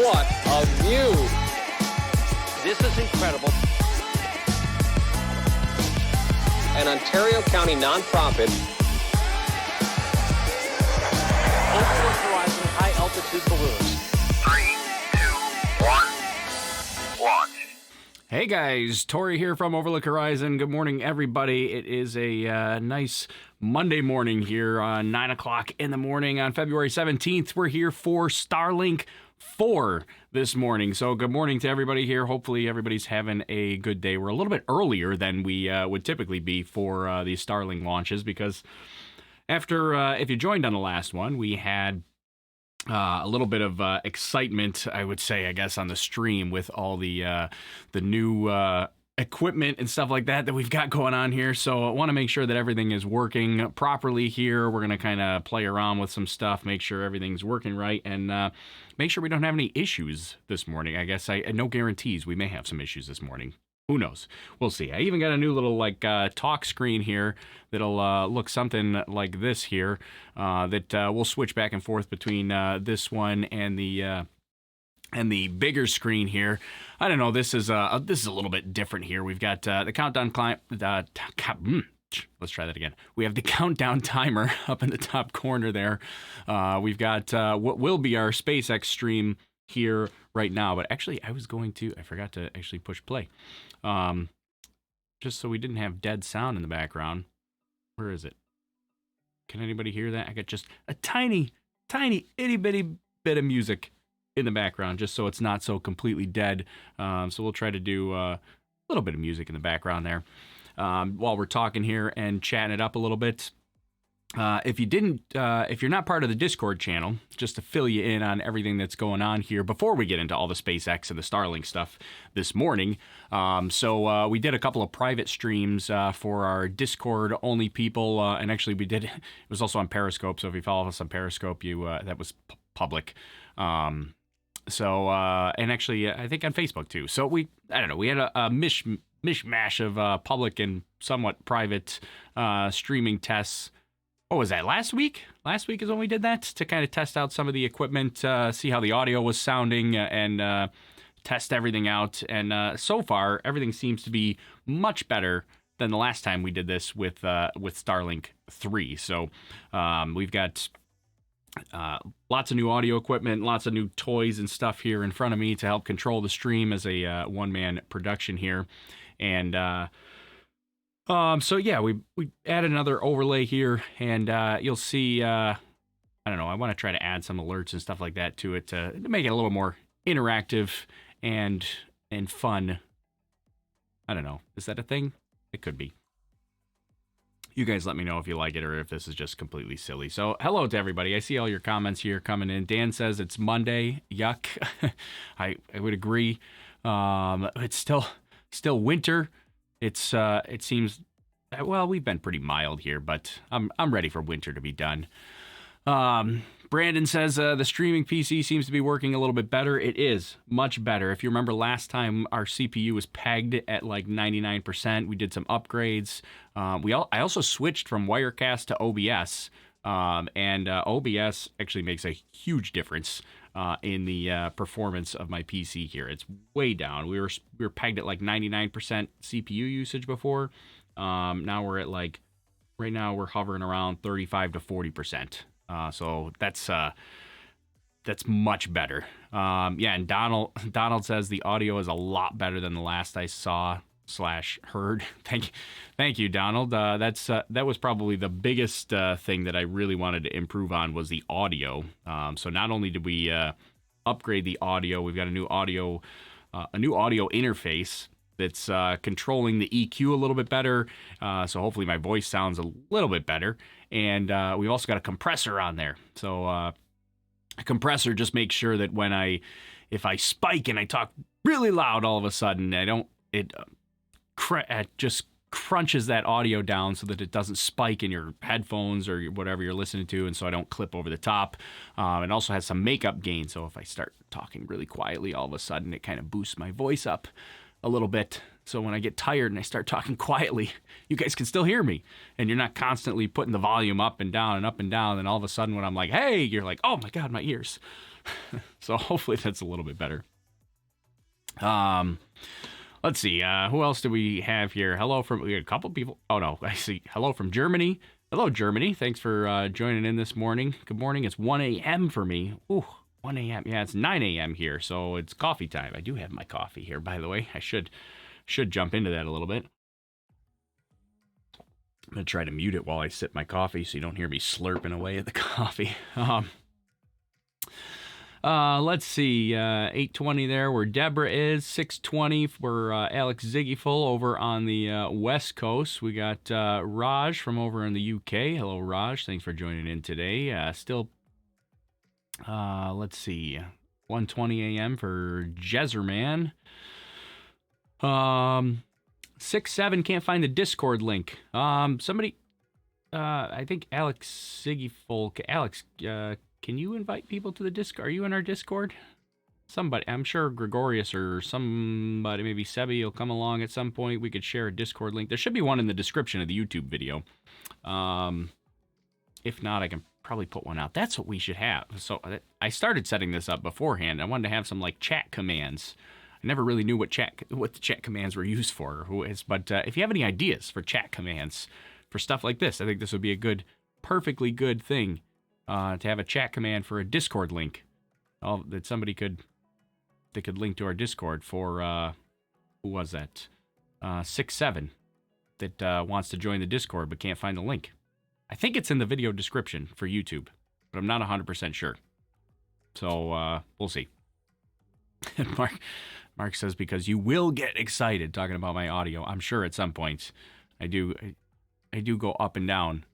What a view! This is incredible. An Ontario County nonprofit. Overlook Horizon high-altitude balloons. 3, 2, 1, launch. Hey guys, Tori here from Overlook Horizon. Good morning, everybody. It is a nice Monday morning here on 9 o'clock in the morning on February 17th. We're here for Starlink-4 this morning. So good morning to everybody here. Hopefully everybody's having a good day. We're a little bit earlier than we would typically be for these Starlink launches because after, if you joined on the last one, we had a little bit of excitement, I would say, I guess, on the stream with all the new equipment and stuff like that we've got going on here. So I want to make sure that everything is working properly here. We're going to kind of play around with some stuff, make sure everything's working right, and make sure we don't have any issues this morning. I guess no guarantees. We may have some issues this morning. Who knows? We'll see. I even got a new little talk screen here that'll look something like this here that we'll switch back and forth between this one and the bigger screen here. I don't know. This is a little bit different here. We've got the countdown climb. Let's try that again. We have the countdown timer up in the top corner there. We've got what will be our SpaceX stream here right now, but actually I forgot to actually push play. Just so we didn't have dead sound in the background. Where is it? Can anybody hear that? I got just a tiny itty bitty bit of music in the background, just so it's not so completely dead. So we'll try to do a little bit of music in the background there while we're talking here and chatting it up a little bit. If you're not part of the Discord channel, just to fill you in on everything that's going on here before we get into all the SpaceX and the Starlink stuff this morning. So we did a couple of private streams for our Discord only people, and actually it was also on Periscope. So if you follow us on Periscope, that was public. And actually I think on Facebook too. So we had a mishmash of public and somewhat private streaming tests. What was that, last week? Last week is when we did that to kind of test out some of the equipment, see how the audio was sounding, and test everything out. And so far, everything seems to be much better than the last time we did this with Starlink-3. So we've got lots of new audio equipment, lots of new toys and stuff here in front of me to help control the stream as a one-man production here. And so yeah, we added another overlay here, and you'll see, I don't know, I want to try to add some alerts and stuff like that to it to make it a little more interactive and fun. I don't know. Is that a thing? It could be. You guys let me know if you like it or if this is just completely silly. So hello to everybody. I see all your comments here coming in. Dan says it's Monday. Yuck. I would agree. It's still winter. It seems, well, we've been pretty mild here, but I'm ready for winter to be done. Brandon says the streaming PC seems to be working a little bit better. It is much better. If you remember last time, our CPU was pegged at like 99%. We did some upgrades. I also switched from Wirecast to OBS, and OBS actually makes a huge difference in the performance of my PC here. It's way down. We were pegged at like 99% CPU usage before. Now we're at right now we're hovering around 35 to 40%. So that's much better. Yeah, and Donald says the audio is a lot better than the last I saw / heard. Thank you, Donald. That was probably the biggest thing that I really wanted to improve on was the audio. So not only did we upgrade the audio, we've got a new audio interface that's controlling the EQ a little bit better. So hopefully my voice sounds a little bit better. And we've also got a compressor on there. So a compressor just makes sure that if I spike and I talk really loud all of a sudden, it just crunches that audio down so that it doesn't spike in your headphones or whatever you're listening to, and so I don't clip over the top. It also has some makeup gain, so if I start talking really quietly, all of a sudden it kind of boosts my voice up a little bit. So when I get tired and I start talking quietly, you guys can still hear me. And you're not constantly putting the volume up and down and up and down. And all of a sudden when I'm like, hey, you're like, oh my God, my ears. So hopefully that's a little bit better. Let's see. Who else do we have here? Hello from, we got a couple people. Oh no, I see. Hello from Germany. Hello, Germany. Thanks for joining in this morning. Good morning. It's 1 a.m. for me. Ooh, 1 a.m. Yeah, it's 9 a.m. here. So it's coffee time. I do have my coffee here, by the way. I should jump into that a little bit. I'm going to try to mute it while I sip my coffee so you don't hear me slurping away at the coffee. Let's see, 8:20 there where Deborah is, 6:20 for Alex Ziggyful over on the West Coast. We got Raj from over in the UK. Hello, Raj. Thanks for joining in today. Let's see, 1:20 a.m. for Jezerman. 6-7 can't find the Discord link. Somebody, I think Alex Ziggyful. Alex, can you invite people to the Discord? Are you in our Discord? Somebody, I'm sure Gregorius or somebody, maybe Sebi will come along at some point. We could share a Discord link. There should be one in the description of the YouTube video. If not, I can probably put one out. That's what we should have. So I started setting this up beforehand. I wanted to have some like chat commands. I never really knew what the chat commands were used for or who is, but if you have any ideas for chat commands for stuff like this, I think this would be a perfectly good thing. To have a chat command for a Discord link, that somebody could link to our Discord for who was that? 6-7 that wants to join the Discord but can't find the link. I think it's in the video description for YouTube, but I'm not 100% sure. So we'll see. Mark says because you will get excited talking about my audio. I'm sure at some point I do go up and down.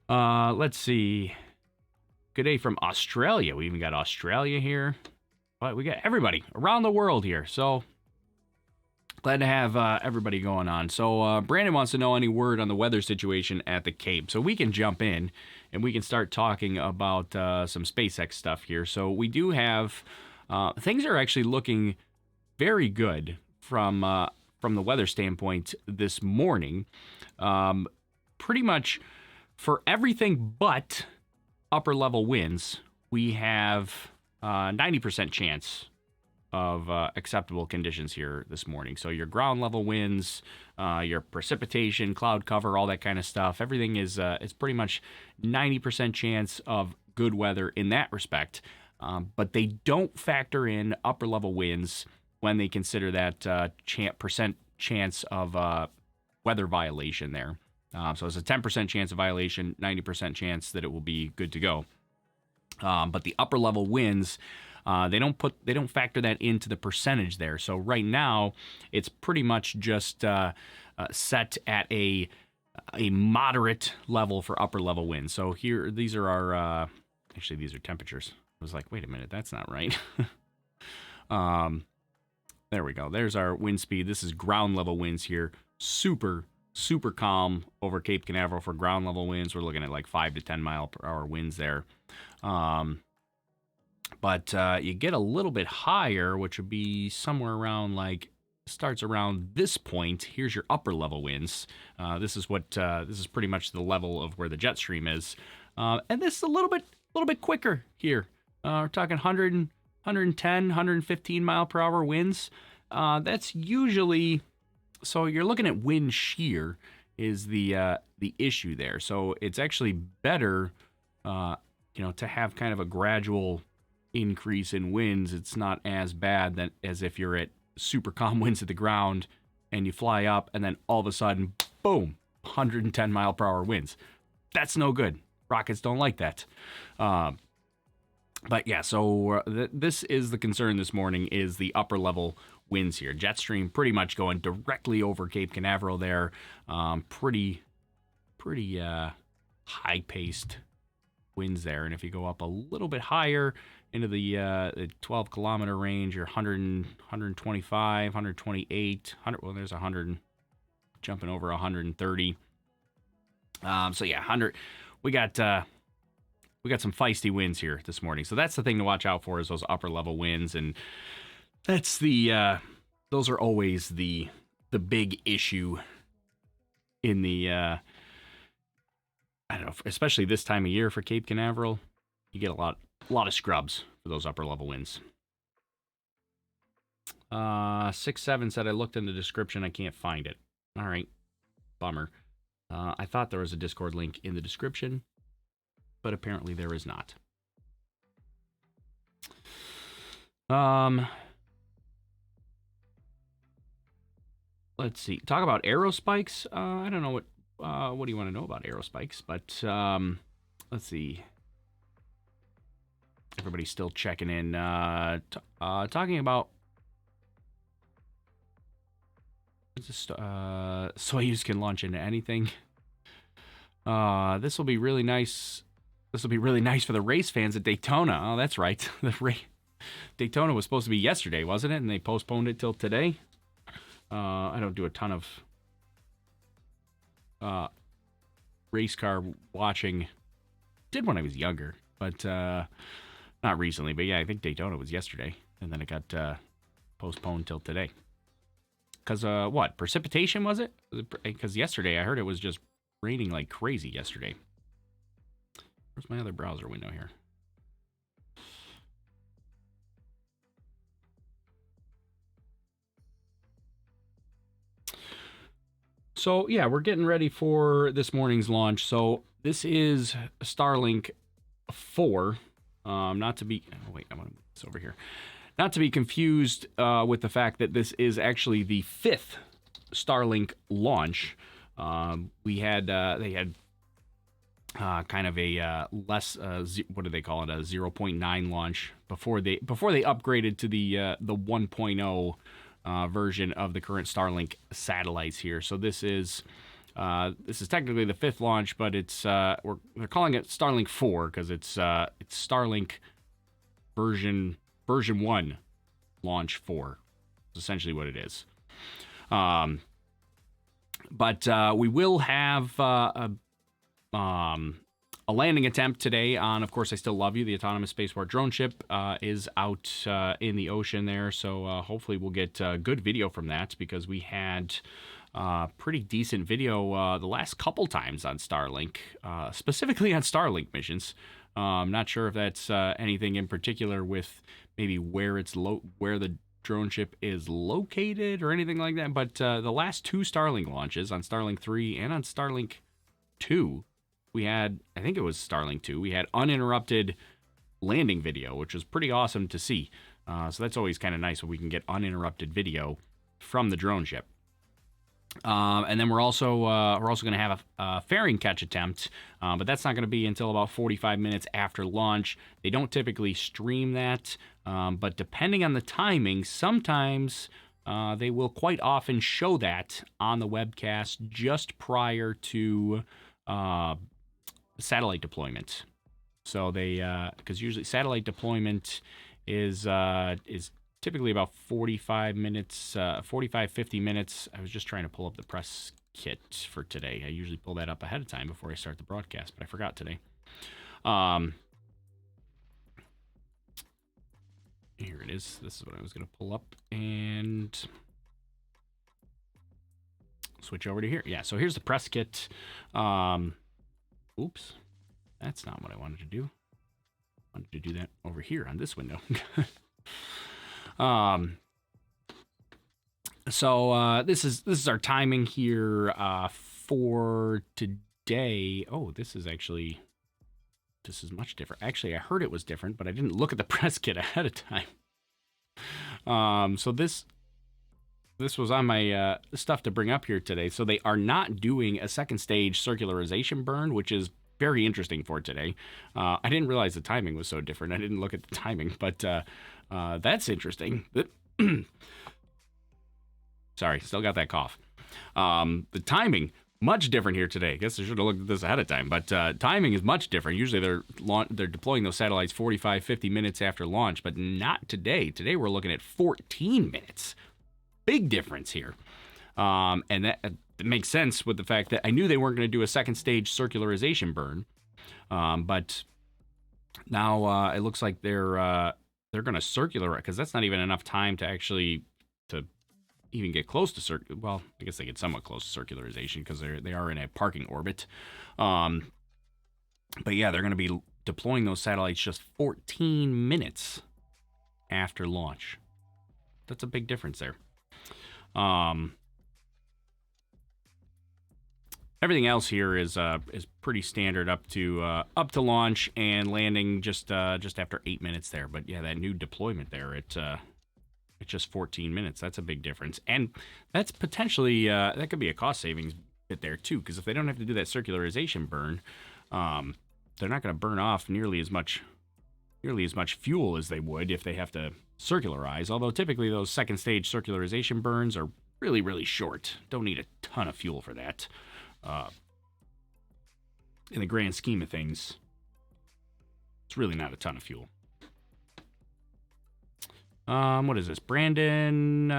Let's see. Good day from Australia. We even got Australia here. But we got everybody around the world here. So glad to have everybody going on. So Brandon wants to know any word on the weather situation at the Cape. So we can jump in and we can start talking about some SpaceX stuff here. So we do have things are actually looking very good from the weather standpoint this morning. Pretty much for everything but upper level winds, we have 90% chance of acceptable conditions here this morning. So your ground level winds, your precipitation, cloud cover, all that kind of stuff, everything is pretty much 90% chance of good weather in that respect. But they don't factor in upper level winds when they consider that percent chance of weather violation there. So it's a 10% chance of violation, 90% chance that it will be good to go. But the upper level winds, they don't factor that into the percentage there. So right now, it's pretty much just set at a moderate level for upper level winds. So here, these are our actually these are temperatures. I was like, wait a minute, that's not right. There we go. There's our wind speed. This is ground level winds here. Super calm over Cape Canaveral for ground level winds. We're looking at like 5 to 10 mile per hour winds there. But you get a little bit higher, which would be somewhere around like starts around this point. Here's your upper level winds. This is pretty much the level of where the jet stream is. And this is a little bit quicker here. We're talking 100, 110, 115 mile per hour winds. That's usually, so you're looking at wind shear is the issue there. So it's actually better, to have kind of a gradual increase in winds. It's not as bad as if you're at super calm winds at the ground and you fly up and then all of a sudden, boom, 110 mile per hour winds. That's no good. Rockets don't like that. But yeah, so this is the concern this morning is the upper level winds here. Jet stream pretty much going directly over Cape Canaveral there. Pretty high-paced winds there. And if you go up a little bit higher into the 12-kilometer range, you're 100, 125, 128, 100. Well, there's 100 jumping over 130. So yeah, 100. We got some feisty winds here this morning. So that's the thing to watch out for is those upper level winds. And that's the those are always the big issue in the I don't know, especially this time of year for Cape Canaveral. You get a lot of scrubs for those upper level winds. 6-7 said I looked in the description, I can't find it. All right, bummer. I thought there was a Discord link in the description, but apparently there is not. Let's see. Talk about aerospikes. I don't know what do you want to know about aerospikes, but let's see. Everybody's still checking in. Talking about Soyuz can launch into anything. This will be really nice. This will be really nice for the race fans at Daytona. Oh, that's right. Daytona was supposed to be yesterday, wasn't it? And they postponed it till today. I don't do a ton of race car watching. Did when I was younger, but not recently. But yeah, I think Daytona was yesterday, and then it got postponed till today. Because what? Precipitation, was it? Because yesterday I heard it was just raining like crazy yesterday. Where's my other browser window here? So yeah, we're getting ready for this morning's launch. So this is Starlink-4. Not to be... Oh, wait, I want to move this over here. Not to be confused with the fact that this is actually the 5th Starlink launch. They had kind of a less, what do they call it, a 0.9 launch before they upgraded to the 1.0 version of the current Starlink satellites here. So this is technically the 5th launch, but it's they're calling it Starlink-4 because it's Starlink version 1 launch 4. That's essentially what it is. But we will have a landing attempt today on, of course, I Still Love You. The autonomous spaceport drone ship is out in the ocean there. So hopefully we'll get good video from that, because we had pretty decent video the last couple times on Starlink, specifically on Starlink missions. I'm not sure if that's anything in particular with maybe where the drone ship is located or anything like that. But the last 2 Starlink launches, on Starlink 3 and on Starlink 2, we had, I think it was Starlink 2, we had uninterrupted landing video, which was pretty awesome to see. So that's always kind of nice when we can get uninterrupted video from the drone ship. And then we're also going to have a fairing catch attempt, but that's not going to be until about 45 minutes after launch. They don't typically stream that, but depending on the timing, sometimes they will quite often show that on the webcast just prior to satellite deployment. So they, because usually satellite deployment is typically about 45 minutes, 50 minutes. I was just trying to pull up the press kit for today. I usually pull that up ahead of time before I start the broadcast, but I forgot today. Here it is. This is what I was going to pull up and switch over to here. Yeah, so here's the press kit. Oops, that's not what I wanted to do. I wanted to do that over here on this window. So this is our timing here for today. Oh, this is much different. Actually, I heard it was different, but I didn't look at the press kit ahead of time. So this was on my stuff to bring up here today. So they are not doing a second stage circularization burn, which is very interesting for today. I didn't realize the timing was so different. I didn't look at the timing, but that's interesting. Sorry, still got that cough. The timing, much different here today. I guess I should have looked at this ahead of time, but timing is much different. Usually they're deploying those satellites 45, 50 minutes after launch, but not today. Today we're looking at 14 minutes. Big difference here. And that makes sense with the fact that I knew they weren't going to do a second stage circularization burn. But now it looks like they're going to circularize, because that's not even enough time to actually to even get close to well, I guess they get somewhat close to circularization because they are in a parking orbit. But yeah, they're going to be deploying those satellites just 14 minutes after launch. That's a big difference there. Everything else here is pretty standard up to launch and landing just after 8 minutes there. But yeah, that new deployment there at just 14 minutes, that's a big difference. And that's potentially that could be a cost savings bit there too, because if they don't have to do that circularization burn, they're not going to burn off nearly as much fuel as they would if they have to circularize. Although typically those second stage circularization burns are really, really short. Don't need a ton of fuel for that. In the grand scheme of things, it's really not a ton of fuel. What is this? Brandon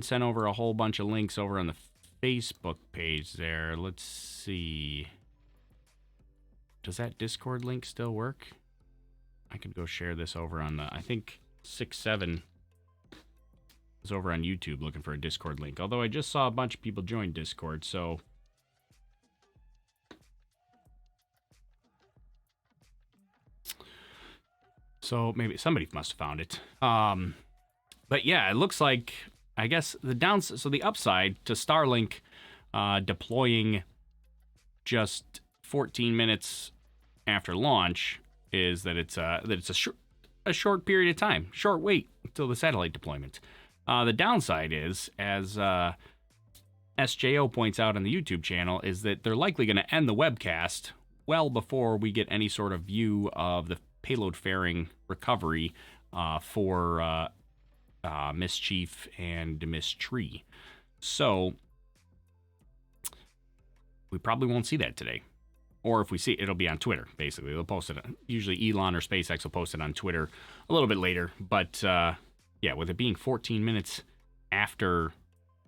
sent over a whole bunch of links over on the Facebook page there. Let's see. Does that Discord link still work? I could go share this over on the, I think 6-7 is over on YouTube looking for a Discord link. Although I just saw a bunch of people join Discord, so maybe somebody must have found it. But yeah, it looks like, I guess the upside to Starlink deploying just 14 minutes after launch is that it's a short period of time, short wait until the satellite deployment. The downside is, as SJO points out on the YouTube channel, is that they're likely going to end the webcast well before we get any sort of view of the payload fairing recovery for Mischief and Mistree. So we probably won't see that today. Or if we see it, it'll be on Twitter, basically. They'll post it. Usually Elon or SpaceX will post it on Twitter a little bit later. But yeah, with it being 14 minutes after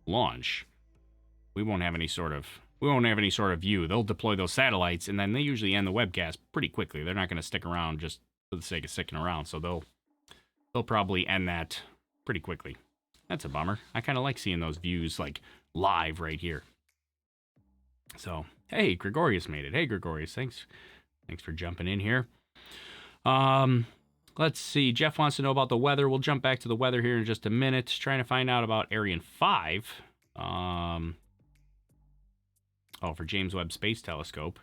launch, we won't have any sort of view. They'll deploy those satellites, and then they usually end the webcast pretty quickly. They're not going to stick around just for the sake of sticking around. So they'll probably end that pretty quickly. That's a bummer. I kind of like seeing those views like live right here. So, hey, Gregorius made it. Hey, Gregorius, thanks for jumping in here. Let's see. Jeff wants to know about the weather. We'll jump back to the weather here in just a minute. Trying to find out about Ariane 5. For James Webb Space Telescope.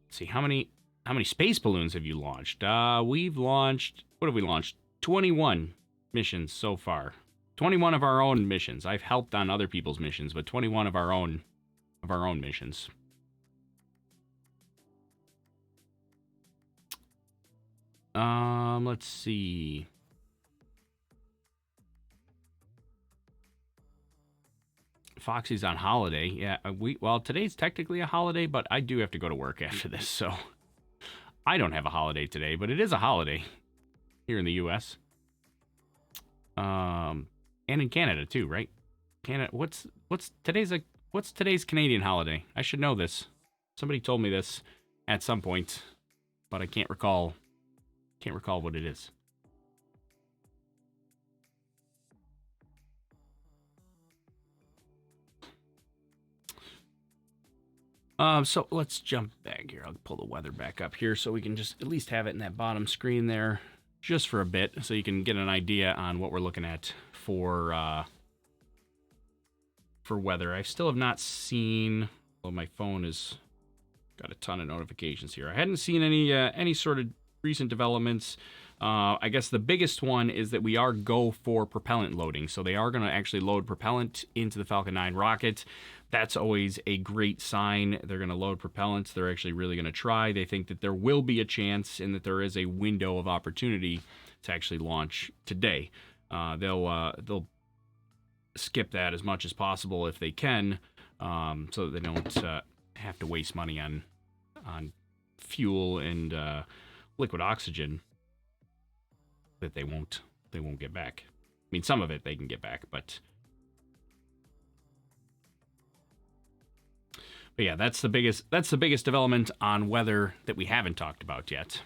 Let's see, how many space balloons have you launched? We've launched, what have we launched? 21 missions so far. 21 of our own missions. I've helped on other people's missions, but 21 of our own missions. Let's see. Foxy's on holiday. Yeah, today's technically a holiday, but I do have to go to work after this, so I don't have a holiday today, but it is a holiday here in the US. And in Canada too, right? Canada. What's today's Canadian holiday? I should know this. Somebody told me this at some point, but I can't recall what it is. So let's jump back here. I'll pull the weather back up here so we can just at least have it in that bottom screen there just for a bit so you can get an idea on what we're looking at for weather. I still have not seen, well, my phone has got a ton of notifications here. I hadn't seen any sort of recent developments. I guess the biggest one is that we are go for propellant loading. So they are going to actually load propellant into the Falcon 9 rocket. That's always a great sign. They're going to load propellant. They're actually really going to try. They think that there will be a chance and that there is a window of opportunity to actually launch today. They'll skip that as much as possible if they can, so that they don't have to waste money on fuel and liquid oxygen that they won't get back. I mean, some of it they can get back, but yeah, that's the biggest development on weather that we haven't talked about yet.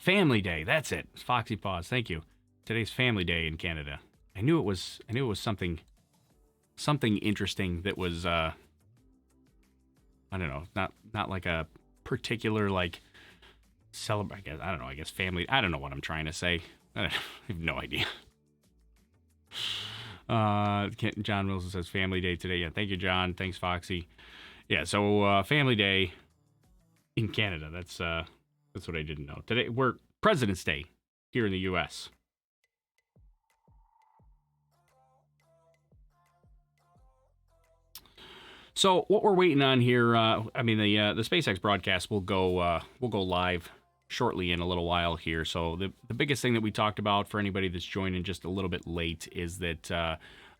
Family Day. That's it. Foxy Paws. Thank you. Today's Family Day in Canada. I knew it was something interesting that was I don't know, not like a particular like celebrate. I guess family. I don't know what I'm trying to say. I have no idea. John Wilson says Family Day today. Yeah, thank you, John. Thanks, Foxy. Yeah, so Family Day in Canada. That's what I didn't know. Today we're President's Day here in the U.S. So what we're waiting on here, the SpaceX broadcast will go live shortly in a little while here. So the biggest thing that we talked about for anybody that's joining just a little bit late is that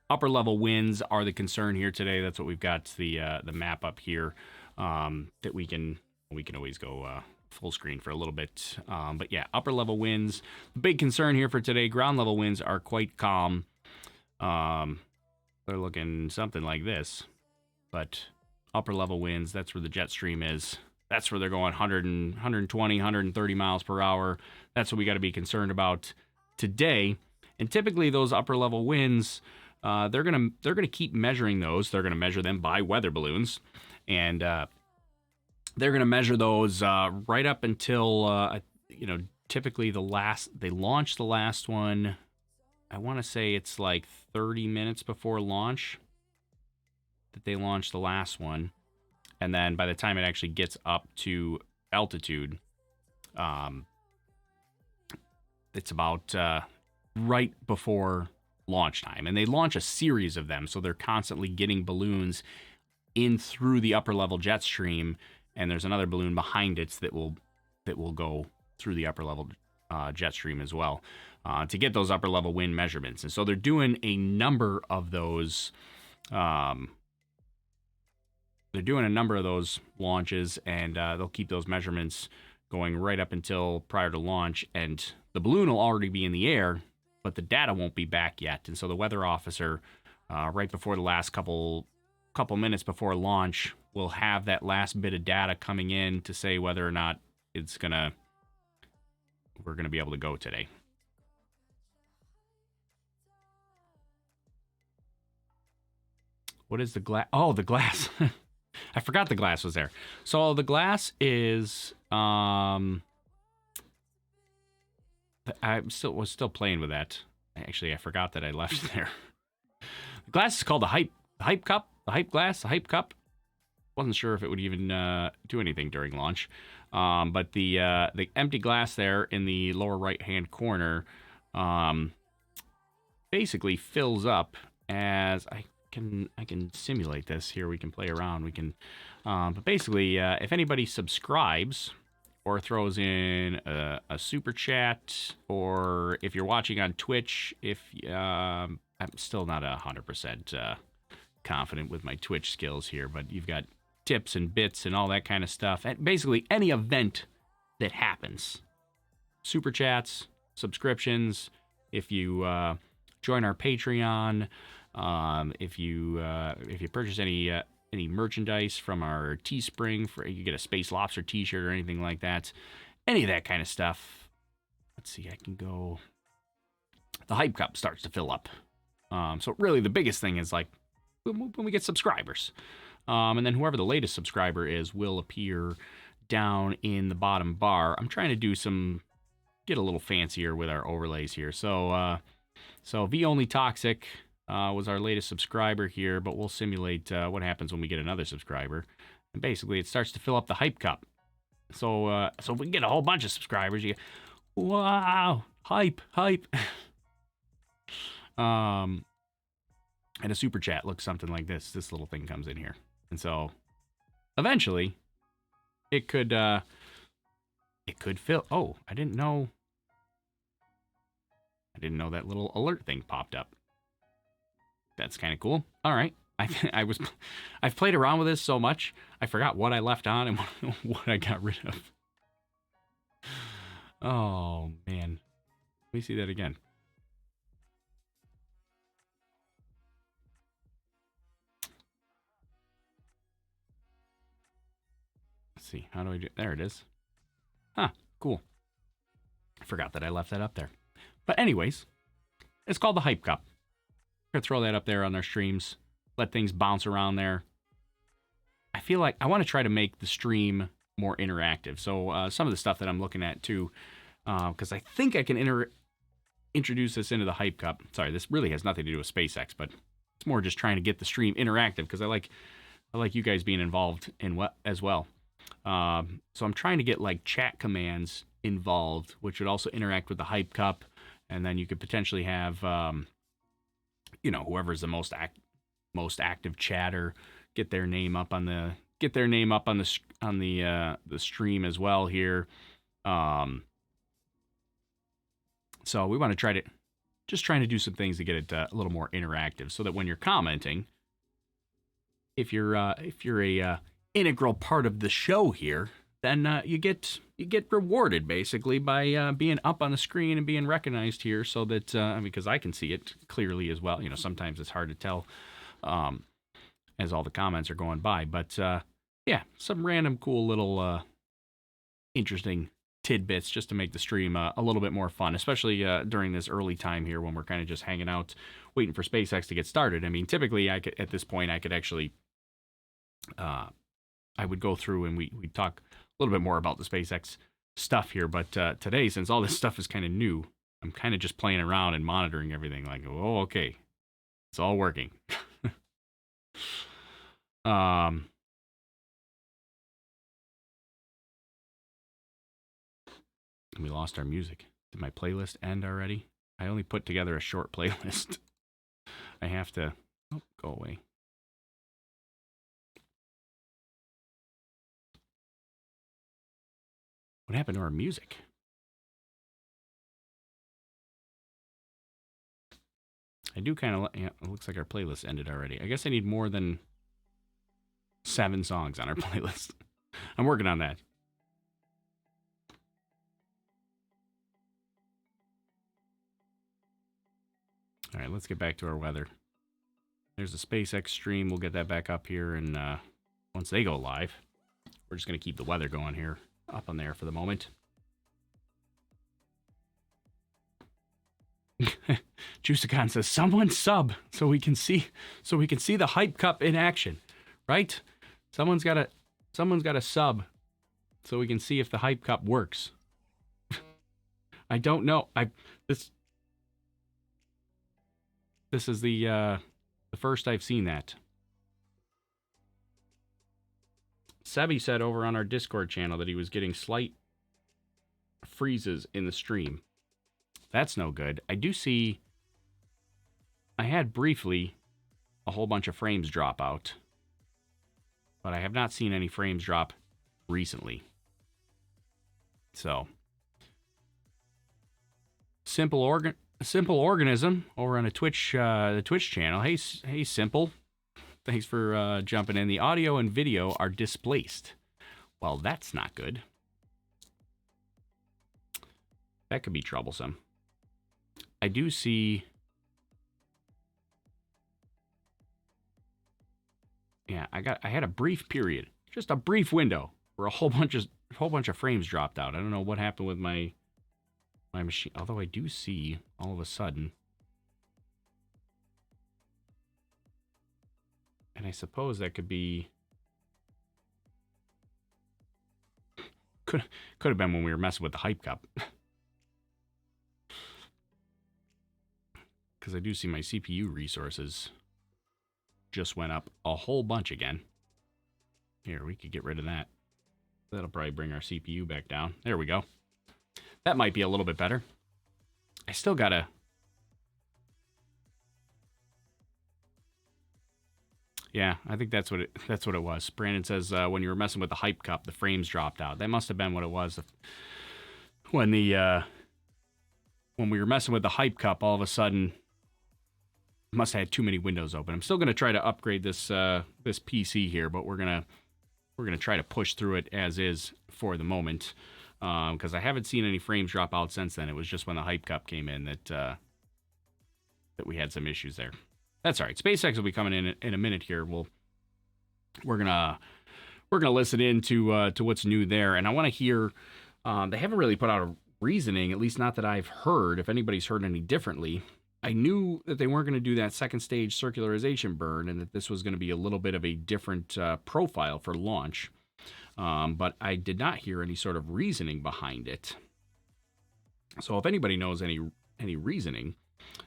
upper level winds are the concern here today. That's what we've got the map up here that we can always go full screen for a little bit. But yeah, upper level winds. The big concern here for today, ground level winds are quite calm. They're looking something like this. But upper level winds, that's where the jet stream is. That's where they're going 120, 130 miles per hour. That's what we got to be concerned about today. And typically those upper level winds, they're gonna keep measuring those. They're gonna measure them by weather balloons, and they're gonna measure those right up until typically they launch the last one. I want to say it's like 30 minutes before launch that they launched the last one, and then by the time it actually gets up to altitude, it's about right before launch time. And they launch a series of them, so they're constantly getting balloons in through the upper level jet stream, and there's another balloon behind it that will go through the upper level jet stream as well to get those upper level wind measurements. And so they're doing a number of those. They're doing a number of those launches, and they'll keep those measurements going right up until prior to launch. And the balloon will already be in the air, but the data won't be back yet. And so the weather officer, right before the last couple minutes before launch, will have that last bit of data coming in to say whether or not we're gonna be able to go today. What is the glass? Oh, the glass. I forgot the glass was there. So the glass is I was still playing with that. Actually, I forgot that I left there. The glass is called the hype cup, the hype glass, the hype cup. Wasn't sure if it would even do anything during launch. But the empty glass there in the lower right-hand corner basically fills up as I can simulate this here. We can play around. We can, but basically, if anybody subscribes or throws in a super chat, or if you're watching on Twitch, I'm still not 100% confident with my Twitch skills here, but you've got tips and bits and all that kind of stuff. And basically, any event that happens, super chats, subscriptions. If you join our Patreon. If you purchase any merchandise from our Teespring, you get a Space Lobster t-shirt or anything like that, any of that kind of stuff. Let's see, I can go. The hype cup starts to fill up. So really the biggest thing is like when we get subscribers. And then whoever the latest subscriber is will appear down in the bottom bar. I'm trying to get a little fancier with our overlays here. So V Only Toxic was our latest subscriber here, but we'll simulate what happens when we get another subscriber. And basically, it starts to fill up the hype cup. So if we get a whole bunch of subscribers, you get, wow, hype. And a super chat looks something like this. This little thing comes in here. And so eventually, it could fill. Oh, I didn't know that little alert thing popped up. That's kind of cool. All right. I've played around with this so much, I forgot what I left on and what I got rid of. Oh, man. Let me see that again. Let's see. How do I do? There it is. Huh. Cool. I forgot that I left that up there. But anyways, it's called the Hype Cup. I'm going to throw that up there on their streams. Let things bounce around there. I feel like I want to try to make the stream more interactive. So some of the stuff that I'm looking at too, because I think I can introduce this into the Hype Cup. Sorry, this really has nothing to do with SpaceX, but it's more just trying to get the stream interactive because I like you guys being involved in what as well. So I'm trying to get like chat commands involved, which would also interact with the Hype Cup, and then you could potentially have, whoever's the most active chatter get their name up on the stream as well here. So we want to trying to do some things to get it a little more interactive, so that when you're commenting, if you're a integral part of the show here, then you get rewarded basically by being up on the screen and being recognized here, so that because I can see it clearly as well. Sometimes it's hard to tell as all the comments are going by, but yeah, some random cool little interesting tidbits just to make the stream a little bit more fun, especially during this early time here when we're kind of just hanging out waiting for SpaceX to get started. I mean, typically at this point I could actually I would go through and we'd talk a little bit more about the SpaceX stuff here, but today, since all this stuff is kind of new, I'm kind of just playing around and monitoring everything like, oh, okay, it's all working. We lost our music. Did my playlist end already? I only put together a short playlist. I have to go away. What happened to our music? I do kind of, yeah, it looks like our playlist ended already. I guess I need more than 7 songs on our playlist. I'm working on that. All right, let's get back to our weather. There's the SpaceX stream. We'll get that back up here, and once they go live, we're just going to keep the weather going here up on there for the moment. Juicicon says, "Someone sub so we can see the Hype Cup in action, right? Someone's got to sub so we can see if the Hype Cup works." I don't know. This is the first I've seen that. Sebi said over on our Discord channel that he was getting slight freezes in the stream. That's no good. I do see, I had briefly a whole bunch of frames drop out, but I have not seen any frames drop recently. So, Simple Organism over on the Twitch channel. Hey, Simple. Thanks for jumping in. The audio and video are displaced. Well, that's not good. That could be troublesome. I do see. Yeah, I had a brief period, just a brief window where a whole bunch of frames dropped out. I don't know what happened with my machine. Although I do see all of a sudden, and I suppose that could be could have been when we were messing with the Hype Cup. Because I do see my CPU resources just went up a whole bunch again. Here, we could get rid of that. That'll probably bring our CPU back down. There we go. That might be a little bit better. I still gotta... Yeah, I think that's what it was. Brandon says when you were messing with the Hype Cup, the frames dropped out. That must have been what it was. When we were messing with the Hype Cup, all of a sudden, must have had too many windows open. I'm still gonna try to upgrade this this PC here, but we're gonna try to push through it as is for the moment, because I haven't seen any frames drop out since then. It was just when the Hype Cup came in that we had some issues there. That's all right. SpaceX will be coming in a minute here. We're gonna listen in to what's new there, and I want to hear. They haven't really put out a reasoning, at least not that I've heard. If anybody's heard any differently, I knew that they weren't going to do that second stage circularization burn and that this was going to be a little bit of a different profile for launch. But I did not hear any sort of reasoning behind it. So if anybody knows any reasoning.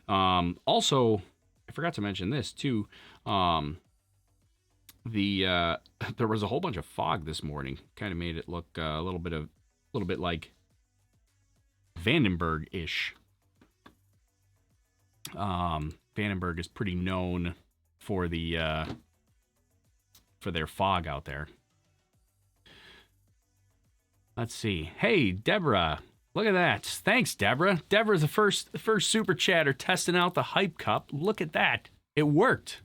Also, I forgot to mention this too. There was a whole bunch of fog this morning. Kind of made it look a little bit like Vandenberg-ish. Vandenberg is pretty known for their fog out there. Let's see. Hey, Deborah. Look at that. Thanks, Deborah. Deborah's the first super chatter testing out the hype cup. Look at that. It worked.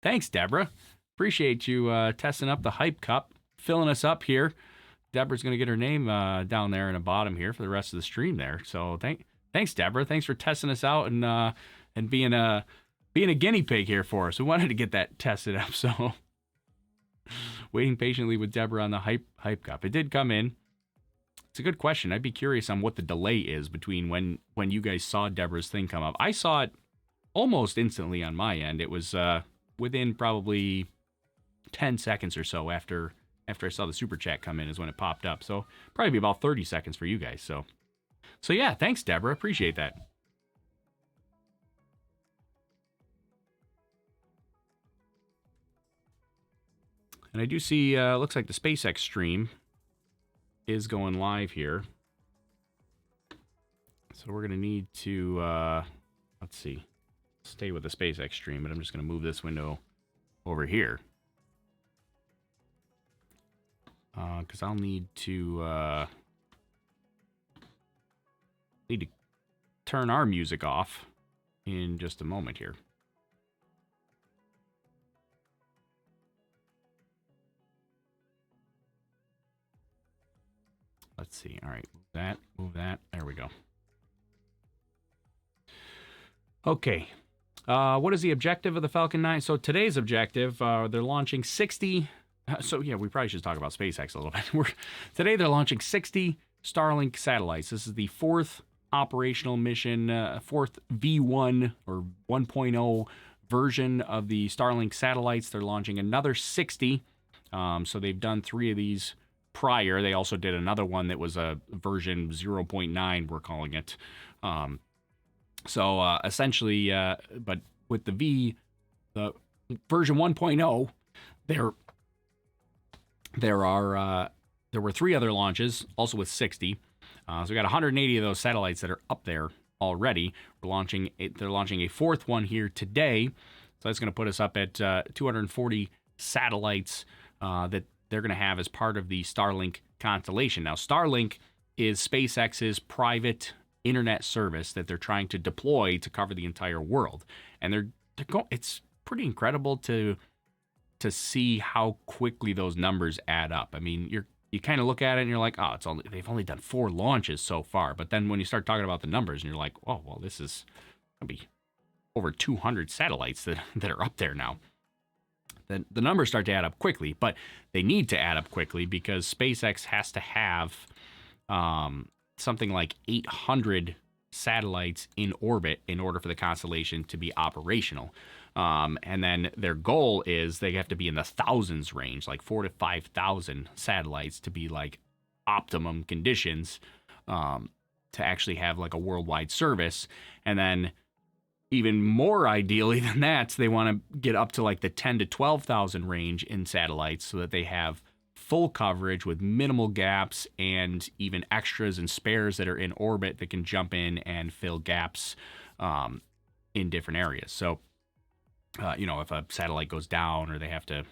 Thanks, Deborah. Appreciate you testing up the hype cup, filling us up here. Deborah's going to get her name down there in the bottom here for the rest of the stream there. So thanks, Deborah. Thanks for testing us out and being a guinea pig here for us. We wanted to get that tested up, so waiting patiently with Deborah on the hype cup. It did come in. It's a good question. I'd be curious on what the delay is between when you guys saw Deborah's thing come up. I saw it almost instantly on my end. It was within probably 10 seconds or so after I saw the super chat come in is when it popped up. So probably be about 30 seconds for you guys. So yeah, thanks, Deborah. Appreciate that. And I do see, looks like the SpaceX stream is going live here. So we're going to need to, let's see, stay with the SpaceX stream, but I'm just going to move this window over here. Because I'll need to turn our music off in just a moment here. Let's see. All right, move that. There we go. Okay. What is the objective of the Falcon 9? So today's objective, they're launching 60. So yeah, we probably should talk about SpaceX a little bit. Today they're launching 60 Starlink satellites. This is the fourth operational mission, fourth V1 or 1.0 version of the Starlink satellites. They're launching another 60. So they've done 3 of these prior. They also did another one that was a version 0.9, we're calling it. So essentially, but with the version 1.0, there were 3 other launches, also with 60. So we got 180 of those satellites that are up there already. They're launching a fourth one here today. So that's going to put us up at 240 satellites that they're going to have as part of the Starlink constellation. Now, Starlink is SpaceX's private internet service that they're trying to deploy to cover the entire world. And it's pretty incredible to see how quickly those numbers add up. I mean, you kind of look at it and you're like, oh, they've only done 4 launches so far. But then when you start talking about the numbers and you're like, oh, well, this is going to be over 200 satellites that are up there now. Then the numbers start to add up quickly, but they need to add up quickly because SpaceX has to have something like 800 satellites in orbit in order for the constellation to be operational. And then their goal is they have to be in the thousands range, like 4,000 to 5,000 satellites to be like optimum conditions to actually have like a worldwide service. And then even more ideally than that, they want to get up to like the 10 to 12,000 range in satellites so that they have full coverage with minimal gaps and even extras and spares that are in orbit that can jump in and fill gaps in different areas. So, if a satellite goes down or they have to,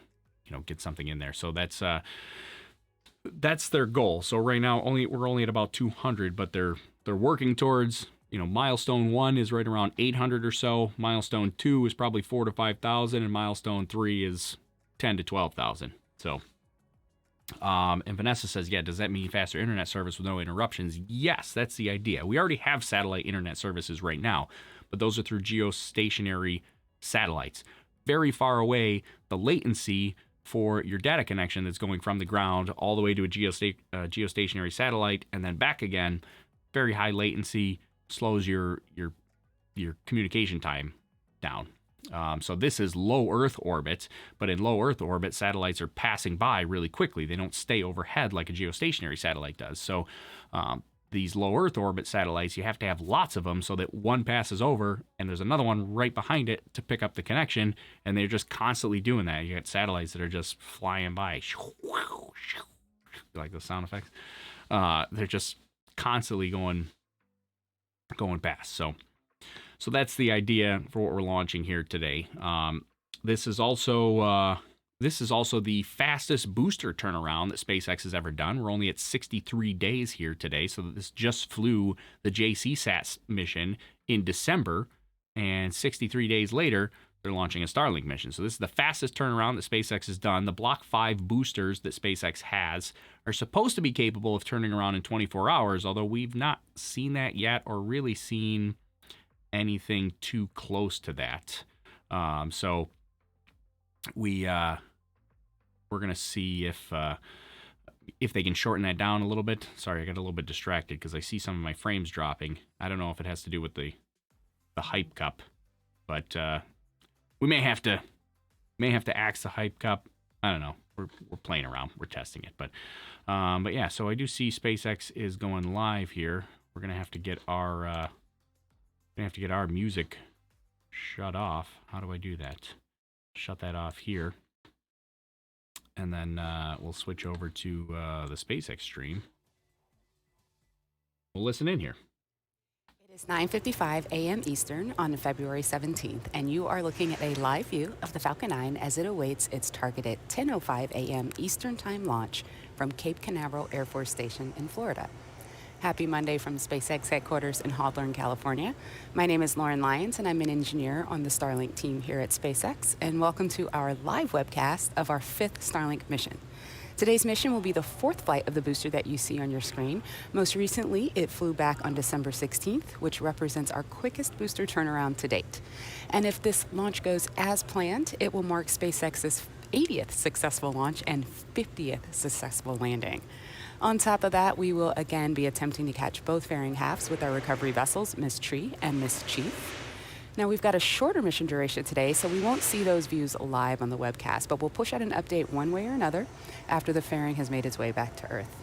get something in there. So that's their goal. So right now we're only at about 200, but they're working towards, milestone 1 is right around 800 or so. Milestone 2 is probably 4,000 to 5,000, and milestone 3 is 10,000 to 12,000. So, and Vanessa says, yeah, does that mean faster internet service with no interruptions? Yes, that's the idea. We already have satellite internet services right now, but those are through geostationary satellites. Very far away, the latency for your data connection that's going from the ground all the way to a geostationary satellite and then back again very high latency, slows your communication time down. So this is low Earth orbit, but in low Earth orbit, satellites are passing by really quickly. They don't stay overhead like a geostationary satellite does. So these low Earth orbit satellites, you have to have lots of them so that one passes over and there's another one right behind it to pick up the connection, and they're just constantly doing that. You got satellites that are just flying by. You like those sound effects? They're just constantly going past. So that's the idea for what we're launching here today. This is also the fastest booster turnaround that SpaceX has ever done. We're only at 63 days here today. So this just flew the JCSat mission in December, and 63 days later, they're launching a Starlink mission. So this is the fastest turnaround that SpaceX has done. The Block 5 boosters that SpaceX has are supposed to be capable of turning around in 24 hours, although we've not seen that yet or really seen anything too close to that. So we're gonna see if they can shorten that down a little bit. Sorry, I got a little bit distracted because I see some of my frames dropping. I don't know if it has to do with the hype cup, but we may have to axe the hype cup. I don't know. We're playing around. We're testing it, but yeah. So I do see SpaceX is going live here. We're gonna have to get our music shut off. How do I do that? Shut that off here, and then we'll switch over to the SpaceX stream. We'll listen in here. It is 9:55 a.m. Eastern on February 17th, and you are looking at a live view of the Falcon 9 as it awaits its targeted 10:05 a.m. Eastern Time launch from Cape Canaveral Air Force Station in Florida. Happy Monday from SpaceX headquarters in Hawthorne, California. My name is Lauren Lyons, and I'm an engineer on the Starlink team here at SpaceX, and welcome to our live webcast of our 5th Starlink mission. Today's mission will be the 4th flight of the booster that you see on your screen. Most recently, it flew back on December 16th, which represents our quickest booster turnaround to date. And if this launch goes as planned, it will mark SpaceX's 80th successful launch and 50th successful landing. On top of that, we will again be attempting to catch both fairing halves with our recovery vessels, Miss Tree and Miss Chief. Now, we've got a shorter mission duration today, so we won't see those views live on the webcast, but we'll push out an update one way or another after the fairing has made its way back to Earth.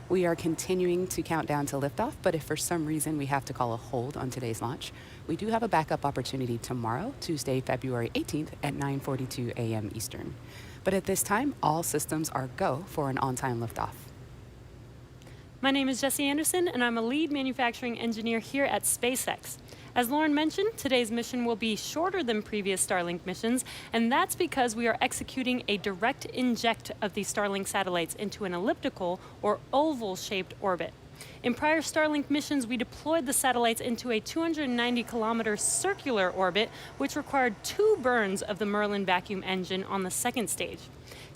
We are continuing to count down to liftoff, but if for some reason we have to call a hold on today's launch, we do have a backup opportunity tomorrow, Tuesday, February 18th at 9:42 a.m. Eastern. But at this time, all systems are go for an on-time liftoff. My name is Jesse Anderson, and I'm a lead manufacturing engineer here at SpaceX. As Lauren mentioned, today's mission will be shorter than previous Starlink missions, and that's because we are executing a direct inject of the Starlink satellites into an elliptical or oval-shaped orbit. In prior Starlink missions, we deployed the satellites into a 290-kilometer circular orbit, which required 2 burns of the Merlin vacuum engine on the second stage.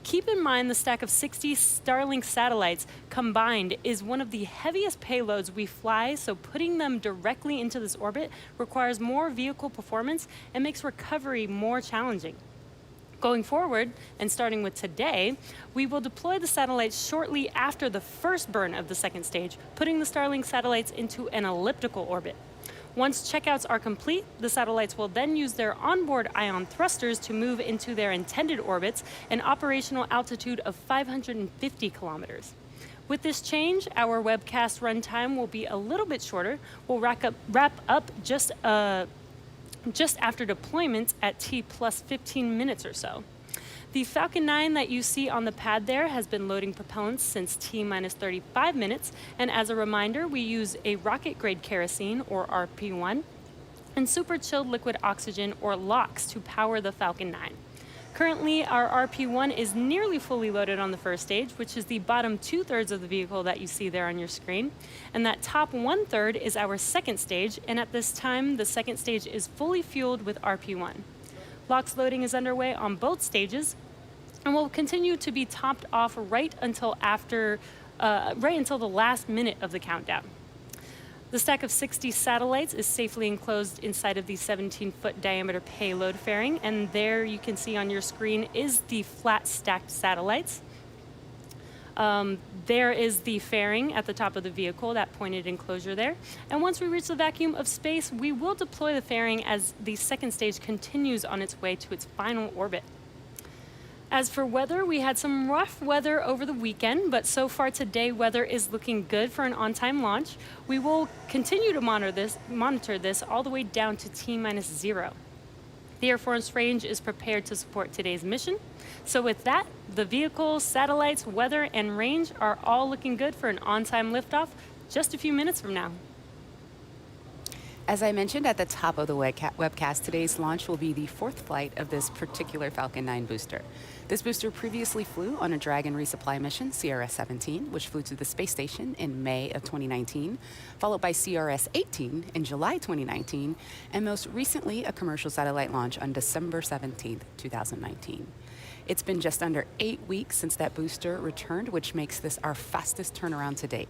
Keep in mind the stack of 60 Starlink satellites combined is one of the heaviest payloads we fly, so putting them directly into this orbit requires more vehicle performance and makes recovery more challenging. Going forward, and starting with today, we will deploy the satellites shortly after the first burn of the second stage, putting the Starlink satellites into an elliptical orbit. Once checkouts are complete, the satellites will then use their onboard ion thrusters to move into their intended orbits, an operational altitude of 550 kilometers. With this change, our webcast runtime will be a little bit shorter. We'll wrap up just after deployment at T plus 15 minutes or so. The Falcon 9 that you see on the pad there has been loading propellants since T minus 35 minutes, and as a reminder, we use a rocket-grade kerosene, or RP1, and super chilled liquid oxygen, or LOX, to power the Falcon 9. Currently, our RP1 is nearly fully loaded on the first stage, which is the bottom 2/3 of the vehicle that you see there on your screen, and that top 1/3 is our second stage, and at this time, the second stage is fully fueled with RP1. LOX loading is underway on both stages, and will continue to be topped off right until the last minute of the countdown. The stack of 60 satellites is safely enclosed inside of the 17-foot diameter payload fairing, and there you can see on your screen is the flat stacked satellites. There is the fairing at the top of the vehicle, that pointed enclosure there. And once we reach the vacuum of space, we will deploy the fairing as the second stage continues on its way to its final orbit. As for weather, we had some rough weather over the weekend, but so far today, weather is looking good for an on-time launch. We will continue to monitor this all the way down to T-0. The Air Force range is prepared to support today's mission. So with that, the vehicle, satellites, weather, and range are all looking good for an on-time liftoff just a few minutes from now. As I mentioned at the top of the webcast, today's launch will be the fourth flight of this particular Falcon 9 booster. This booster previously flew on a Dragon resupply mission, CRS-17, which flew to the space station in May of 2019, followed by CRS-18 in July 2019, and most recently a commercial satellite launch on December 17, 2019. It's been just under 8 weeks since that booster returned, which makes this our fastest turnaround to date.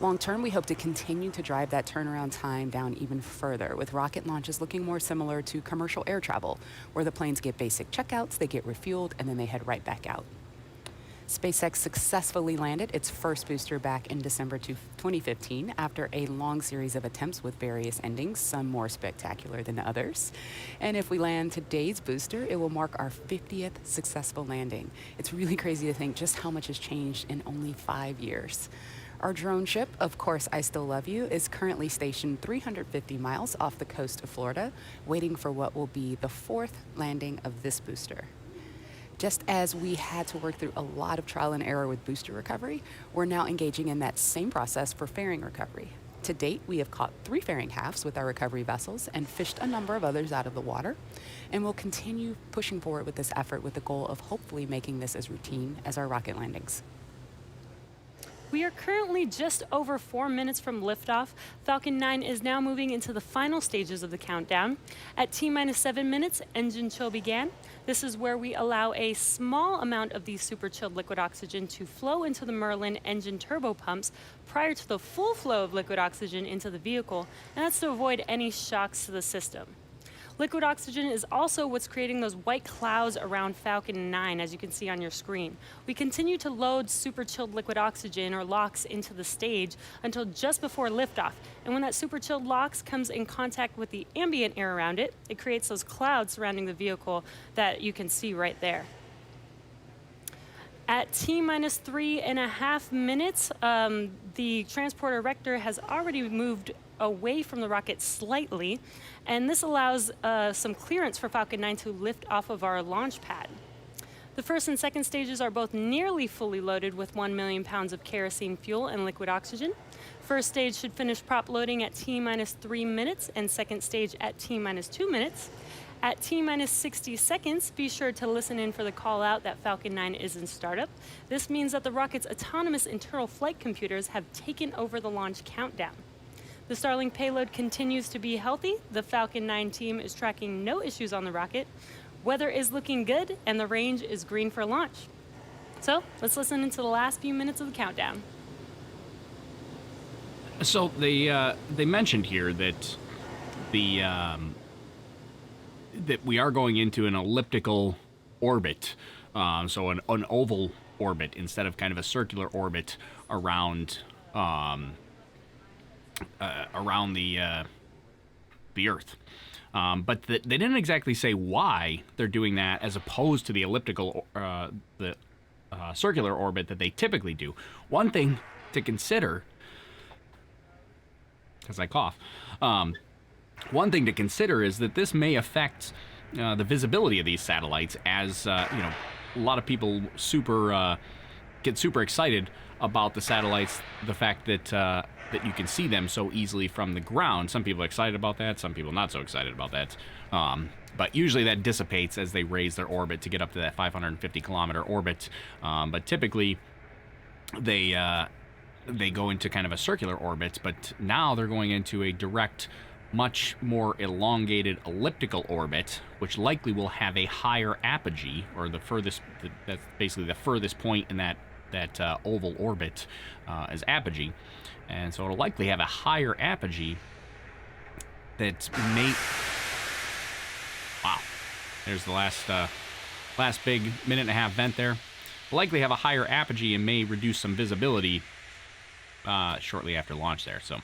Long term, we hope to continue to drive that turnaround time down even further, with rocket launches looking more similar to commercial air travel, where the planes get basic checkouts, they get refueled, and then they head right back out. SpaceX successfully landed its first booster back in December 2015 after a long series of attempts with various endings, some more spectacular than others. And if we land today's booster, it will mark our 50th successful landing. It's really crazy to think just how much has changed in only 5 years. Our drone ship, Of Course I Still Love You, is currently stationed 350 miles off the coast of Florida, waiting for what will be the fourth landing of this booster. Just as we had to work through a lot of trial and error with booster recovery, we're now engaging in that same process for fairing recovery. To date, we have caught 3 fairing halves with our recovery vessels and fished a number of others out of the water, and we'll continue pushing forward with this effort with the goal of hopefully making this as routine as our rocket landings. We are currently just over 4 minutes from liftoff. Falcon 9 is now moving into the final stages of the countdown. At T-7 minutes, engine chill began. This is where we allow a small amount of the super chilled liquid oxygen to flow into the Merlin engine turbo pumps prior to the full flow of liquid oxygen into the vehicle, and that's to avoid any shocks to the system. Liquid oxygen is also what's creating those white clouds around Falcon 9, as you can see on your screen. We continue to load super chilled liquid oxygen, or LOX, into the stage until just before liftoff. And when that super chilled LOX comes in contact with the ambient air around it, it creates those clouds surrounding the vehicle that you can see right there. At T-3.5 minutes, the transporter Rector has already moved away from the rocket slightly, and this allows some clearance for Falcon 9 to lift off of our launch pad. The first and second stages are both nearly fully loaded with 1 million pounds of kerosene fuel and liquid oxygen. First stage should finish prop loading at T-3 minutes, and second stage at T-2 minutes. At T-60 seconds, be sure to listen in for the call out that Falcon 9 is in startup. This means that the rocket's autonomous internal flight computers have taken over the launch countdown. The Starlink payload continues to be healthy. The Falcon 9 team is tracking no issues on the rocket. Weather is looking good, and the range is green for launch. So let's listen into the last few minutes of the countdown. So they mentioned here that that we are going into an elliptical orbit, so an oval orbit instead of kind of a circular orbit around the Earth. But they didn't exactly say why they're doing that as opposed to the elliptical, circular orbit that they typically do. One thing to consider, because I cough, one thing to consider is that this may affect the visibility of these satellites, as a lot of people get super excited about the satellites, the fact that that you can see them so easily from the ground. Some people are excited about that, some people not so excited about that. But usually that dissipates as they raise their orbit to get up to that 550 kilometer orbit. But typically they go into kind of a circular orbit, but now they're going into a direct, much more elongated elliptical orbit, which likely will have a higher apogee, or that's basically the furthest point in that oval orbit is apogee, and so it'll likely have a higher apogee that may. Wow, there's the last big minute and a half vent there. likely have a higher apogee and may reduce some visibility shortly after launch there. So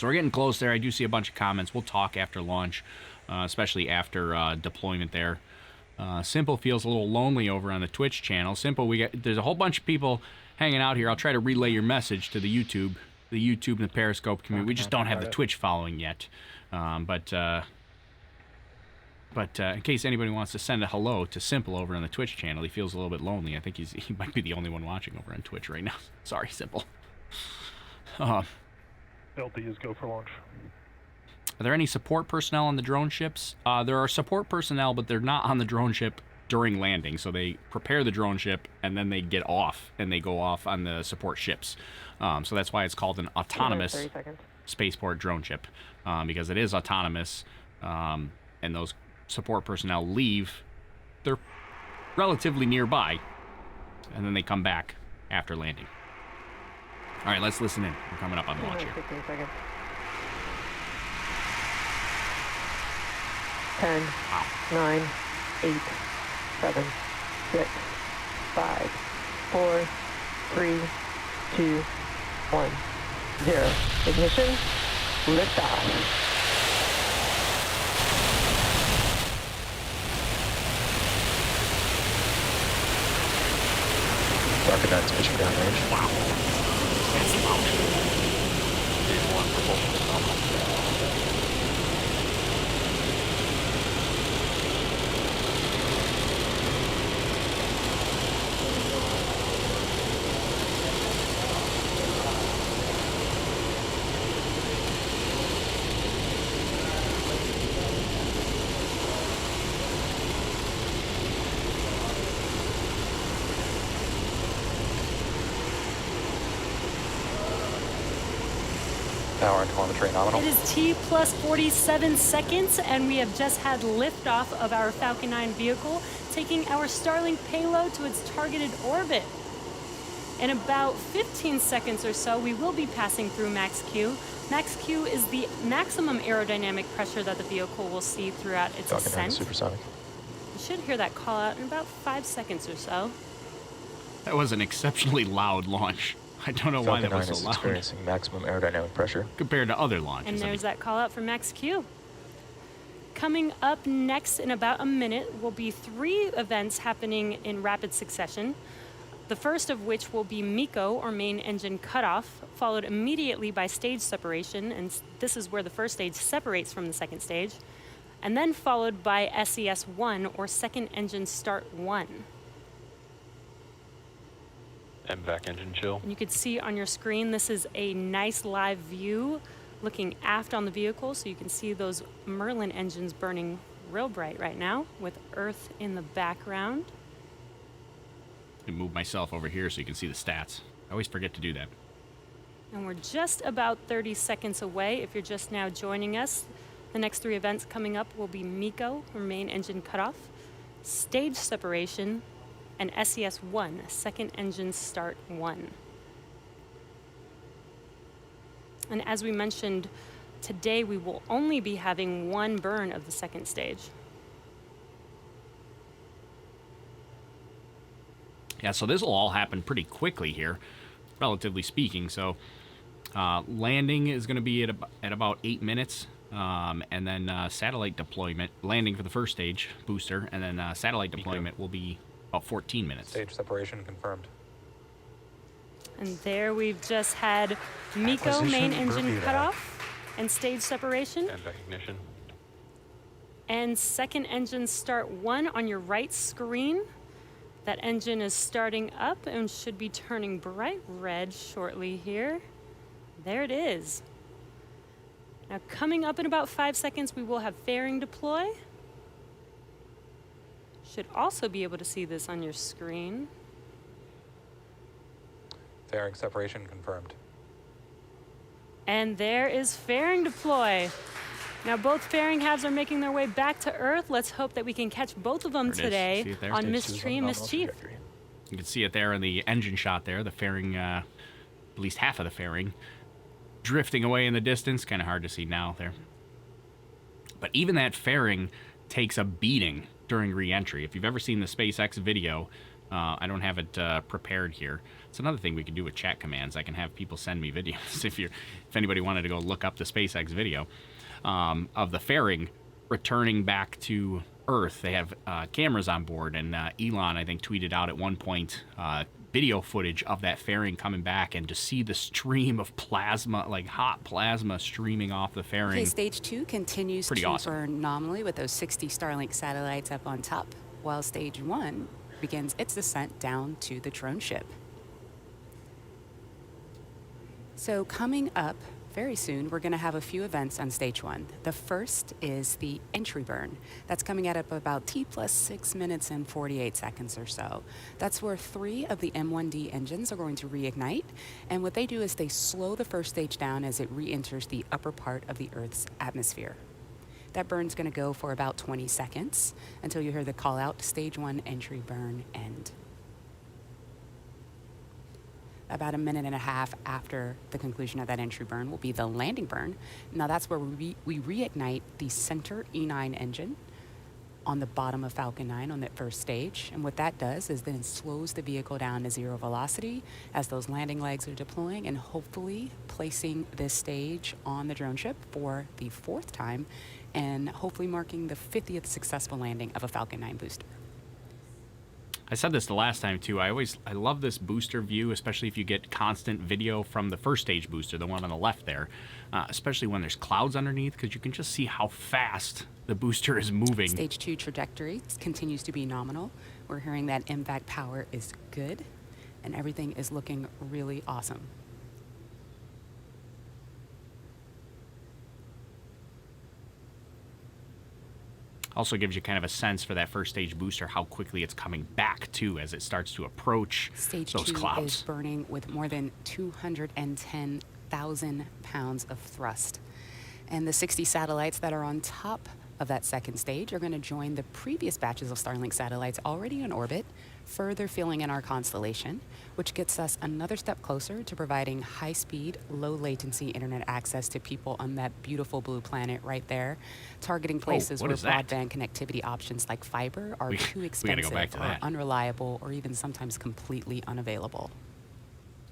we're getting close there. I do see a bunch of comments. We'll talk after launch, especially after deployment there. Simple feels a little lonely over on the Twitch channel. Simple, there's a whole bunch of people hanging out here. I'll try to relay your message to the YouTube and the Periscope community. We just don't have the Twitch following yet. But in case anybody wants to send a hello to Simple over on the Twitch channel, he feels a little bit lonely. I think he might be the only one watching over on Twitch right now. Sorry, Simple. LD is go for launch. Are there any support personnel on the drone ships? There are support personnel, but they're not on the drone ship during landing. So they prepare the drone ship, and then they get off, and they go off on the support ships. So that's why it's called an autonomous spaceport drone ship, because it is autonomous, and those support personnel leave. They're relatively nearby, and then they come back after landing. All right, let's listen in. We're coming up on launch here. 15 seconds. 10, 9, 8, 7, 6, 5, 4, 3, 2, 1, 0. Ignition, liftoff. Falcon 9's mission downrange. Wow. That's loud. Phase 1 propulsion is nominal. Power and telemetry nominal. It is T plus 47 seconds, and we have just had liftoff of our Falcon 9 vehicle, taking our Starlink payload to its targeted orbit. In about 15 seconds or so, we will be passing through max Q. Max Q is the maximum aerodynamic pressure that the vehicle will see throughout its Falcon 9 ascent. is supersonic. You should hear that call out in about 5 seconds or so. That was an exceptionally loud launch. I don't know why Falcon that 9 was is so loud experiencing maximum aerodynamic pressure. compared to other launches. And I mean, there's that call out for max Q. Coming up next in about a minute will be 3 events happening in rapid succession. The first of which will be MECO, or main engine cutoff, followed immediately by stage separation, and this is where the first stage separates from the second stage, and then followed by SES-1, or second engine start 1. MVAC engine chill. And you can see on your screen, this is a nice live view looking aft on the vehicle, so you can see those Merlin engines burning real bright right now with Earth in the background. I move myself over here so you can see the stats. I always forget to do that. And we're just about 30 seconds away. If you're just now joining us, the next 3 events coming up will be MECO, or main engine cutoff, stage separation, and SES-1, second engine start 1. And as we mentioned, today we will only be having 1 burn of the second stage. Yeah, so this will all happen pretty quickly here, relatively speaking. So landing is going to be at about 8 minutes, and then satellite deployment, landing for the first stage, booster, and then satellite deployment will be about 14 minutes. Stage separation confirmed. And there we've just had MECO, Acquisition main engine Bermuda. cutoff, and stage separation, MVAC ignition. and second engine start 1 on your right screen. That engine is starting up and should be turning bright red shortly here. There it is. Now coming up in about 5 seconds, we will have fairing deploy. Should also be able to see this on your screen. Fairing separation confirmed. And there is fairing deploy. Now both fairing halves are making their way back to Earth. Let's hope that we can catch both of them There it is. today See it there? on Stage Miss 2 is Tree on and nominal Miss Chief. trajectory. You can see it there in the engine shot there, the fairing, at least half of the fairing, drifting away in the distance. Kind of hard to see now there. But even that fairing takes a beating during re-entry. If you've ever seen the SpaceX video, I don't have it prepared here. It's another thing we can do with chat commands. I can have people send me videos if anybody wanted to go look up the SpaceX video of the fairing returning back to Earth. They have cameras on board, and Elon, I think, tweeted out at one point video footage of that fairing coming back, and to see the stream of plasma, like hot plasma streaming off the fairing. Okay, stage 2 continues Pretty to awesome. burn nominally with those 60 Starlink satellites up on top, while stage 1 begins its descent down to the drone ship. So coming up very soon, we're going to have a few events on stage 1. The first is the entry burn. That's coming at up about T plus 6 minutes and 48 seconds or so. That's where 3 of the M1D engines are going to reignite. And what they do is they slow the first stage down as it re-enters the upper part of the Earth's atmosphere. That burn's going to go for about 20 seconds until you hear the call out, stage 1 entry burn end. About a minute and a half after the conclusion of that entry burn will be the landing burn. Now that's where we reignite the center E9 engine on the bottom of Falcon 9 on that first stage. And what that does is then it slows the vehicle down to 0 velocity as those landing legs are deploying and hopefully placing this stage on the drone ship for the 4th time and hopefully marking the 50th successful landing of a Falcon 9 booster. I said this the last time too. I love this booster view, especially if you get constant video from the first stage booster, the one on the left there, especially when there's clouds underneath, because you can just see how fast the booster is moving. Stage 2 trajectory continues to be nominal. We're hearing that impact power is good, and everything is looking really awesome. Also gives you kind of a sense for that first stage booster, how quickly it's coming back to as it starts to approach Stage those 2 clouds. is burning with more than 210,000 pounds of thrust. And the 60 satellites that are on top of that second stage are going to join the previous batches of Starlink satellites already in orbit, further filling in our constellation, which gets us another step closer to providing high-speed, low-latency internet access to people on that beautiful blue planet right there, targeting places what where is that? broadband connectivity options like fiber are too we gotta expensive go back to or that. unreliable or even sometimes completely unavailable.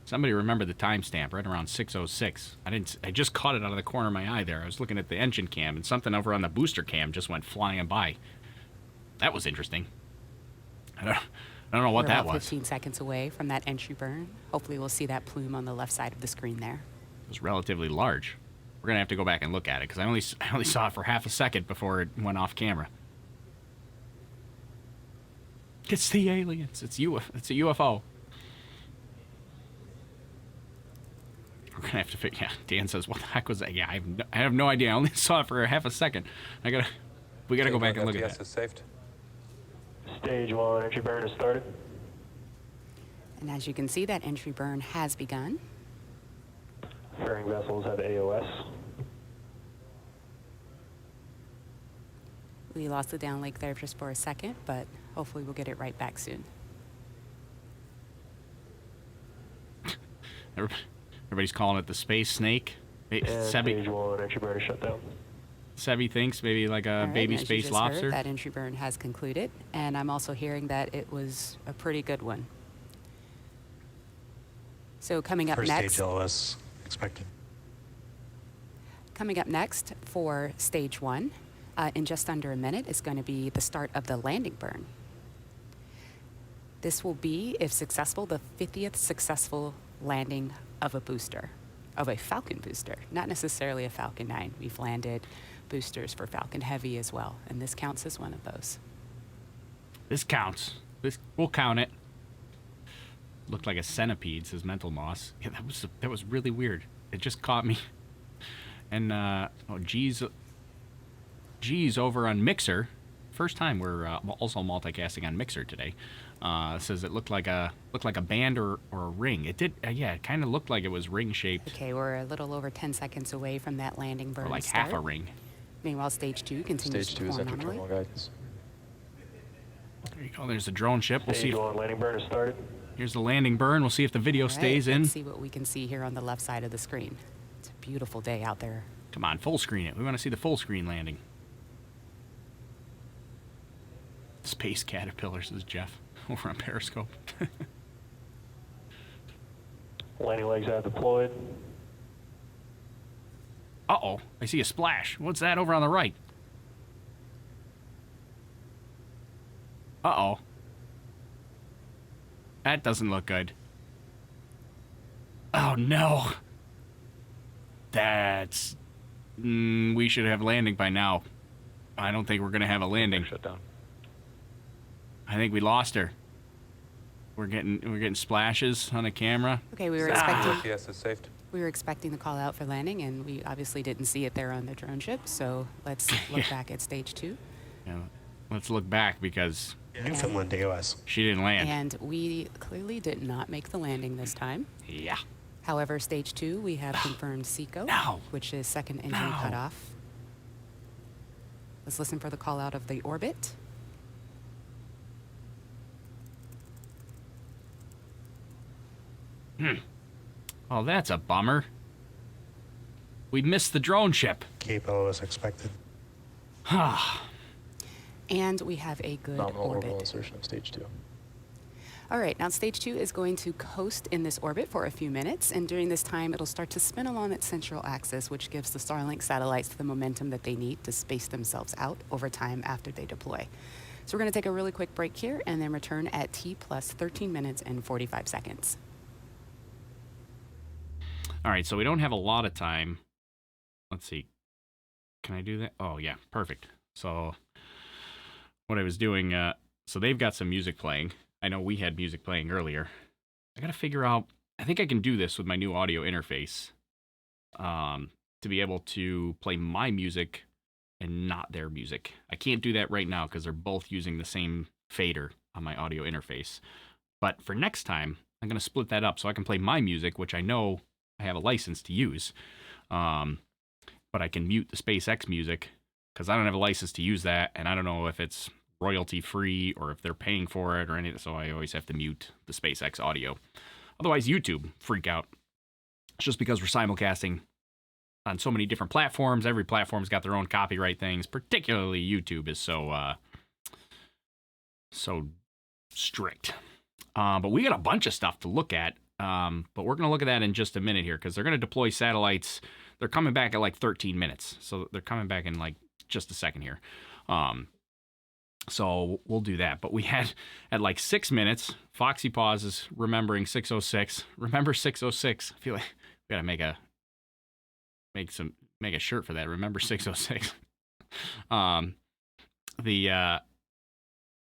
Somebody remember the timestamp right around 6:06. I just caught it out of the corner of my eye there. I was looking at the engine cam, and something over on the booster cam just went flying by. That was interesting. I don't know what We're that about was. 15 seconds away from that entry burn. Hopefully we'll see that plume on the left side of the screen there. It was relatively large. We're gonna have to go back and look at it because I only saw it for half a second before it went off camera. It's the aliens. It's a UFO. We're gonna have to figure. Yeah, Dan says, "What the heck was that?" Yeah, I have no idea. I only saw it for half a second. We gotta go back and look at FTS that. is saved. Stage 1 entry burn has started. And as you can see, that entry burn has begun. Fairing vessels have AOS. We lost the downlink there just for a second, but hopefully we'll get it right back soon. Everybody's calling it the space snake. And Sebi, stage 1 entry burn is shut down. Sebi thinks maybe like a All right, baby and as you space just lobster. heard, that entry burn has concluded, and I'm also hearing that it was a pretty good one. So coming up First next, stage LOS expected. Coming up next for stage 1, in just under a minute, is going to be the start of the landing burn. This will be, if successful, the 50th successful landing of a booster, of a Falcon booster, not necessarily a Falcon 9. We've landed boosters for Falcon Heavy as well, and this counts as one of those. This counts. We'll count it. Looked like a centipede, says Mental Moss. Yeah, that was really weird. It just caught me. And G's over on Mixer. First time we're also multicasting on Mixer today. Says it looked like a band or a ring. It did. Yeah, it kind of looked like it was ring shaped. Okay, we're a little over 10 seconds away from that landing burn Or like start. half a ring. Meanwhile, stage 2 continues Stage to 2 is perform enter nominally. terminal guidance. There you go. There's the drone ship. We'll see. Stage 1 landing burn has started. Here's the landing burn. We'll see if the video All right, stays in. let's see what we can see here on the left side of the screen. It's a beautiful day out there. Come on, full screen it. We want to see the full screen landing. Space caterpillar, says Jeff. over on Periscope. Landing legs have deployed. Uh-oh, I see a splash. What's that over on the right? Uh-oh. That doesn't look good. Oh, no. That's... we should have landing by now. I don't think we're going to have a landing. Shut down. I think we lost her. We're getting splashes on the camera. Okay, we were GPS is saved. expecting the call out for landing, and we obviously didn't see it there on the drone ship. So let's look back at stage 2. Yeah, let's look back because Newfoundland AOS. she didn't land. And we clearly did not make the landing this time. Yeah. However, stage 2, we have confirmed SECO, No. which is second engine No. cutoff. Let's listen for the call out of the orbit. Oh, that's a bummer. We missed the drone ship. Cape LOS expected. And we have a good Nominal orbital orbit. insertion of stage 2. All right, now stage 2 is going to coast in this orbit for a few minutes, and during this time, it'll start to spin along its central axis, which gives the Starlink satellites the momentum that they need to space themselves out over time after they deploy. So we're going to take a really quick break here and then return at T plus 13 minutes and 45 seconds. All right, so we don't have a lot of time. Let's see. Can I do that? Oh, yeah, perfect. So what I was doing, so they've got some music playing. I know we had music playing earlier. I got to figure out, I think I can do this with my new audio interface to be able to play my music and not their music. I can't do that right now because they're both using the same fader on my audio interface. But for next time, I'm going to split that up so I can play my music, which I know I have a license to use. But I can mute the SpaceX music because I don't have a license to use that, and I don't know if it's royalty free or if they're paying for it or anything, so I always have to mute the SpaceX audio. Otherwise, YouTube freak out. It's just because we're simulcasting on so many different platforms. Every platform's got their own copyright things. Particularly YouTube is so strict. But we got a bunch of stuff to look at. But we're going to look at that in just a minute here because they're going to deploy satellites. They're coming back at like 13 minutes. So they're coming back in like just a second here. So we'll do that. But we had at like 6 minutes, Foxy Paws is remembering 606. Remember 606. I feel like we got to make a shirt for that. Remember 606.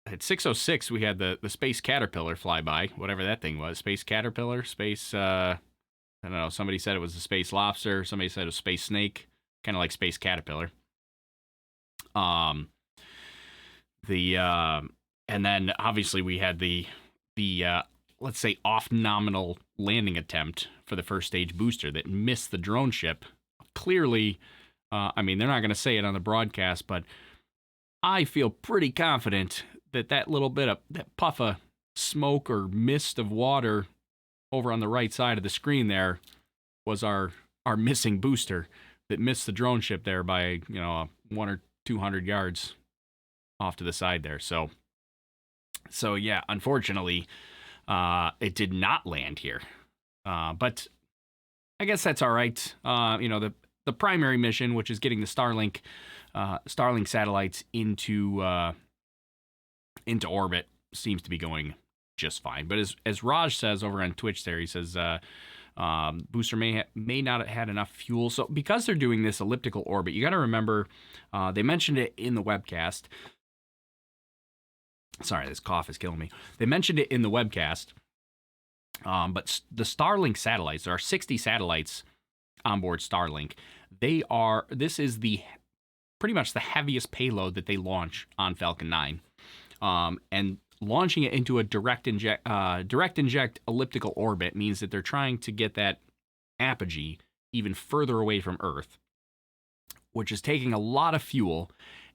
At 606, we had the Space Caterpillar fly by, whatever that thing was. Space Caterpillar, I don't know, somebody said it was a Space Lobster, somebody said it was Space Snake, kind of like Space Caterpillar. And then obviously we had the let's say off-nominal landing attempt for the first stage booster that missed the drone ship. Clearly, I mean, they're not going to say it on the broadcast, but I feel pretty confident that little bit of that puff of smoke or mist of water over on the right side of the screen there was our missing booster that missed the drone ship there by 100 or 200 yards off to the side there. So yeah, unfortunately, it did not land here. But I guess that's all right. The primary mission, which is getting the Starlink satellites into orbit, seems to be going just fine. But as Raj says over on Twitch there, he says booster may not have had enough fuel. So because they're doing this elliptical orbit, you got to remember, they mentioned it in the webcast. Sorry, this cough is killing me. They mentioned it in the webcast. But the Starlink satellites, there are 60 satellites onboard Starlink. This is pretty much the heaviest payload that they launch on Falcon 9. And launching it into a direct inject elliptical orbit means that they're trying to get that apogee even further away from Earth, which is taking a lot of fuel,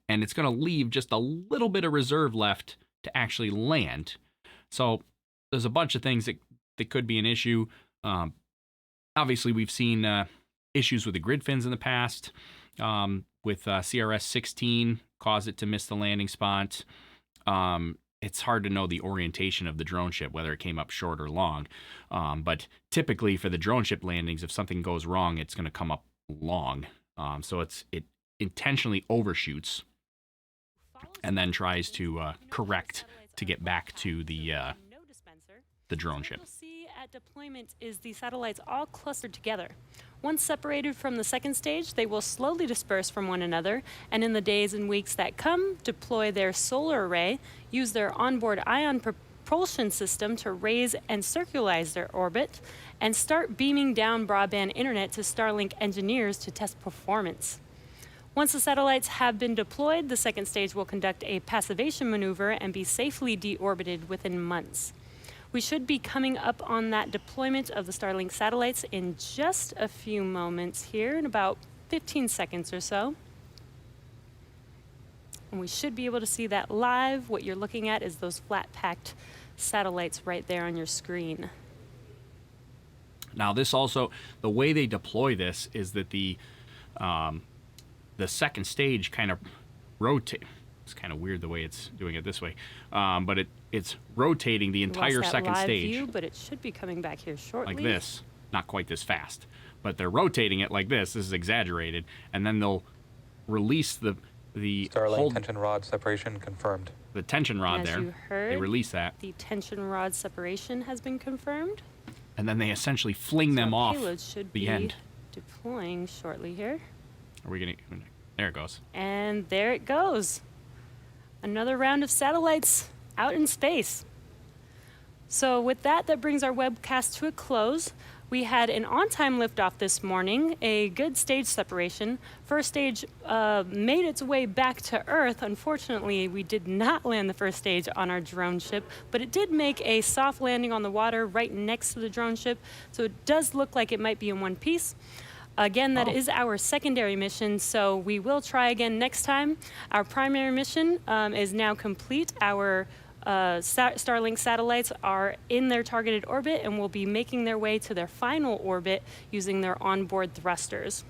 and it's going to leave just a little bit of reserve left to actually land. So there's a bunch of things that could be an issue. Obviously, we've seen issues with the grid fins in the past, with CRS-16 caused it to miss the landing spot. it's hard to know the orientation of the drone ship, whether it came up short or long. But typically for the drone ship landings, if something goes wrong, it's going to come up long. So it intentionally overshoots and then tries to correct to get back to the drone ship. What you'll see at deployment is the satellites all clustered together. Once separated from the second stage, they will slowly disperse from one another, and in the days and weeks that come, deploy their solar array, use their onboard ion propulsion system to raise and circularize their orbit, and start beaming down broadband internet to Starlink engineers to test performance. Once the satellites have been deployed, the second stage will conduct a passivation maneuver and be safely deorbited within months. We should be coming up on that deployment of the Starlink satellites in just a few moments here, in about 15 seconds or so. And we should be able to see that live. What you're looking at is those flat-packed satellites right there on your screen. Now, this also, the way they deploy this is that the second stage kind of rotates. It's kind of weird the way it's doing it this way, but it's rotating the entire second stage. View, but it should be coming back here shortly. Like this, not quite this fast, but they're rotating it like this. This is exaggerated, and then they'll release the Starlink tension rod separation confirmed. The tension rod As there. you heard, they release that. The tension rod separation has been confirmed. And then they essentially fling them our off payload should the be end. Deploying shortly here. Are we gonna? There it goes. And there it goes. Another round of satellites out in space. So with that, that brings our webcast to a close. We had an on-time liftoff this morning, a good stage separation. First stage made its way back to Earth. Unfortunately, we did not land the first stage on our drone ship, but it did make a soft landing on the water right next to the drone ship, so it does look like it might be in one piece. Again, that is our secondary mission, so we will try again next time. Our primary mission is now complete. Our Starlink satellites are in their targeted orbit and will be making their way to their final orbit using their onboard thrusters.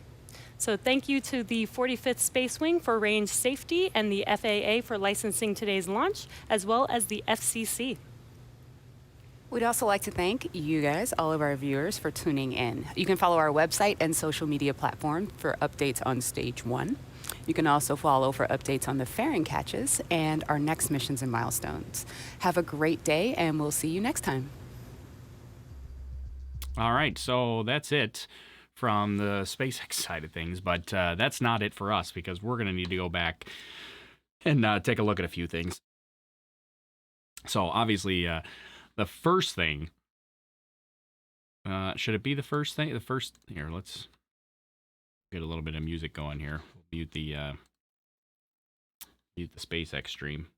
So thank you to the 45th Space Wing for range safety and the FAA for licensing today's launch, as well as the FCC. We'd also like to thank you guys, all of our viewers, for tuning in. You can follow our website and social media platform for updates on Stage 1. You can also follow for updates on the fairing catches and our next missions and milestones. Have a great day, and we'll see you next time. All right, so that's it from the SpaceX side of things, but that's not it for us, because we're going to need to go back and take a look at a few things. So obviously, the first thing, should it be the first thing? Here, let's get a little bit of music going here. We'll mute the SpaceX stream.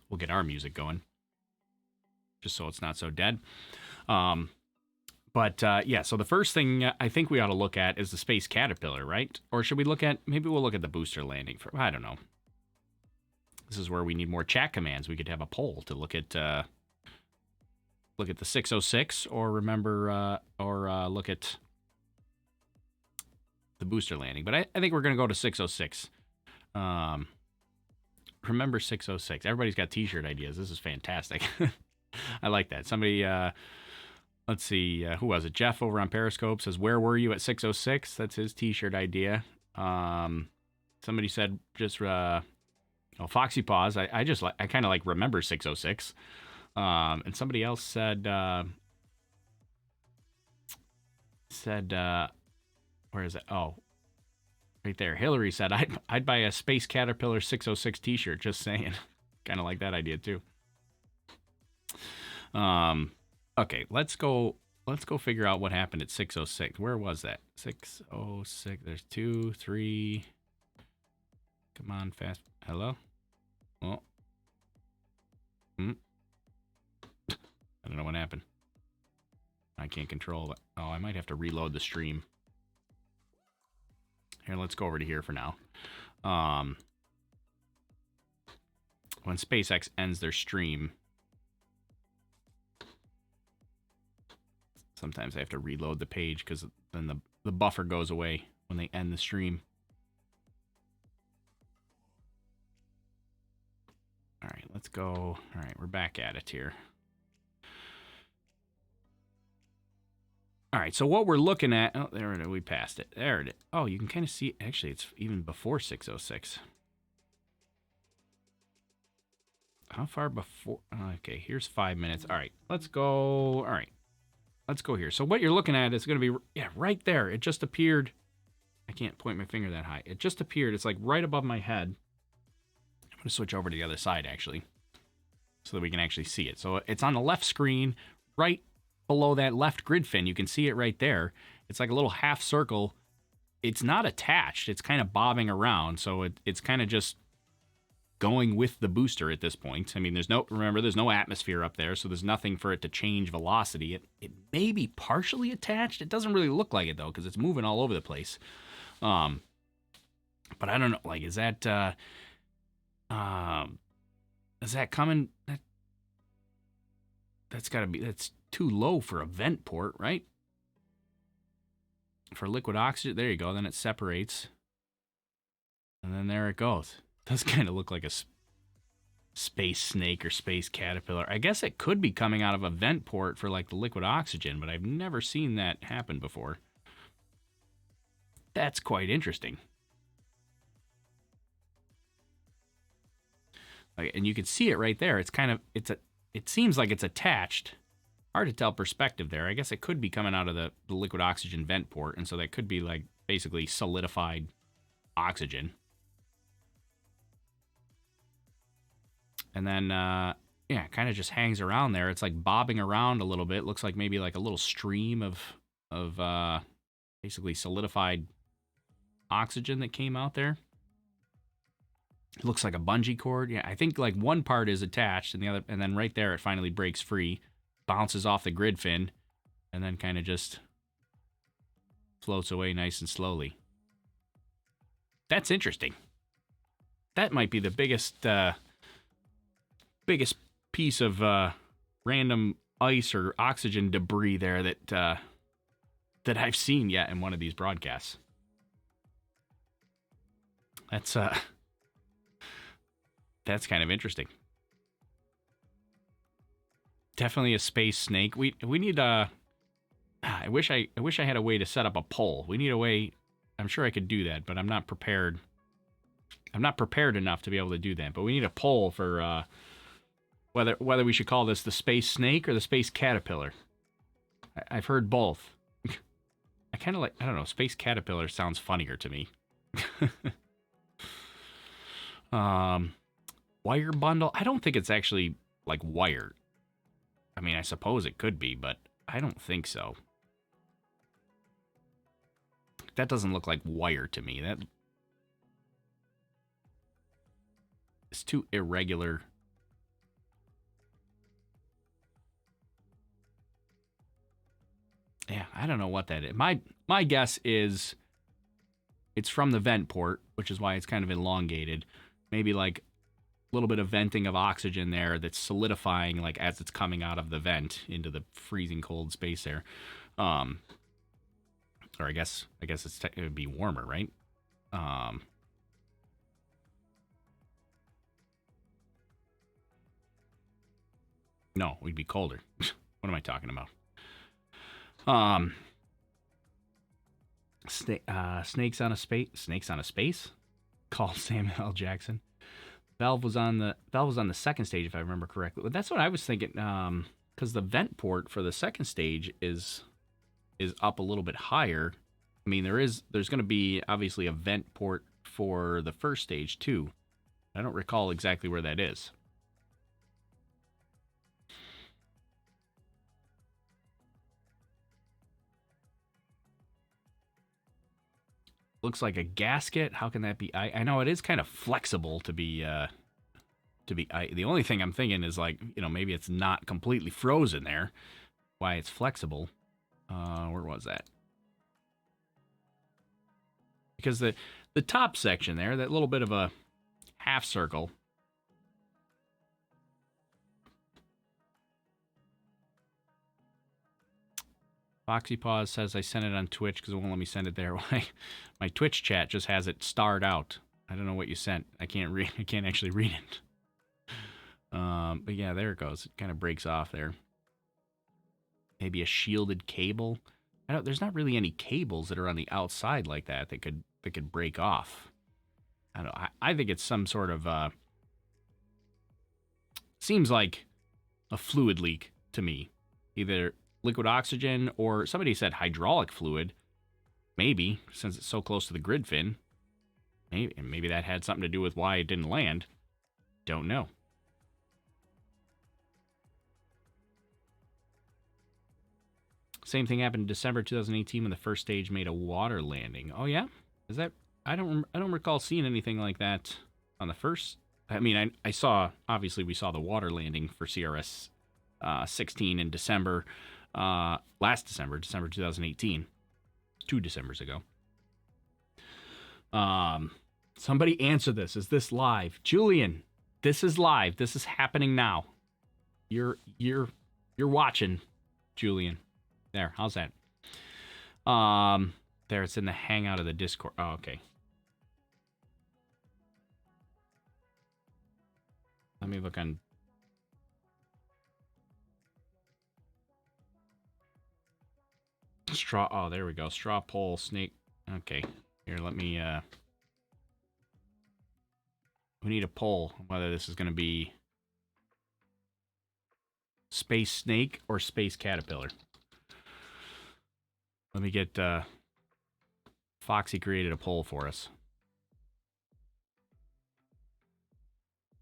We'll get our music going, just so it's not so dead. But yeah, so the first thing I think we ought to look at is the Space Caterpillar, right? Or should we maybe we'll look at the booster landing for, I don't know. This is where we need more chat commands. We could have a poll to look at the 606, or look at the booster landing. But I think we're going to go to 606. Remember 606. Everybody's got t-shirt ideas. This is fantastic. I like that. Somebody, let's see, who was it? Jeff over on Periscope says, "Where were you at 606?" That's his t-shirt idea. Somebody said just... Foxy Paws. I kind of like remember 606. And somebody else said, where is it? Oh, right there. Hillary said, I'd buy a Space Caterpillar 606 t-shirt. Just saying. Kind of like that idea too. Okay, let's go figure out what happened at 606. Where was that? 606. There's 2, 3. Come on, fast. Hello? Oh. I don't know what happened. I can't control it. Oh, I might have to reload the stream. Here, let's go over to here for now. When SpaceX ends their stream, sometimes I have to reload the page because then the buffer goes away when they end the stream. let's go. All right, we're back at it here. All right, so what we're looking at, oh, there it is, we passed it. There it is. Oh, you can kind of see, actually, it's even before 6:06. How far before? Okay, here's 5 minutes. All right, let's go. All right, let's go here. So what you're looking at is going to be, yeah, right there. It just appeared. I can't point my finger that high. It just appeared. It's like right above my head. I'm going to switch over to the other side, actually, so that we can actually see it. So it's on the left screen, right below that left grid fin. You can see it right there. It's like a little half circle. It's not attached. It's kind of bobbing around. So it's kind of just going with the booster at this point. I mean, remember, there's no atmosphere up there, so there's nothing for it to change velocity. It may be partially attached. It doesn't really look like it, though, because it's moving all over the place. But I don't know. Like, is that coming? That's got to be, that's too low for a vent port, right? For liquid oxygen, there you go. Then it separates. And then there it goes. It does kind of look like a space snake or space caterpillar. I guess it could be coming out of a vent port for like the liquid oxygen, but I've never seen that happen before. That's quite interesting. And you can see it right there. It's kind of, it seems like it's attached. Hard to tell perspective there. I guess it could be coming out of the liquid oxygen vent port, and so that could be like basically solidified oxygen. And then, yeah, it kind of just hangs around there. It's like bobbing around a little bit. Looks like maybe like a little stream of basically solidified oxygen that came out there. It looks like a bungee cord. Yeah, I think like one part is attached, and the other, and then right there it finally breaks free, bounces off the grid fin, and then kind of just floats away nice and slowly. That's interesting. That might be the biggest piece of random ice or oxygen debris there that I've seen yet in one of these broadcasts. That's kind of interesting. Definitely a space snake. We need I wish I had a way to set up a poll. We need a way. I'm sure I could do that, but I'm not prepared. I'm not prepared enough to be able to do that. But we need a poll for whether we should call this the space snake or the space caterpillar. I've heard both. I kind of like, I don't know, space caterpillar sounds funnier to me. Wire bundle. I don't think it's actually like wired. I mean, I suppose it could be, but I don't think so. That doesn't look like wire to me. That is too irregular. Yeah, I don't know what that is. My guess is it's from the vent port, which is why it's kind of elongated. Maybe like a little bit of venting of oxygen there that's solidifying like as it's coming out of the vent into the freezing cold space there. Or I guess it would be warmer, right? No, we'd be colder. What am I talking about? Snakes on a space. Called Samuel L. Jackson. Valve was on the second stage, if I remember correctly. That's what I was thinking. Because the vent port for the second stage is up a little bit higher. I mean, there's going to be obviously a vent port for the first stage too. I don't recall exactly where that is. Looks like a gasket. How can that be? I know it is kind of flexible to be. The only thing I'm thinking is like, you know, maybe it's not completely frozen there. Why it's flexible? Where was that? Because the top section there, that little bit of a half circle. Foxy Paws says I sent it on Twitch because it won't let me send it there. My Twitch chat just has it starred out. I don't know what you sent. I can't actually read it. But yeah, there it goes. It kind of breaks off there. Maybe a shielded cable. There's not really any cables that are on the outside like that could break off. I think it's some sort of seems like a fluid leak to me. Either liquid oxygen or somebody said hydraulic fluid. Maybe, since it's so close to the grid fin. Maybe that had something to do with why it didn't land. Don't know. Same thing happened in December 2018 when the first stage made a water landing. Oh yeah? Is that... I don't recall seeing anything like that on the first... I mean, I saw... Obviously, we saw the water landing for CRS 16 in December. Last December 2018. 2 Decembers ago. Somebody answer this. Is this live? Julian, this is live. This is happening now. You're watching, Julian. There, how's that? There, it's in the hangout of the Discord. Oh, okay. Let me look on... Straw... Oh, there we go. Straw poll, snake... Okay. Here, let me, we need a poll on whether this is going to be Space Snake or Space Caterpillar. Let me get, Foxy created a poll for us.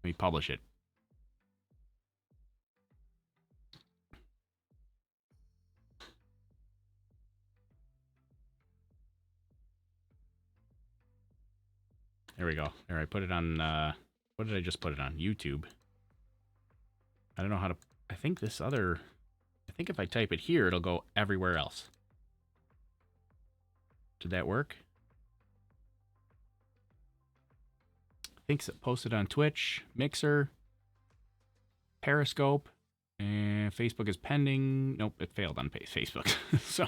Let me publish it. There we go. All right, put it on, what did I just put it on? YouTube. I don't know how to, I think this other, I think if I type it here, it'll go everywhere else. Did that work? I think it's posted on Twitch, Mixer, Periscope, and Facebook is pending. Nope, it failed on Facebook. so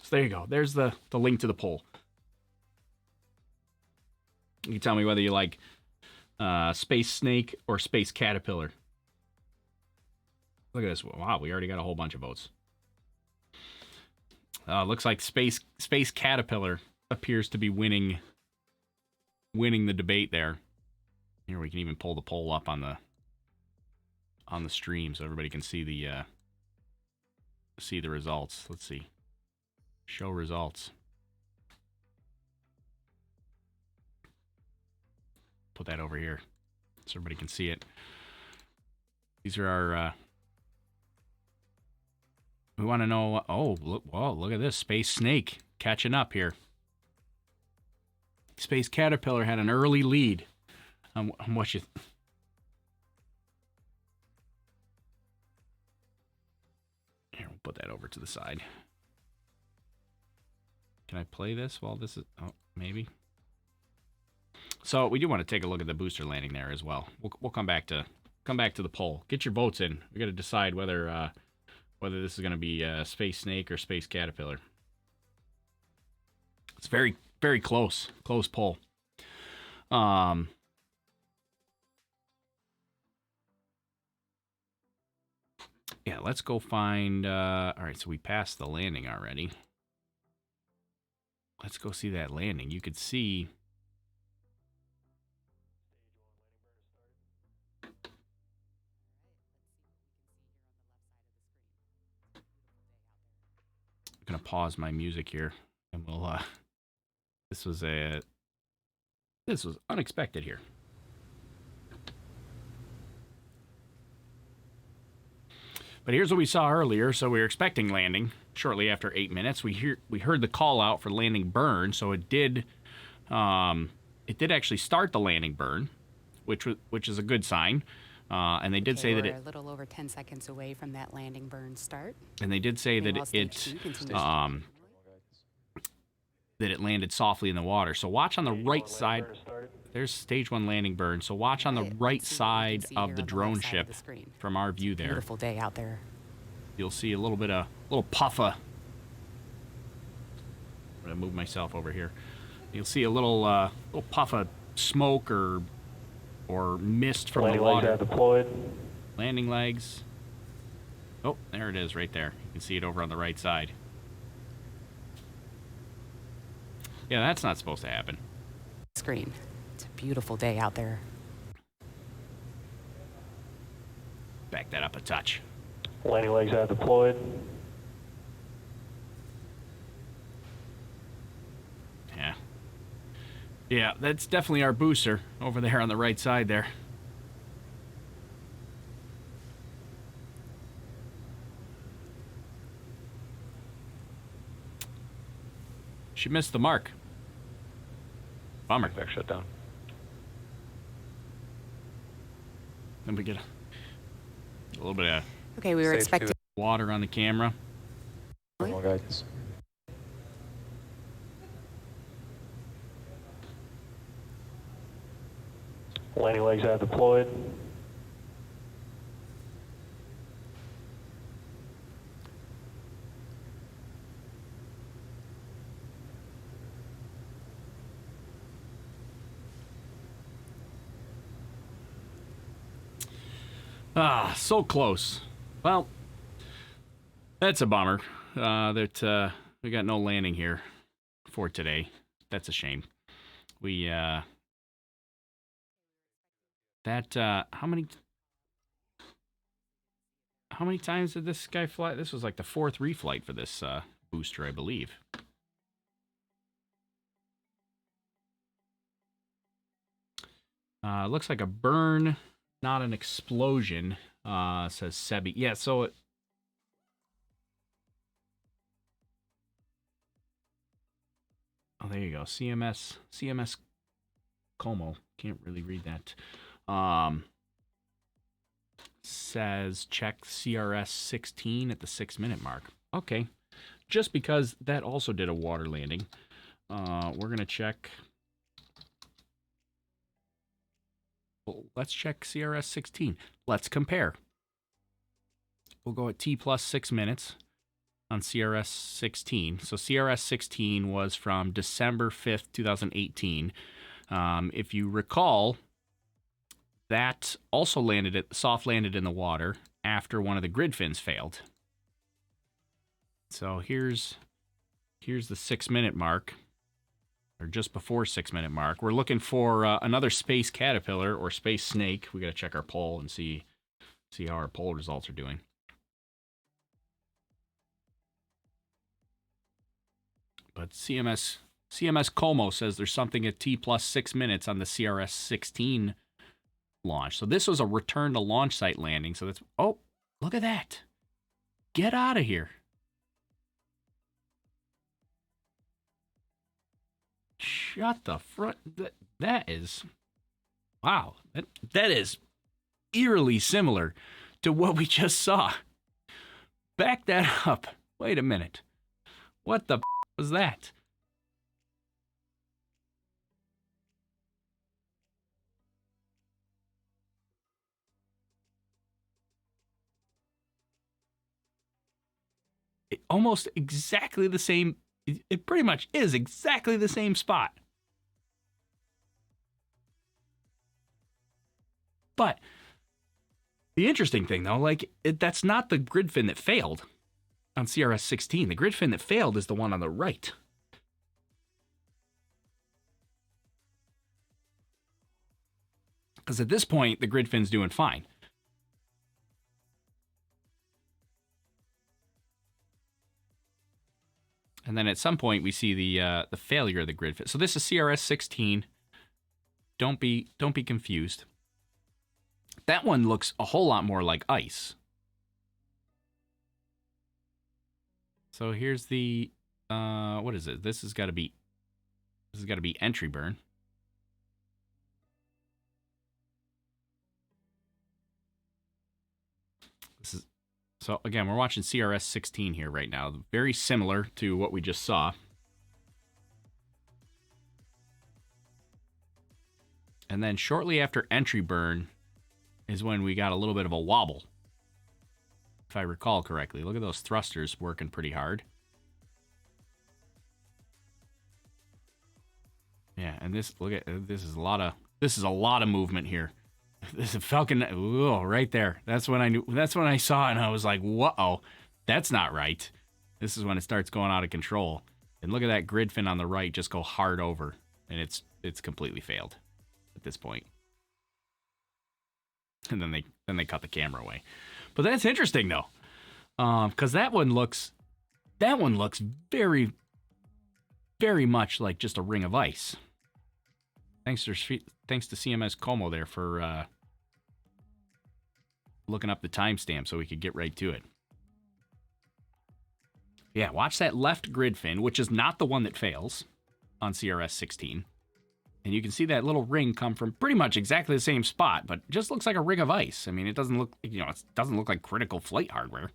there you go. There's the link to the poll. You can tell me whether you like Space Snake or Space Caterpillar. Look at this. Wow, we already got a whole bunch of votes. Looks like Space Caterpillar appears to be winning the debate there. Here we can even pull the poll up on the stream so everybody can see the results. Let's see. Show results. Put that over here so everybody can see it. These are our we want to know. Oh, look at this. Space Snake catching up here. Space Caterpillar had an early lead on what you... Here, we'll put that over to the side. Can I play this while this is... Oh, maybe. So we do want to take a look at the booster landing there as well. We'll come back to the poll. Get your votes in. We got to decide whether this is going to be Space Snake or Space Caterpillar. It's very, very close poll. Yeah, let's go find... all right, so we passed the landing already. Let's go see that landing. You could see... I'm going to pause my music here, and we'll... This was unexpected here. But here's what we saw earlier. So we were expecting landing shortly after 8 minutes. We heard the call out for landing burn, so it did actually start the landing burn, which is a good sign. And they did say that we're a little over 10 seconds away from that landing burn start. And they did say that it landed softly in the water. So watch on the right side. There's stage 1 landing burn. So watch on the right side of the drone ship from our view there. Beautiful day out there. You'll see a little puff of... I'm going to move myself over here. You'll see a little puff of smoke or or mist from Landing the legs water. are deployed. Landing legs. Oh, there it is right there. You can see it over on the right side. Yeah, that's not supposed to happen. Screen. It's a beautiful day out there. Back that up a touch. Landing legs are deployed. Yeah. Yeah, that's definitely our booster over there on the right side there. She missed the mark. Bummer. Back shut down. Then we get a little bit of Okay, we were Safe expecting. water on the camera. Normal guidance. Landing legs are deployed. Ah, so close. Well, that's a bummer. That we got no landing here for today. That's a shame. We how many times did this guy fly? This was like the 4th reflight for this booster, I believe. Looks like a burn, not an explosion, says Sebi. Yeah, so it... Oh, there you go. CMS Como. Can't really read that. Says check CRS 16 at the 6-minute mark. Okay. Just because that also did a water landing. We're going to check... Well, let's check CRS 16. Let's compare. We'll go at T plus 6 minutes on CRS 16. So CRS 16 was from December 5th, 2018. If you recall, that also soft landed in the water after one of the grid fins failed. So here's the 6-minute mark, or just before 6-minute mark. We're looking for another space caterpillar or space snake. We got to check our poll and see how our poll results are doing. But CMS Como says there's something at T plus 6 minutes on the CRS 16 launch. So this was a return to launch site landing. So that's, oh, look at that. Get out of here. Shut the front. That is, wow. That is eerily similar to what we just saw. Back that up. Wait a minute. What the was that? Almost exactly the same. It pretty much is exactly the same spot. But the interesting thing, though, like, that's not the grid fin that failed on CRS 16. The grid fin that failed is the one on the right. Because at this point, the grid fin's doing fine. And then at some point we see the failure of the grid fin. So this is CRS 16. Don't be confused. That one looks a whole lot more like ice. So here's the what is it? This has got to be entry burn. So again, we're watching CRS 16 here right now. Very similar to what we just saw. And then shortly after entry burn is when we got a little bit of a wobble. If I recall correctly. Look at those thrusters working pretty hard. Yeah, and this, look at this, is a lot This is a lot of movement here. This is a Falcon. Oh, right there. That's when I knew. That's when I saw it, and I was like, "Whoa, that's not right." This is when it starts going out of control. And look at that grid fin on the right just go hard over, and it's completely failed at this point. And then they cut the camera away. But that's interesting though, because that one looks very, very much like just a ring of ice. Thanks to CMS Como there for looking up the timestamp so we could get right to it. Yeah, watch that left grid fin, which is not the one that fails on CRS-16. And you can see that little ring come from pretty much exactly the same spot, but it just looks like a ring of ice. I mean, it doesn't look, it doesn't look like critical flight hardware.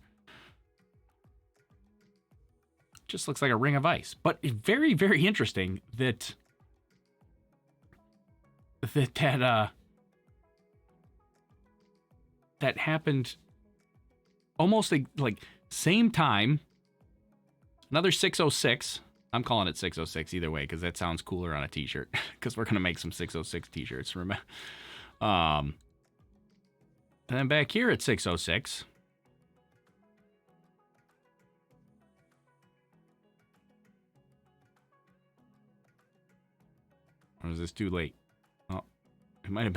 It just looks like a ring of ice. But it's very, very interesting that that happened almost like same time. Another 606. I'm calling it 606 either way because that sounds cooler on a t-shirt. Because we're gonna make some 606 t-shirts. Remember? And then back here at 606. Or is this too late? Oh, it might have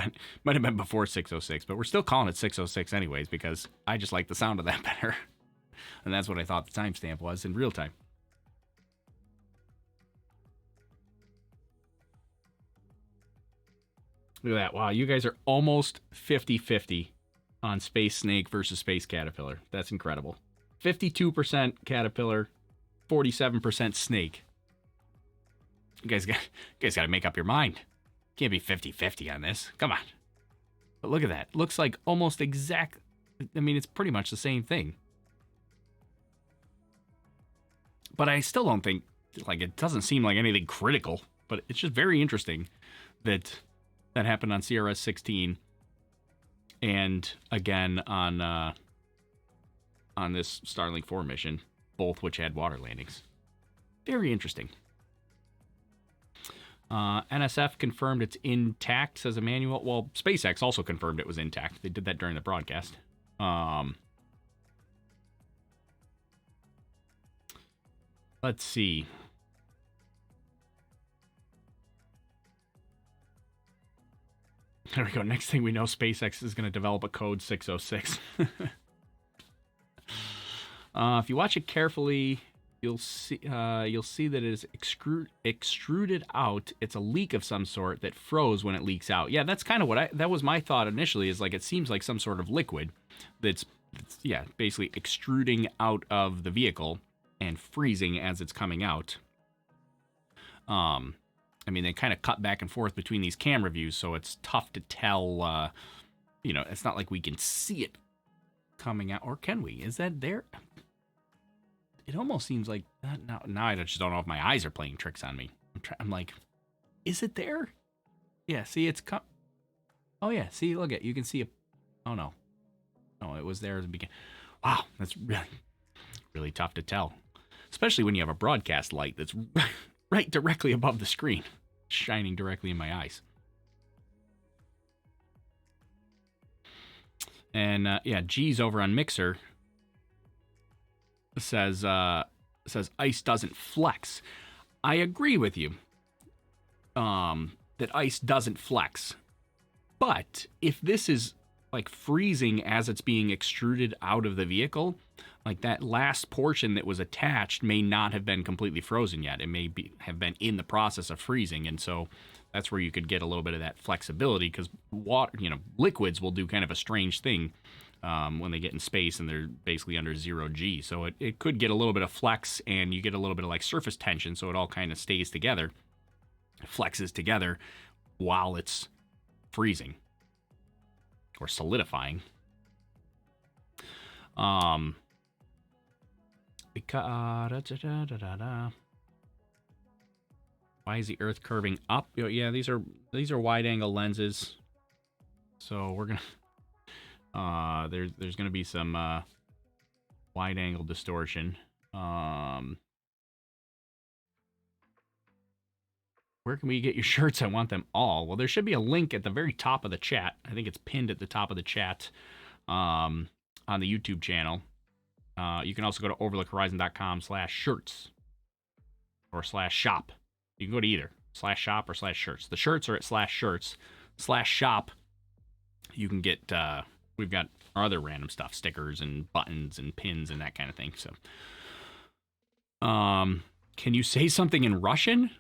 been before 606, but we're still calling it 606 anyways because I just like the sound of that better. And that's what I thought the timestamp was in real time. Look at that. Wow, you guys are almost 50-50 on Space Snake versus Space Caterpillar. That's incredible. 52% Caterpillar, 47% Snake. You guys got to make up your mind. Can't be 50-50 on this. Come on. But look at that. Looks like almost exact. I mean, it's pretty much the same thing. But I still don't think, like, it doesn't seem like anything critical. But it's just very interesting that happened on CRS-16 and again on this Starlink-4 mission, both which had water landings. Very interesting. NSF confirmed it's intact, says Emmanuel. Well, SpaceX also confirmed it was intact. They did that during the broadcast. Let's see. There we go. Next thing we know, SpaceX is going to develop a code 606. If you watch it carefully, you'll see that it is extruded out. It's a leak of some sort that froze when it leaks out. Yeah, that's kind of that was my thought initially. Is like it seems like some sort of liquid that's basically extruding out of the vehicle and freezing as it's coming out. I mean, they kind of cut back and forth between these camera views, so it's tough to tell, it's not like we can see it coming out. Or can we? Is that there? It almost seems like, now I just don't know if my eyes are playing tricks on me. I'm like, is it there? Yeah, see, it's oh, yeah, see, look at you can see it. Oh, no. No, it was there at the beginning. Wow, that's really, really tough to tell. Especially when you have a broadcast light that's right directly above the screen, shining directly in my eyes. And G's over on Mixer says ice doesn't flex. I agree with you that ice doesn't flex. But if this is like freezing as it's being extruded out of the vehicle, like that last portion that was attached may not have been completely frozen yet. It may have been in the process of freezing. And so that's where you could get a little bit of that flexibility because water, liquids will do kind of a strange thing when they get in space and they're basically under 0G. So it could get a little bit of flex and you get a little bit of like surface tension. So it all kind of stays together, flexes together while it's freezing or solidifying. Why is the Earth curving up? Yeah, these are wide angle lenses. So we're gonna there's gonna be some wide angle distortion. Where can we get your shirts? I want them all. Well, there should be a link at the very top of the chat. I think it's pinned at the top of the chat on the YouTube channel. You can also go to overlookhorizon.com/shirts or /shop. You can go to either /shop or /shirts. The shirts are at /shirts. /shop, you can get, we've got our other random stuff, stickers and buttons and pins and that kind of thing. So, can you say something in Russian?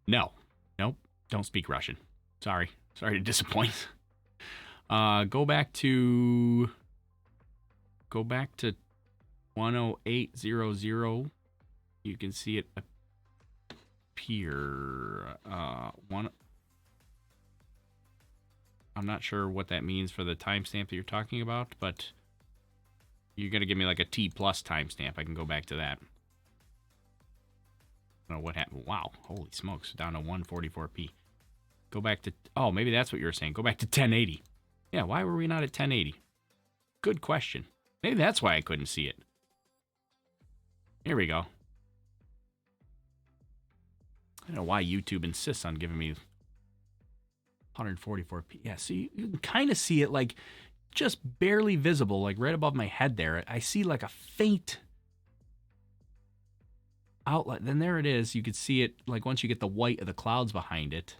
No. Nope. Don't speak Russian. Sorry to disappoint. Go back to 10800. You can see it appear. I'm not sure what that means for the timestamp that you're talking about, but you're going to give me like a T plus timestamp. I can go back to that. I don't know what happened. Wow. Holy smokes. Down to 144p. Go back to... Oh, maybe that's what you were saying. Go back to 1080. Yeah, why were we not at 1080? Good question. Maybe that's why I couldn't see it. Here we go. I don't know why YouTube insists on giving me 144p. Yeah, so you can kind of see it like just barely visible, like right above my head there. I see like a faint outline. Then there it is. You could see it like once you get the white of the clouds behind it,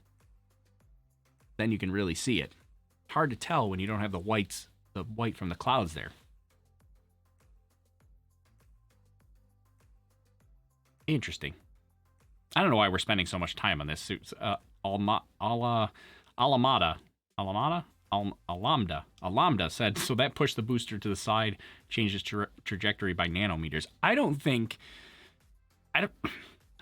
then you can really see it. Hard to tell when you don't have the white from the clouds there. Interesting. I don't know why we're spending so much time on this. Alamda said, so that pushed the booster to the side, changed its trajectory by nanometers. I don't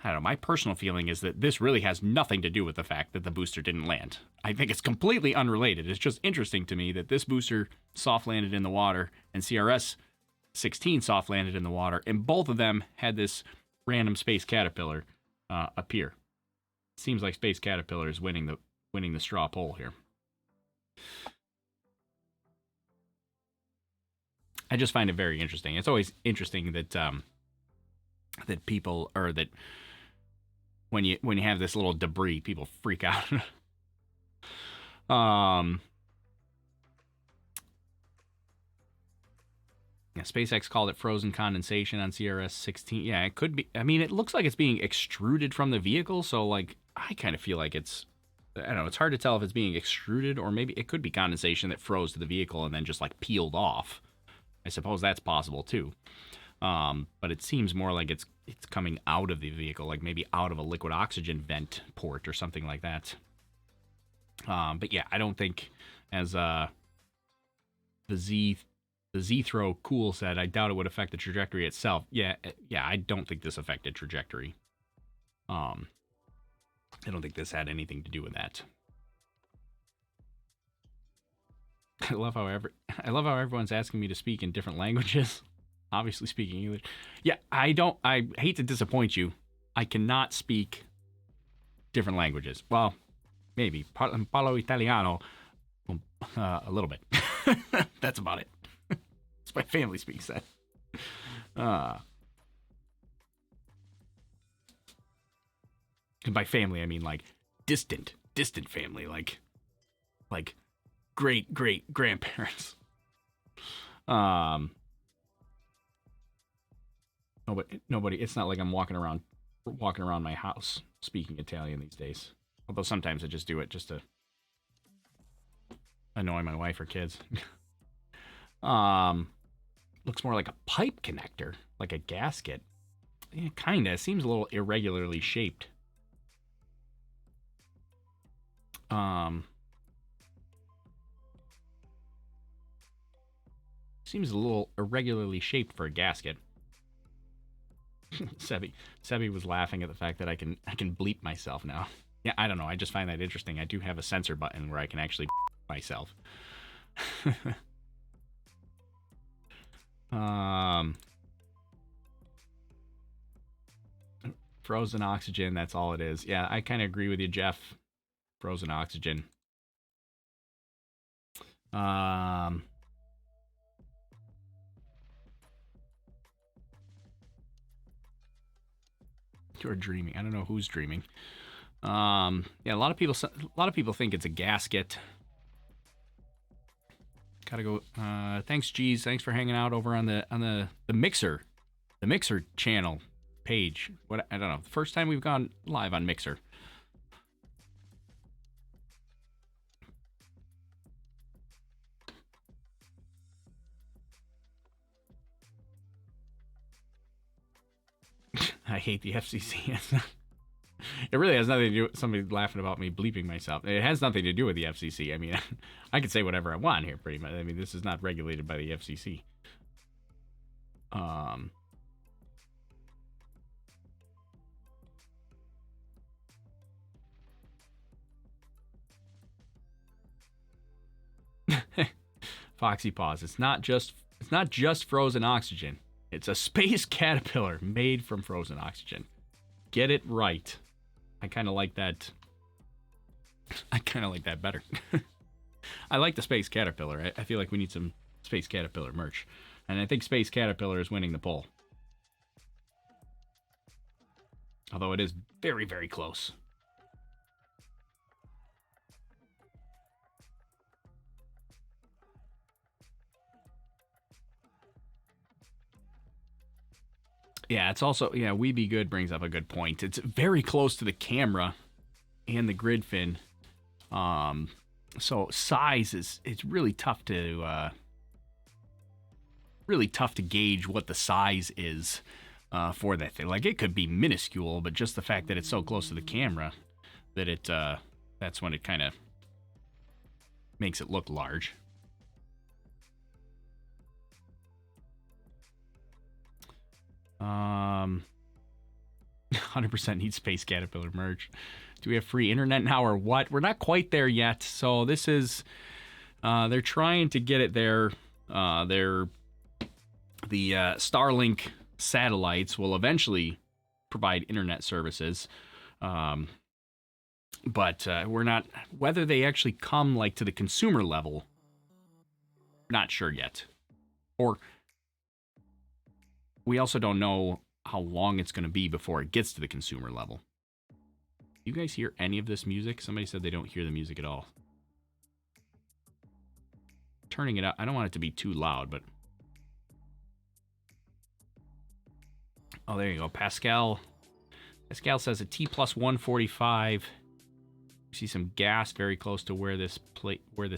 know. My personal feeling is that this really has nothing to do with the fact that the booster didn't land. I think it's completely unrelated. It's just interesting to me that this booster soft landed in the water and CRS-16 soft landed in the water, and both of them had this random space caterpillar appear. Seems like Space Caterpillar is winning the straw poll here. I just find it very interesting. It's always interesting that that people, or that when you have this little debris, people freak out. Yeah, SpaceX called it frozen condensation on CRS-16. Yeah, it could be. I mean, it looks like it's being extruded from the vehicle, so like I kind of feel like it's, I don't know, it's hard to tell if it's being extruded or maybe it could be condensation that froze to the vehicle and then just like peeled off. I suppose that's possible too. But it seems more like it's coming out of the vehicle, like maybe out of a liquid oxygen vent port or something like that. But yeah, I don't think, as the Z-Throw Cool said, I doubt it would affect the trajectory itself. Yeah, I don't think this affected trajectory. I don't think this had anything to do with that. I love how everyone's asking me to speak in different languages. Obviously speaking English. Yeah, I hate to disappoint you. I cannot speak different languages. Well, maybe. Parlo Italiano a little bit. That's about it. It's my family speaks that. And by family, I mean like distant family, like great grandparents. Nobody. It's not like I'm walking around my house speaking Italian these days. Although sometimes I just do it just to annoy my wife or kids. Looks more like a pipe connector, like a gasket. Yeah, kinda. It seems a little irregularly shaped. Seems a little irregularly shaped for a gasket. Sebi was laughing at the fact that I can bleep myself now. Yeah, I don't know. I just find that interesting. I do have a censor button where I can actually myself. Frozen oxygen, that's all it is. Yeah, I kind of agree with you, Jeff. Frozen oxygen. You're dreaming. I don't know who's dreaming. Yeah, a lot of people think it's a gasket. Gotta go. Thanks, G's. Thanks for hanging out over on the Mixer, channel page. What, I don't know. First time we've gone live on Mixer. I hate the FCC. It really has nothing to do with somebody laughing about me bleeping myself. It has nothing to do with the FCC. I mean, I can say whatever I want here, pretty much. I mean, this is not regulated by the FCC. Foxy Paws. It's not just frozen oxygen. It's a space caterpillar made from frozen oxygen. Get it right. I kind of like that. I kind of like that better. I like the Space Caterpillar. I feel like we need some Space Caterpillar merch. And I think Space Caterpillar is winning the poll. Although it is very, very close. Yeah, it's also, yeah, We Be Good brings up a good point. It's very close to the camera and the grid fin. So size it's really tough to gauge what the size is for that thing. Like, it could be minuscule, but just the fact that it's so close to the camera that that's when it kind of makes it look large. Um, 100% need Space Caterpillar merch. Do we have free internet now or what? We're not quite there yet. So this is, they're trying to get it there. The Starlink satellites will eventually provide internet services. But we're not, whether they actually come like to the consumer level, not sure yet. Or we also don't know how long it's going to be before it gets to the consumer level. You guys hear any of this music? Somebody said they don't hear the music at all. Turning it up. I don't want it to be too loud, but... Oh, there you go. Pascal says a T plus 145. You see some gas very close to where this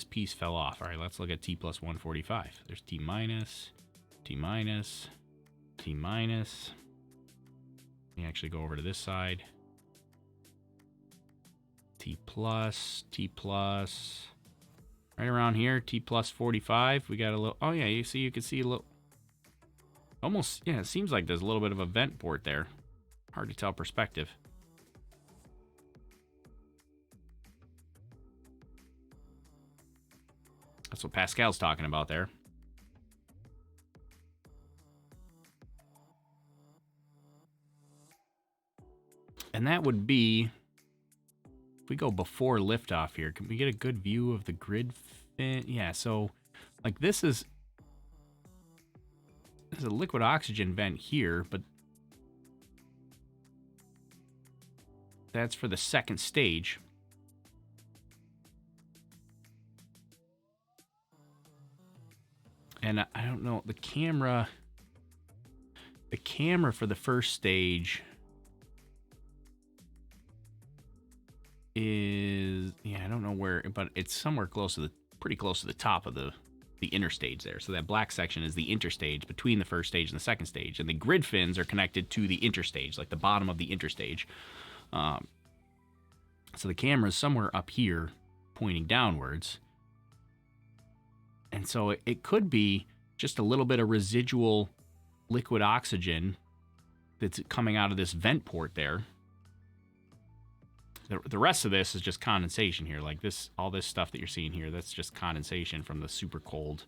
piece fell off. All right, let's look at T plus 145. There's T minus, T minus, T minus. Let me actually go over to this side. T plus, right around here, T plus 45. We got a little, oh yeah, you can see a little, almost, yeah, it seems like there's a little bit of a vent port there. Hard to tell perspective. That's what Pascal's talking about there. And that would be, if we go before liftoff here, can we get a good view of the grid fin? Yeah, so like this is, there's a liquid oxygen vent here, but that's for the second stage. And I don't know, the camera for the first stage is, yeah, I don't know where, but it's somewhere close to pretty close to the top of the interstage there. So that black section is the interstage between the first stage and the second stage, and the grid fins are connected to the interstage, like the bottom of the interstage. So the camera is somewhere up here pointing downwards. And so it could be just a little bit of residual liquid oxygen that's coming out of this vent port there. The rest of this is just condensation here. Like this, all this stuff that you're seeing here, that's just condensation from the super cold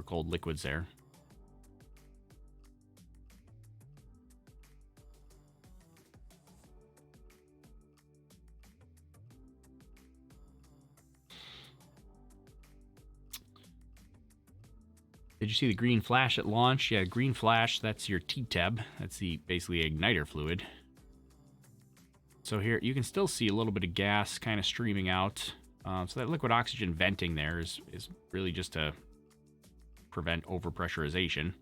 liquids there. Did you see the green flash at launch? Yeah, green flash, that's your T-tab. That's the basically igniter fluid. So here, you can still see a little bit of gas kind of streaming out. So that liquid oxygen venting there is really just to prevent overpressurization.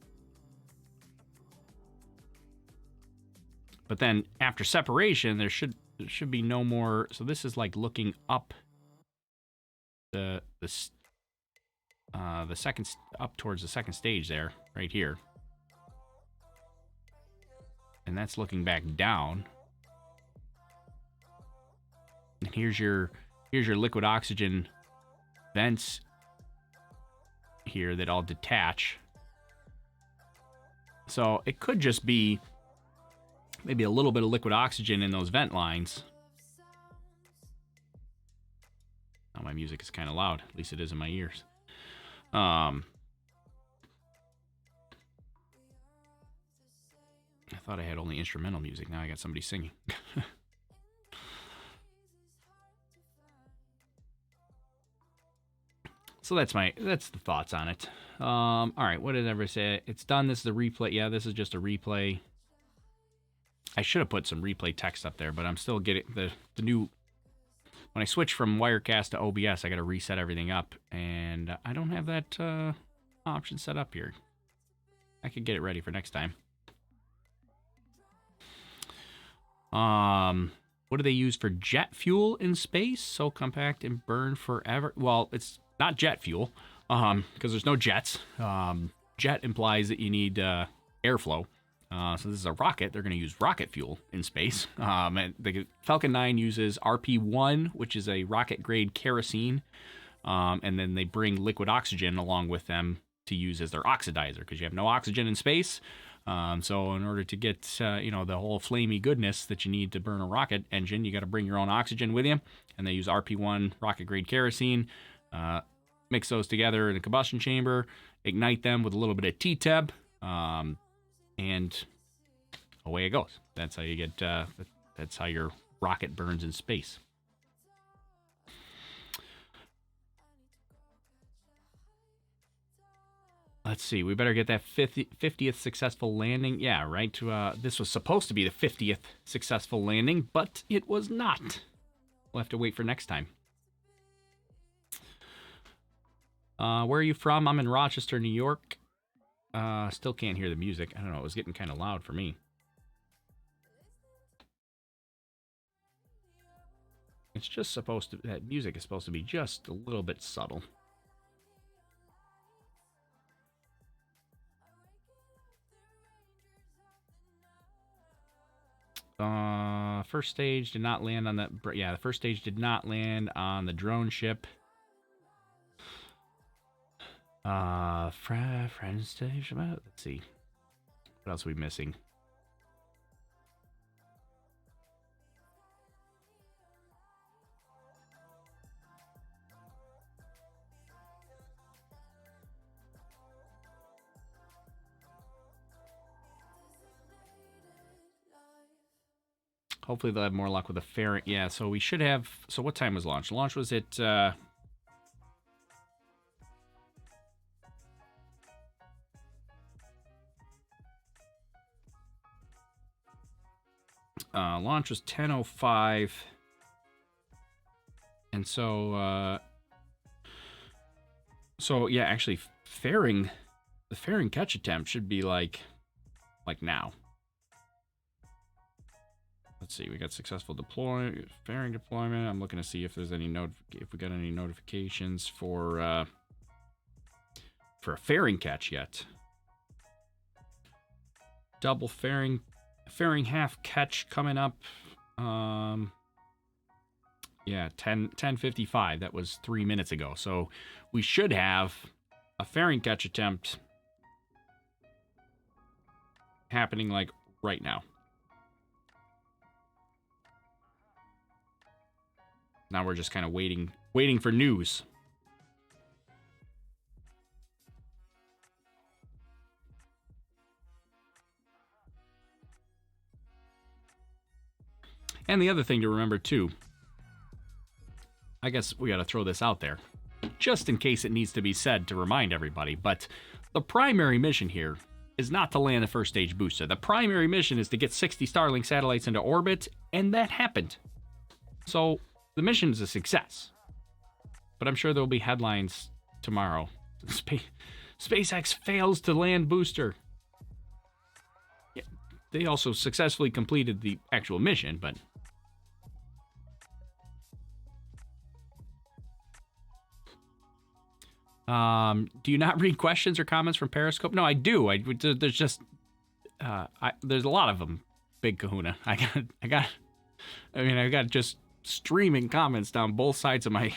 But then after separation, there should be no more. So this is like looking up the second up towards the second stage there, right here, and that's looking back down. And here's your liquid oxygen vents here that all detach. So it could just be maybe a little bit of liquid oxygen in those vent lines. Oh, my music is kind of loud. At least it is in my ears. I thought I had only instrumental music. Now I got somebody singing. So that's the thoughts on it. All right, what did I ever say? It's done. This is a replay. Yeah, this is just a replay. I should have put some replay text up there, but I'm still getting the new. When I switch from Wirecast to OBS, I got to reset everything up, and I don't have that option set up here. I could get it ready for next time. What do they use for jet fuel in space? So compact and burn forever. Well, it's not jet fuel, because there's no jets. Jet implies that you need airflow. So this is a rocket. They're going to use rocket fuel in space. And the Falcon 9 uses RP1, which is a rocket-grade kerosene. And then they bring liquid oxygen along with them to use as their oxidizer, because you have no oxygen in space. So in order to get the whole flamey goodness that you need to burn a rocket engine, you got to bring your own oxygen with you. And they use RP1 rocket-grade kerosene. Mix those together in a combustion chamber, ignite them with a little bit of T-Teb. And away it goes. That's how you get. That's how your rocket burns in space. Let's see. We better get that 50th successful landing. Yeah, right. This was supposed to be the 50th successful landing, but it was not. We'll have to wait for next time. Where are you from? I'm in Rochester, New York. Still can't hear the music. I don't know. It was getting kind of loud for me. It's just supposed to, that music is supposed to be just a little bit subtle. First stage did not land on that. Yeah, the first stage did not land on the drone ship. Friend stage. Let's see. What else are we missing? Hopefully they'll have more luck with the fairing. Yeah, so we should have. So what time was launch? Launch was at. Launch was 10:05, and so yeah, actually, the fairing catch attempt should be like now. Let's see, we got successful fairing deployment. I'm looking to see if there's any if we got any notifications for a fairing catch yet. Double fairing half catch coming up. Yeah, 10:55. That was 3 minutes ago. So we should have a fairing catch attempt happening like right now. Now we're just kind of waiting for news. And the other thing to remember too, I guess we got to throw this out there, just in case it needs to be said to remind everybody, but the primary mission here is not to land the first stage booster. The primary mission is to get 60 Starlink satellites into orbit, and that happened. So the mission is a success. But I'm sure there will be headlines tomorrow. SpaceX fails to land booster. Yeah, they also successfully completed the actual mission, but... do you not read questions or comments from Periscope? No, I do. There's just there's a lot of them. Big Kahuna. I got just streaming comments down both sides of my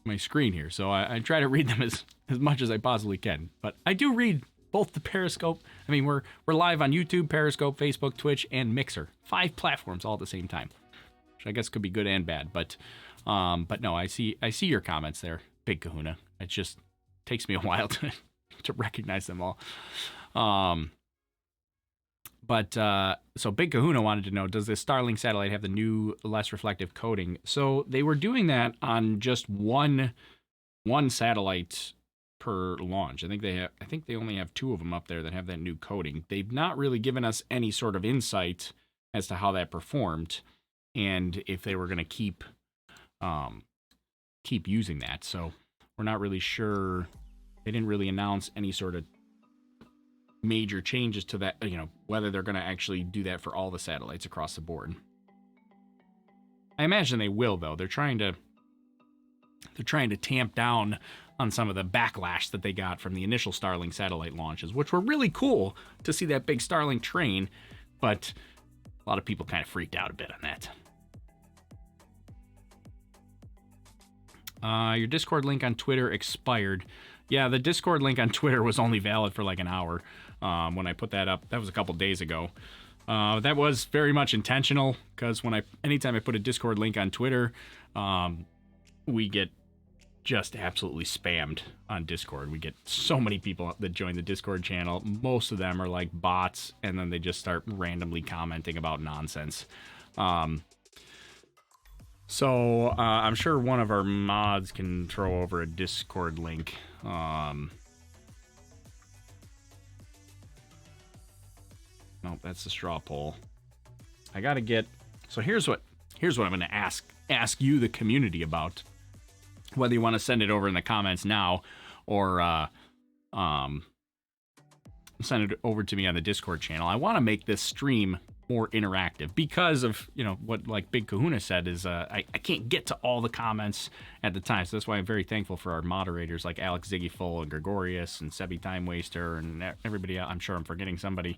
my screen here. So I try to read them as much as I possibly can. But I do read both the Periscope. I mean, we're live on YouTube, Periscope, Facebook, Twitch, and Mixer. 5 platforms all at the same time, which I guess could be good and bad. But no, I see your comments there, Big Kahuna. It just takes me a while to recognize them all. So Big Kahuna wanted to know, does this Starlink satellite have the new, less reflective coating? So they were doing that on just one satellite per launch. I think they only have 2 of them up there that have that new coating. They've not really given us any sort of insight as to how that performed and if they were going to keep using that. So we're not really sure. They didn't really announce any sort of major changes to that, whether they're going to actually do that for all the satellites across the board. I imagine they will, though. They're trying to tamp down on some of the backlash that they got from the initial Starlink satellite launches, which were really cool to see that big Starlink train, but a lot of people kind of freaked out a bit on that. Your Discord link on Twitter expired. Yeah, the Discord link on Twitter was only valid for like an hour when I put that up. That was a couple days ago. That was very much intentional because anytime I put a Discord link on Twitter, we get just absolutely spammed on Discord. We get so many people that join the Discord channel. Most of them are like bots, and then they just start randomly commenting about nonsense. So I'm sure one of our mods can throw over a Discord link. No, that's the straw poll. I gotta get. So here's what I'm gonna ask you, the community, about whether you want to send it over in the comments now or send it over to me on the Discord channel. I want to make this stream more interactive because of, what like Big Kahuna said is I can't get to all the comments at the time. So that's why I'm very thankful for our moderators like Alex Ziggyful and Gregorius and Sebi Time Waster and everybody else. I'm sure I'm forgetting somebody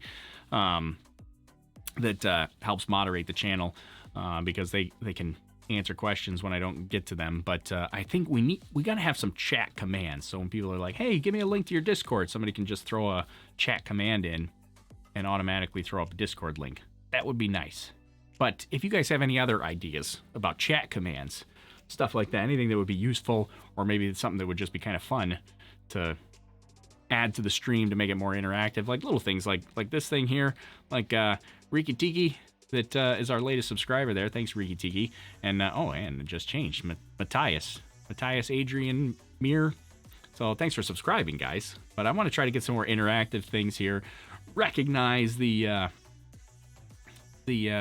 that helps moderate the channel because they can answer questions when I don't get to them. But I think we got to have some chat commands. So when people are like, hey, give me a link to your Discord, somebody can just throw a chat command in and automatically throw up a Discord link. That would be nice. But if you guys have any other ideas about chat commands, stuff like that, anything that would be useful, or maybe it's something that would just be kind of fun to add to the stream to make it more interactive, like little things like this thing here, like Riki Tiki, that is our latest subscriber there. Thanks, Riki Tiki. And and it just changed. Matthias Adrian Mir. So thanks for subscribing, guys. But I want to try to get some more interactive things here. Recognize the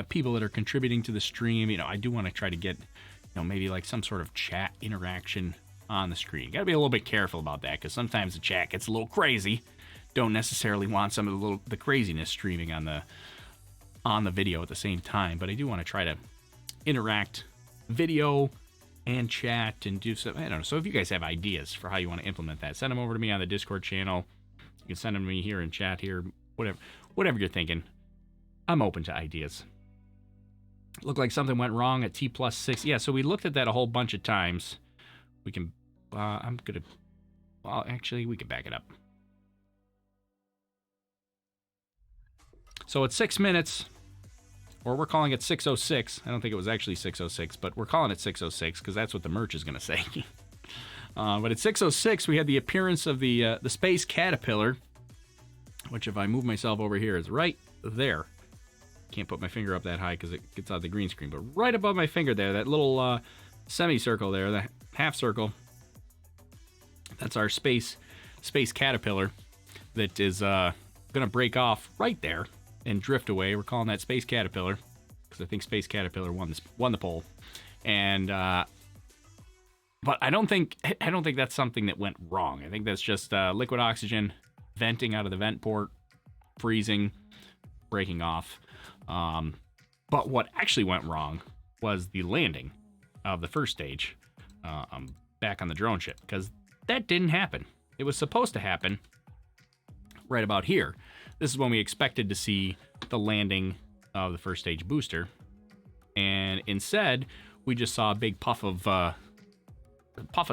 people that are contributing to the stream. I do want to try to get, maybe like some sort of chat interaction on the screen. Got to be a little bit careful about that because sometimes the chat gets a little crazy. Don't necessarily want some of the craziness streaming on the video at the same time, but I do want to try to interact video and chat and do some, I don't know. So if you guys have ideas for how you want to implement that, send them over to me on the Discord channel. You can send them to me here in chat here, whatever you're thinking. I'm open to ideas. Looked like something went wrong at T+6. Yeah, so we looked at that a whole bunch of times. We can, actually, we can back it up. So it's 6 minutes, or we're calling it 6:06. I don't think it was actually 6:06, but we're calling it 6:06 because that's what the merch is going to say. But at 6:06, we had the appearance of the Space Caterpillar, which if I move myself over here is right there. Can't put my finger up that high because it gets out of the green screen, but right above my finger there, that little semicircle there, the half circle, that's our Space Space Caterpillar that is going to break off right there and drift away. We're calling that Space Caterpillar because I think Space Caterpillar won the poll. And but I don't think that's something that went wrong. I think that's just liquid oxygen venting out of the vent port, freezing, breaking off. But what actually went wrong was the landing of the first stage back on the drone ship, because that didn't happen. It was supposed to happen right about here. This is when we expected to see the landing of the first stage booster, and instead we just saw a big puff of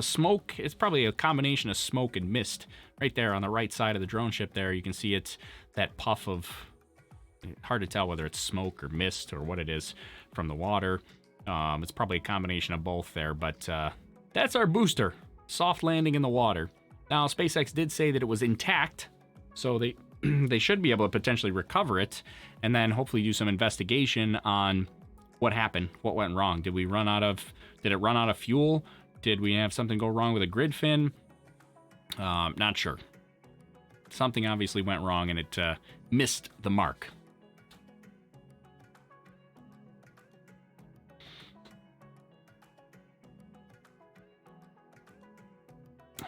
smoke. It's probably a combination of smoke and mist right there on the right side of the drone ship. There you can see it's that puff of, hard to tell whether it's smoke or mist or what it is from the water. It's probably a combination of both there, but that's our booster. Soft landing in the water. Now, SpaceX did say that it was intact, so they should be able to potentially recover it, and then hopefully do some investigation on what happened, what went wrong. Did it run out of fuel? Did we have something go wrong with a grid fin? Not sure. Something obviously went wrong, and it missed the mark.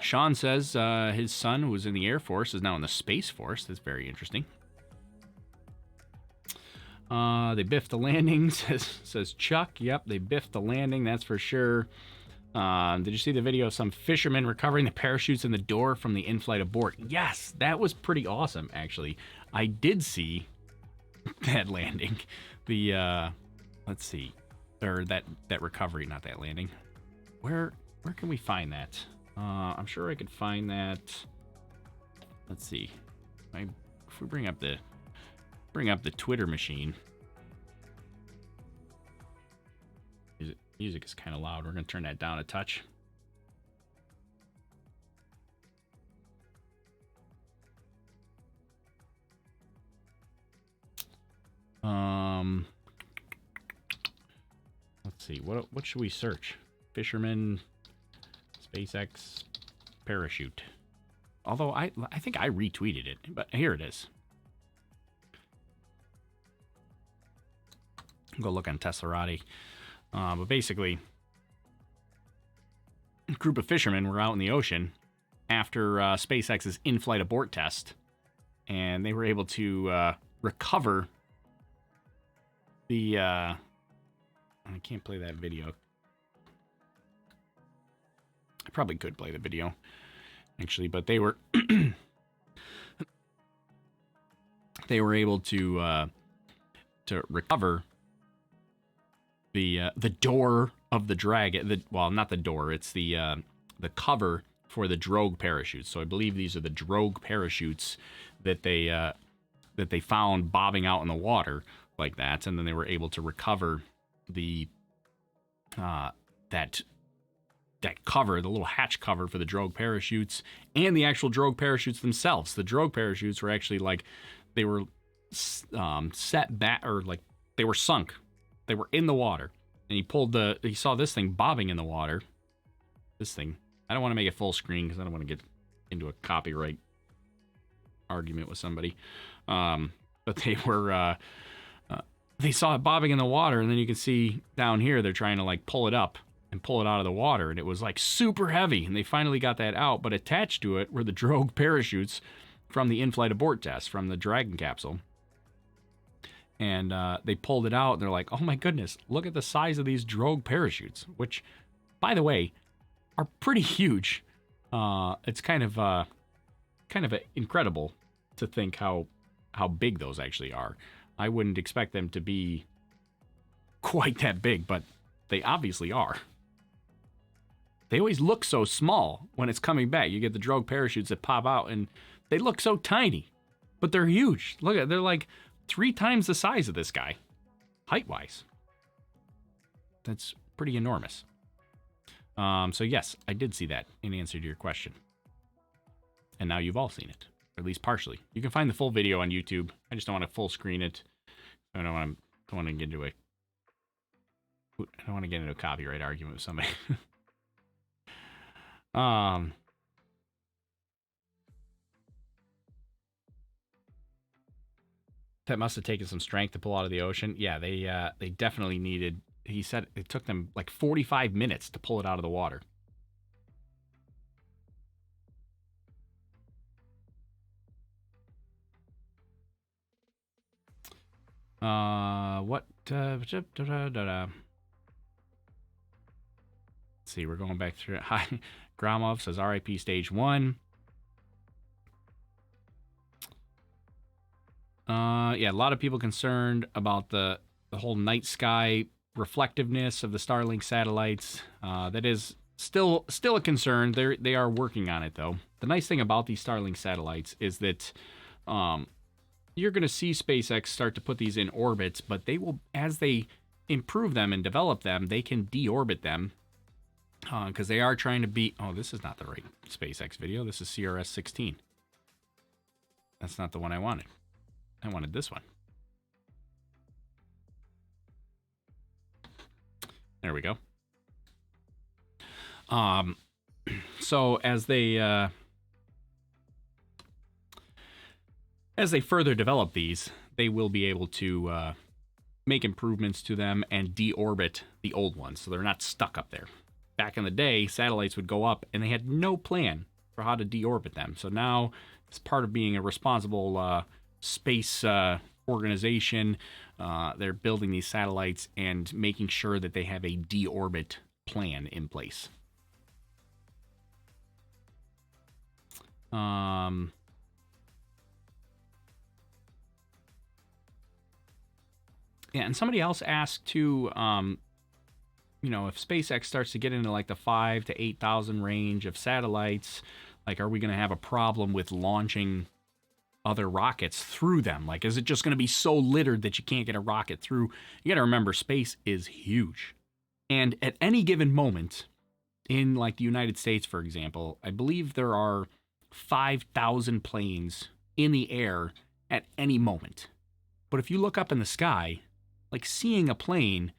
Sean says his son, who was in the Air Force, is now in the Space Force. That's very interesting. They biffed the landing, says Chuck. Yep, they biffed the landing, that's for sure. Did you see the video of some fishermen recovering the parachutes in the door from the in-flight abort? Yes, that was pretty awesome, actually. I did see that landing. The, let's see. Or that recovery, not that landing. Where can we find that? I'm sure I could find that. Let's see. If we bring up the Twitter machine. Music is kind of loud. We're going to turn that down a touch. Let's see. What should we search? Fisherman SpaceX parachute. Although I think I retweeted it, but here it is. Go look on Teslarati. But basically, a group of fishermen were out in the ocean after SpaceX's in-flight abort test, and they were able to recover the... I can't play that video. I probably could play the video, actually, but they were they were able to recover the door of the Dragon. Well, not the door. It's the cover for the drogue parachutes. So I believe these are the drogue parachutes that they found bobbing out in the water like that, and then they were able to recover the that cover, the little hatch cover for the drogue parachutes, and the actual drogue parachutes themselves. The drogue parachutes were actually like, they were set back, or like they were sunk. They were in the water, and he saw this thing bobbing in the water. This thing, I don't want to make it full screen because I don't want to get into a copyright argument with somebody. But they saw it bobbing in the water, and then you can see down here they're trying to like pull it up and pull it out of the water, and it was like super heavy, and they finally got that out, but attached to it were the drogue parachutes from the in-flight abort test from the Dragon capsule. And they pulled it out, and they're like, oh my goodness, look at the size of these drogue parachutes, which, by the way, are pretty huge. It's kind of incredible to think how big those actually are. I wouldn't expect them to be quite that big, but they obviously are. They always look so small when it's coming back. You get the drogue parachutes that pop out, and they look so tiny, but they're huge. Look at, they're like 3 times the size of this guy, height-wise. That's pretty enormous. So yes, I did see that in answer to your question. And now you've all seen it, or at least partially. You can find the full video on YouTube. I just don't want to full screen it. I don't want to get into a copyright argument with somebody. that must have taken some strength to pull out of the ocean. Yeah, they definitely needed. He said it took them like 45 minutes to pull it out of the water. What? Let's see, we're going back through it. Hi, Gromov says RIP Stage 1. Yeah, a lot of people concerned about the whole night sky reflectiveness of the Starlink satellites. That is still a concern. They are working on it, though. The nice thing about these Starlink satellites is that you're going to see SpaceX start to put these in orbits, but they will, as they improve them and develop them, they can deorbit them because they are trying to be. Oh, this is not the right SpaceX video. This is CRS-16. That's not the one I wanted. I wanted this one. There we go. So as they further develop these, they will be able to make improvements to them and deorbit the old ones, so they're not stuck up there. Back in the day, satellites would go up, and they had no plan for how to deorbit them. So now, as part of being a responsible space organization, they're building these satellites and making sure that they have a deorbit plan in place. Yeah, and somebody else asked too, you know, if SpaceX starts to get into like the 5,000 to 8,000 range of satellites, like, are we going to have a problem with launching other rockets through them? Like, is it just going to be so littered that you can't get a rocket through? You got to remember, space is huge. And at any given moment, in like the United States, for example, I believe there are 5,000 planes in the air at any moment. But if you look up in the sky, like seeing a plane,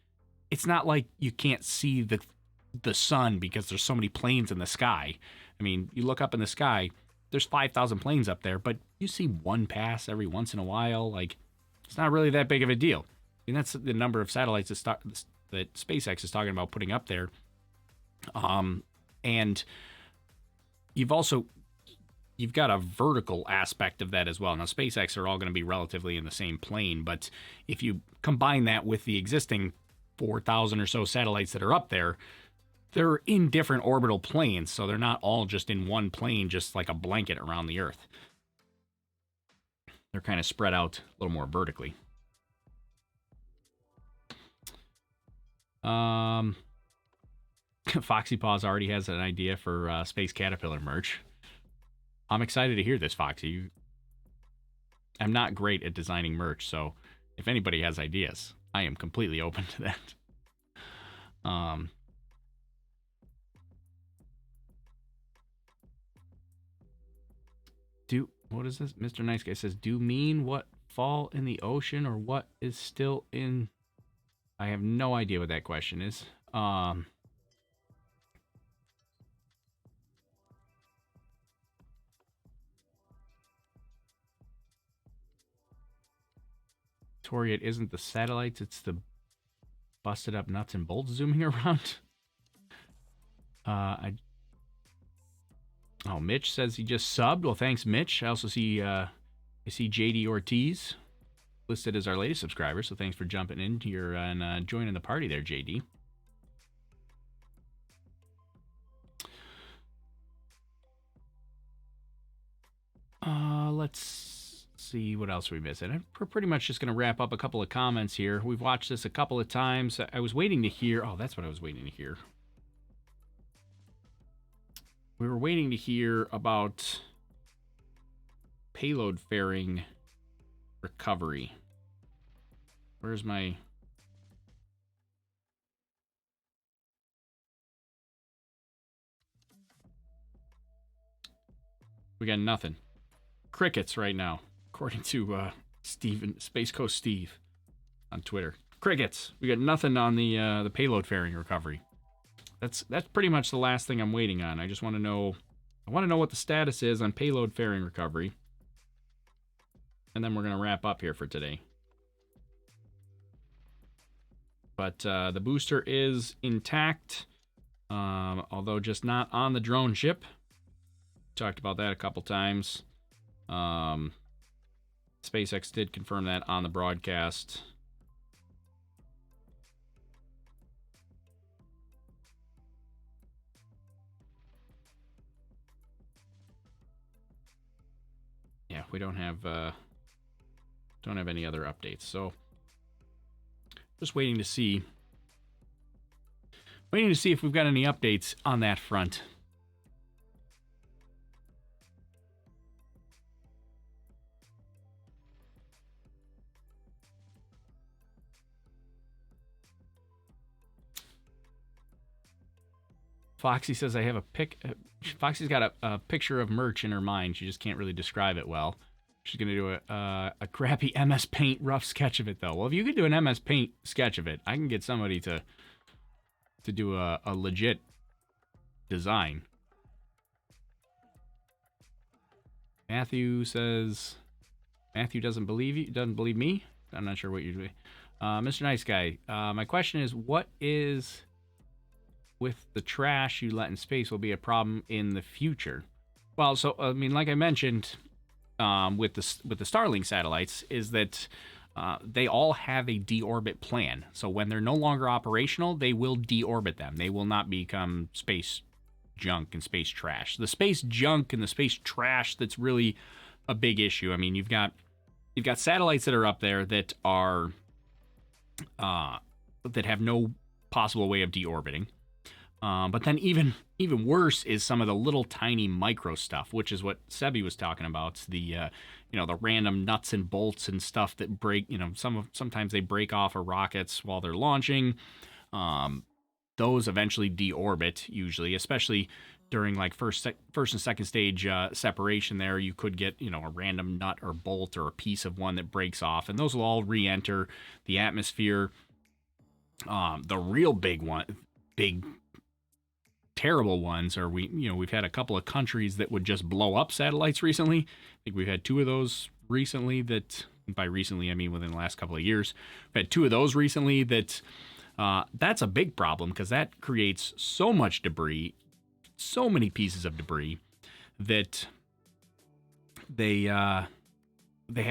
it's not like you can't see the sun because there's so many planes in the sky. I mean, you look up in the sky, there's 5,000 planes up there, but you see one pass every once in a while. Like, it's not really that big of a deal. And that's the number of satellites that SpaceX is talking about putting up there. And you've got a vertical aspect of that as well. Now, SpaceX are all going to be relatively in the same plane, but if you combine that with the existing 4,000 or so satellites that are up there, they're in different orbital planes, so they're not all just in one plane, just like a blanket around the Earth. They're kind of spread out a little more vertically. Foxy Paws already has an idea for Space Caterpillar merch. I'm excited to hear this, Foxy. I'm not great at designing merch, so if anybody has ideas, I am completely open to that. What is this? Mr. Nice Guy says, do mean what fall in the ocean or what is still in? I have no idea what that question is. Tori, it isn't the satellites, it's the busted up nuts and bolts zooming around. Oh, Mitch says he just subbed. Well, thanks, Mitch. I also see I see JD Ortiz listed as our latest subscriber, so thanks for jumping in here and joining the party there, JD. Let's see what else we missed. We're pretty much just going to wrap up a couple of comments here. We've watched this a couple of times. I was waiting to hear. Oh, that's what I was waiting to hear. We were waiting to hear about payload fairing recovery. Where's my... We got nothing. Crickets right now, according to Space Coast Steve on Twitter. Crickets. We got nothing on the payload fairing recovery. That's pretty much the last thing I'm waiting on. I just want to know. I want to know what the status is on payload fairing recovery. and then we're going to wrap up here for today. But the booster is intact, although just not on the drone ship. Talked about that a couple times. SpaceX did confirm that on the broadcast. Yeah, we don't have any other updates, so just waiting to see if we've got any updates on that front. Foxy says I have a Foxy's got a picture of merch in her mind. She just can't really describe it well. She's gonna do a crappy MS Paint rough sketch of it though. Well, if you could do an MS Paint sketch of it, I can get somebody to do a legit design. Matthew says Matthew doesn't believe you. Doesn't believe me. I'm not sure what you're doing. Mr. Nice Guy. My question is, what is with the trash you let in space will be a problem in the future? Well, so I mean, like I mentioned, with the Starlink satellites, is that they all have a deorbit plan. So when they're no longer operational, they will deorbit them. They will not become space junk and space trash. The space junk and the space trash, that's really a big issue. I mean, you've got satellites that are up there that are that have no possible way of deorbiting. But then even worse is some of the little tiny micro stuff, which is what Sebi was talking about. The the random nuts and bolts and stuff that break. Sometimes they break off of rockets while they're launching. Those eventually deorbit usually, especially during like first and second stage separation. There you could get a random nut or bolt or a piece of one that breaks off, and those will all re-enter the atmosphere. The real big terrible ones are we've had a couple of countries that would just blow up satellites recently. I think we've had two of those recently. That, by recently I mean within the last couple of years, we've had two of those recently. That's a big problem because that creates so much debris, so many pieces of debris that they have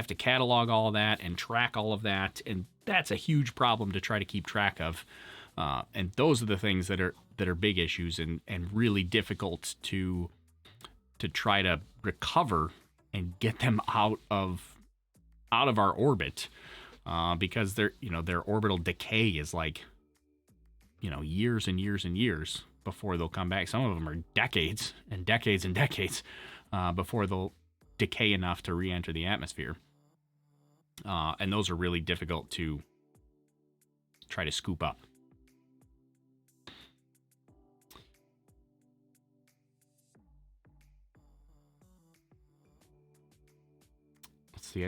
to catalog all of that and track all of that, and that's a huge problem to try to keep track of. And those are the things that are big issues and really difficult to try to recover and get them out of our orbit, because their orbital decay is like years and years and years before they'll come back. Some of them are decades and decades and decades before they'll decay enough to re-enter the atmosphere. And those are really difficult to try to scoop up. Let's see.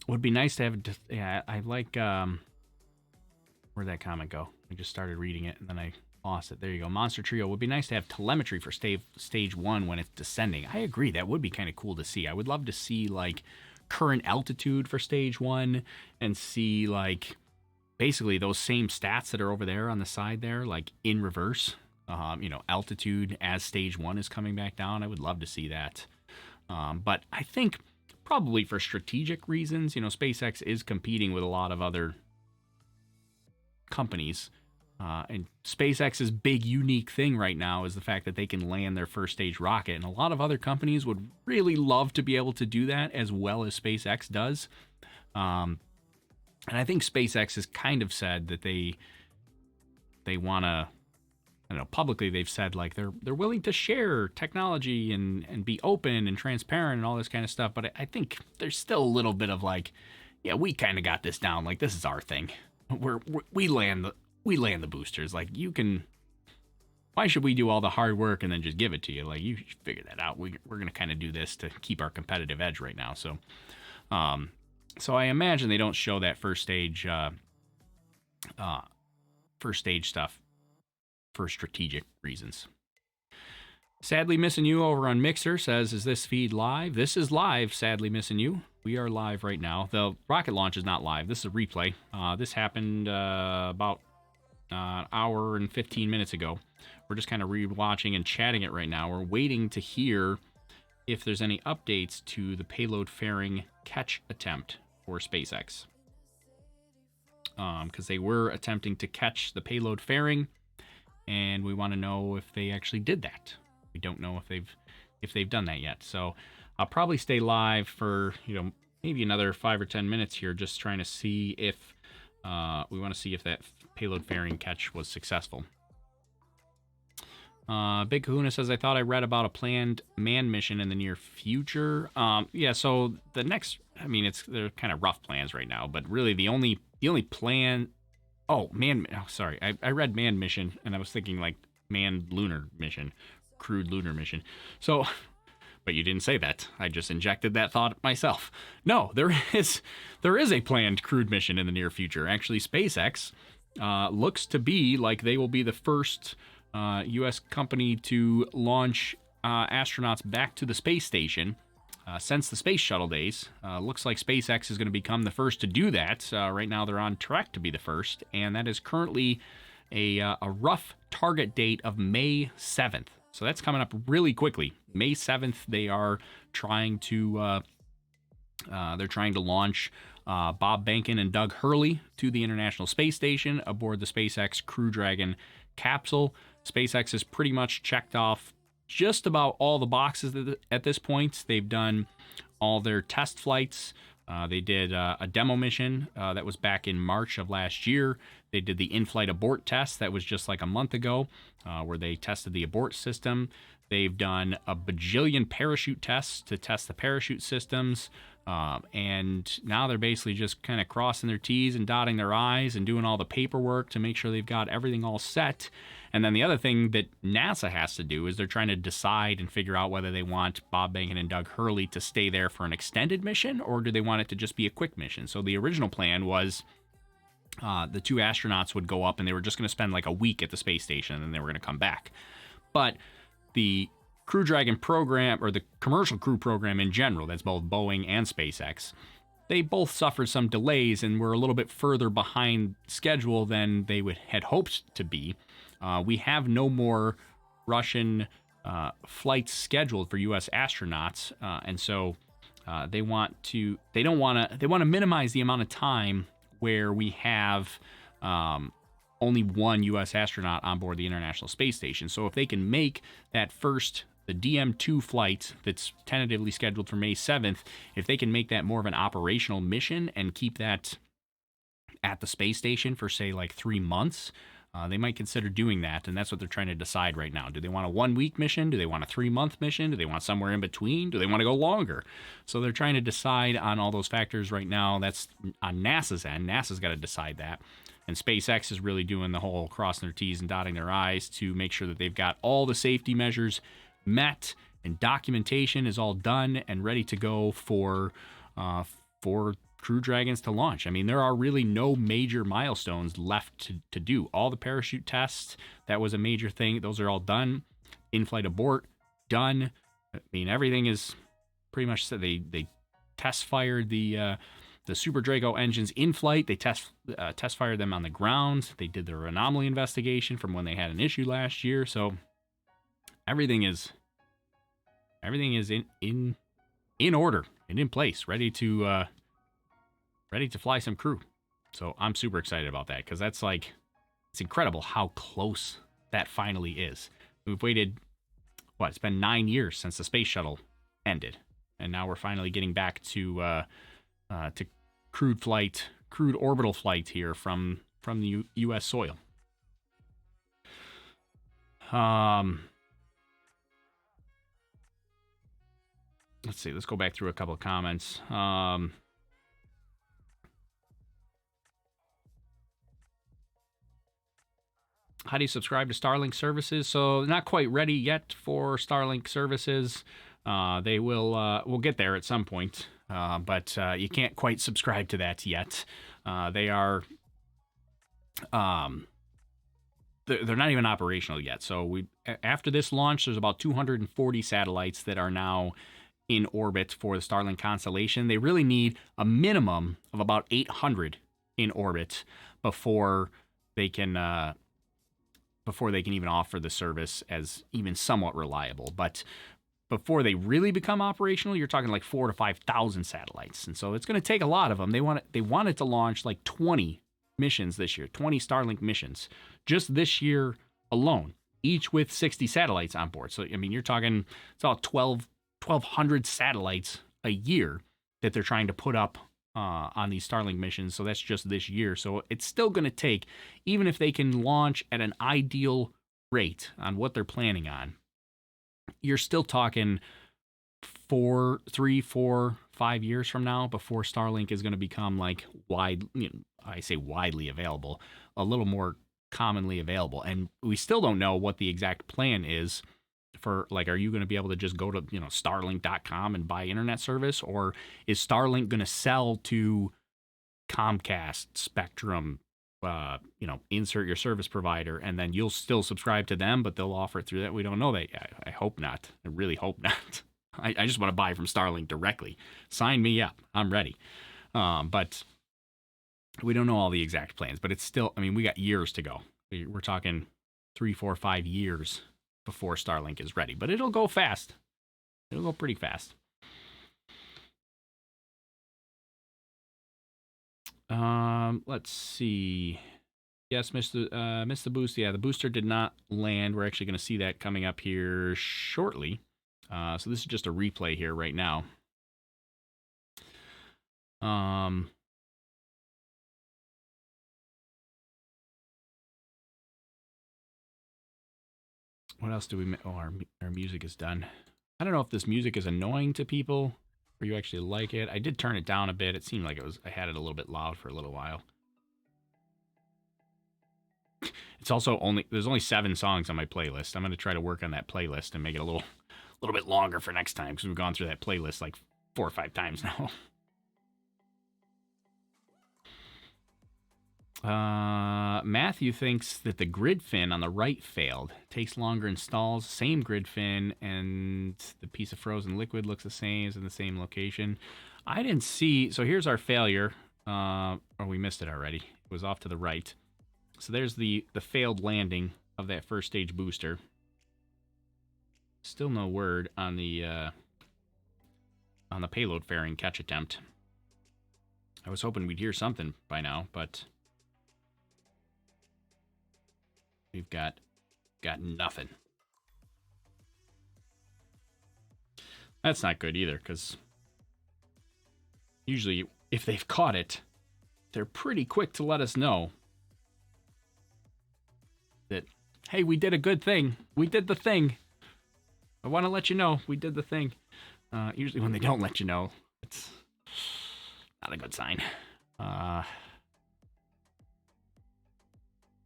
Would be nice to have. Yeah, I like. Where'd that comment go? I just started reading it and then I lost it. There you go. Monster Trio. Would be nice to have telemetry for stage 1 when it's descending. I agree. That would be kind of cool to see. I would love to see like current altitude for stage 1 and see like basically those same stats that are over there on the side there, like in reverse. Altitude as stage 1 is coming back down. I would love to see that. But I think probably for strategic reasons, SpaceX is competing with a lot of other companies. And SpaceX's big unique thing right now is the fact that they can land their first stage rocket. And a lot of other companies would really love to be able to do that as well as SpaceX does. And I think SpaceX has kind of said that they want to, publicly they've said like they're willing to share technology and be open and transparent and all this kind of stuff. But I think there's still a little bit of like, yeah, we kind of got this down. Like, this is our thing. We land the boosters. Like, you can why should we do all the hard work and then just give it to you? Like, you should figure that out. We're going to kind of do this to keep our competitive edge right now. So, so I imagine they don't show that first stage stuff for strategic reasons. Sadly Missing You over on Mixer says, is this feed live? This is live, Sadly Missing You. We are live right now. The rocket launch is not live. This is a replay. This happened about an hour and 15 minutes ago. We're just kind of re-watching and chatting it right now. We're waiting to hear if there's any updates to the payload fairing catch attempt for SpaceX. Because they were attempting to catch the payload fairing, and we want to know if they actually did that. We don't know if they've done that yet. So I'll probably stay live for, maybe another 5 or 10 minutes here, just trying to see if we want to see if that payload fairing catch was successful. Big Kahuna says, I thought I read about a planned manned mission in the near future. Yeah, so the next, they're kind of rough plans right now, but really the only plan. Sorry, I read manned mission and I was thinking like manned lunar mission, crewed lunar mission. So, but you didn't say that. I just injected that thought myself. No, there is a planned crewed mission in the near future. Actually, SpaceX looks to be like they will be the first U.S. company to launch astronauts back to the space station since the space shuttle days. Looks like SpaceX is going to become the first to do that. Right now, they're on track to be the first, and that is currently a rough target date of May 7th. So that's coming up really quickly. May 7th, they are trying to launch Bob Behnken and Doug Hurley to the International Space Station aboard the SpaceX Crew Dragon capsule. SpaceX has pretty much checked off just about all the boxes at this point. They've done all their test flights. They did a demo mission that was back in March of last year. They did the in-flight abort test that was just like a month ago, where they tested the abort system. They've done a bajillion parachute tests to test the parachute systems. And now they're basically just kind of crossing their T's and dotting their I's and doing all the paperwork to make sure they've got everything all set. And then the other thing that NASA has to do is they're trying to decide and figure out whether they want Bob Behnken and Doug Hurley to stay there for an extended mission, or do they want it to just be a quick mission. So the original plan was the two astronauts would go up and they were just going to spend like a week at the space station and then they were going to come back. But the Crew Dragon program, or the commercial crew program in general, that's both Boeing and SpaceX, they both suffered some delays and were a little bit further behind schedule than they had hoped to be. We have no more Russian flights scheduled for U.S. astronauts, and so they want to minimize the amount of time where we have only one U.S. astronaut on board the International Space Station. So if they can make that first, the DM2 flight that's tentatively scheduled for May 7th, if they can make that more of an operational mission and keep that at the space station for, say, like 3 months, they might consider doing that, and that's what they're trying to decide right now. Do they want a 1-week mission? Do they want a 3-month mission? Do they want somewhere in between? Do they want to go longer? So they're trying to decide on all those factors right now. That's on NASA's end. NASA's got to decide that. And SpaceX is really doing the whole crossing their T's and dotting their I's to make sure that they've got all the safety measures met and documentation is all done and ready to go for Crew Dragons to launch. I mean, there are really no major milestones left to do. All the parachute tests, that was a major thing. Those are all done. In-flight abort, done. I mean, everything is pretty much set. They test fired the Super Draco engines in flight. They test fired them on the ground. They did their anomaly investigation from when they had an issue last year. So everything is in order and in place, ready to fly some crew. So I'm super excited about that, because that's like, it's incredible how close that finally is. We've waited, it's been 9 years since the space shuttle ended, and now we're finally getting back to crewed orbital flight here from the U.S. soil. Let's see. Let's go back through a couple of comments. how do you subscribe to Starlink services? So not quite ready yet for Starlink services. They will we'll get there at some point, but you can't quite subscribe to that yet. They are they're not even operational yet. So after this launch, there's about 240 satellites that are now in orbit for the Starlink constellation. They really need a minimum of about 800 in orbit before they can even offer the service as even somewhat reliable. But before they really become operational, you're talking like 4,000 to 5,000 satellites, and so it's going to take a lot of them. They wanted to launch like 20 missions this year, 20 Starlink missions just this year alone, each with 60 satellites on board. So I mean, you're talking it's all 1,200 satellites a year that they're trying to put up on these Starlink missions. So that's just this year. So it's still going to take, even if they can launch at an ideal rate on what they're planning on, you're still talking 3, 4, 5 years from now before Starlink is going to become like I say widely available, a little more commonly available. And we still don't know what the exact plan is for, like, are you going to be able to just go to, starlink.com and buy internet service, or is Starlink going to sell to Comcast, Spectrum, insert your service provider, and then you'll still subscribe to them, but they'll offer it through that? We don't know that yet. I hope not. I really hope not. I just want to buy from Starlink directly. Sign me up. I'm ready. But we don't know all the exact plans, but it's still, we got years to go. We're talking 3, 4, 5 years before Starlink is ready, but it'll go fast. It'll go pretty fast. Let's see. Yes, missed the boost. Yeah, the booster did not land. We're actually going to see that coming up here shortly. So this is just a replay here right now. What else do we... Oh, our music is done. I don't know if this music is annoying to people or you actually like it. I did turn it down a bit. It seemed like I had it a little bit loud for a little while. It's also there's only 7 songs on my playlist. I'm going to try to work on that playlist and make it a little bit longer for next time, because we've gone through that playlist like 4 or 5 times now. Matthew thinks that the grid fin on the right failed. Takes longer, installs. Same grid fin, and the piece of frozen liquid looks the same, is in the same location. I didn't see... So here's our failure. Or we missed it already. It was off to the right. So there's the failed landing of that first stage booster. Still no word on the payload fairing catch attempt. I was hoping we'd hear something by now, but we've got nothing. That's not good either, because usually if they've caught it, they're pretty quick to let us know that, hey, we did a good thing. We did the thing. I want to let you know we did the thing. Usually when they don't let you know, it's not a good sign.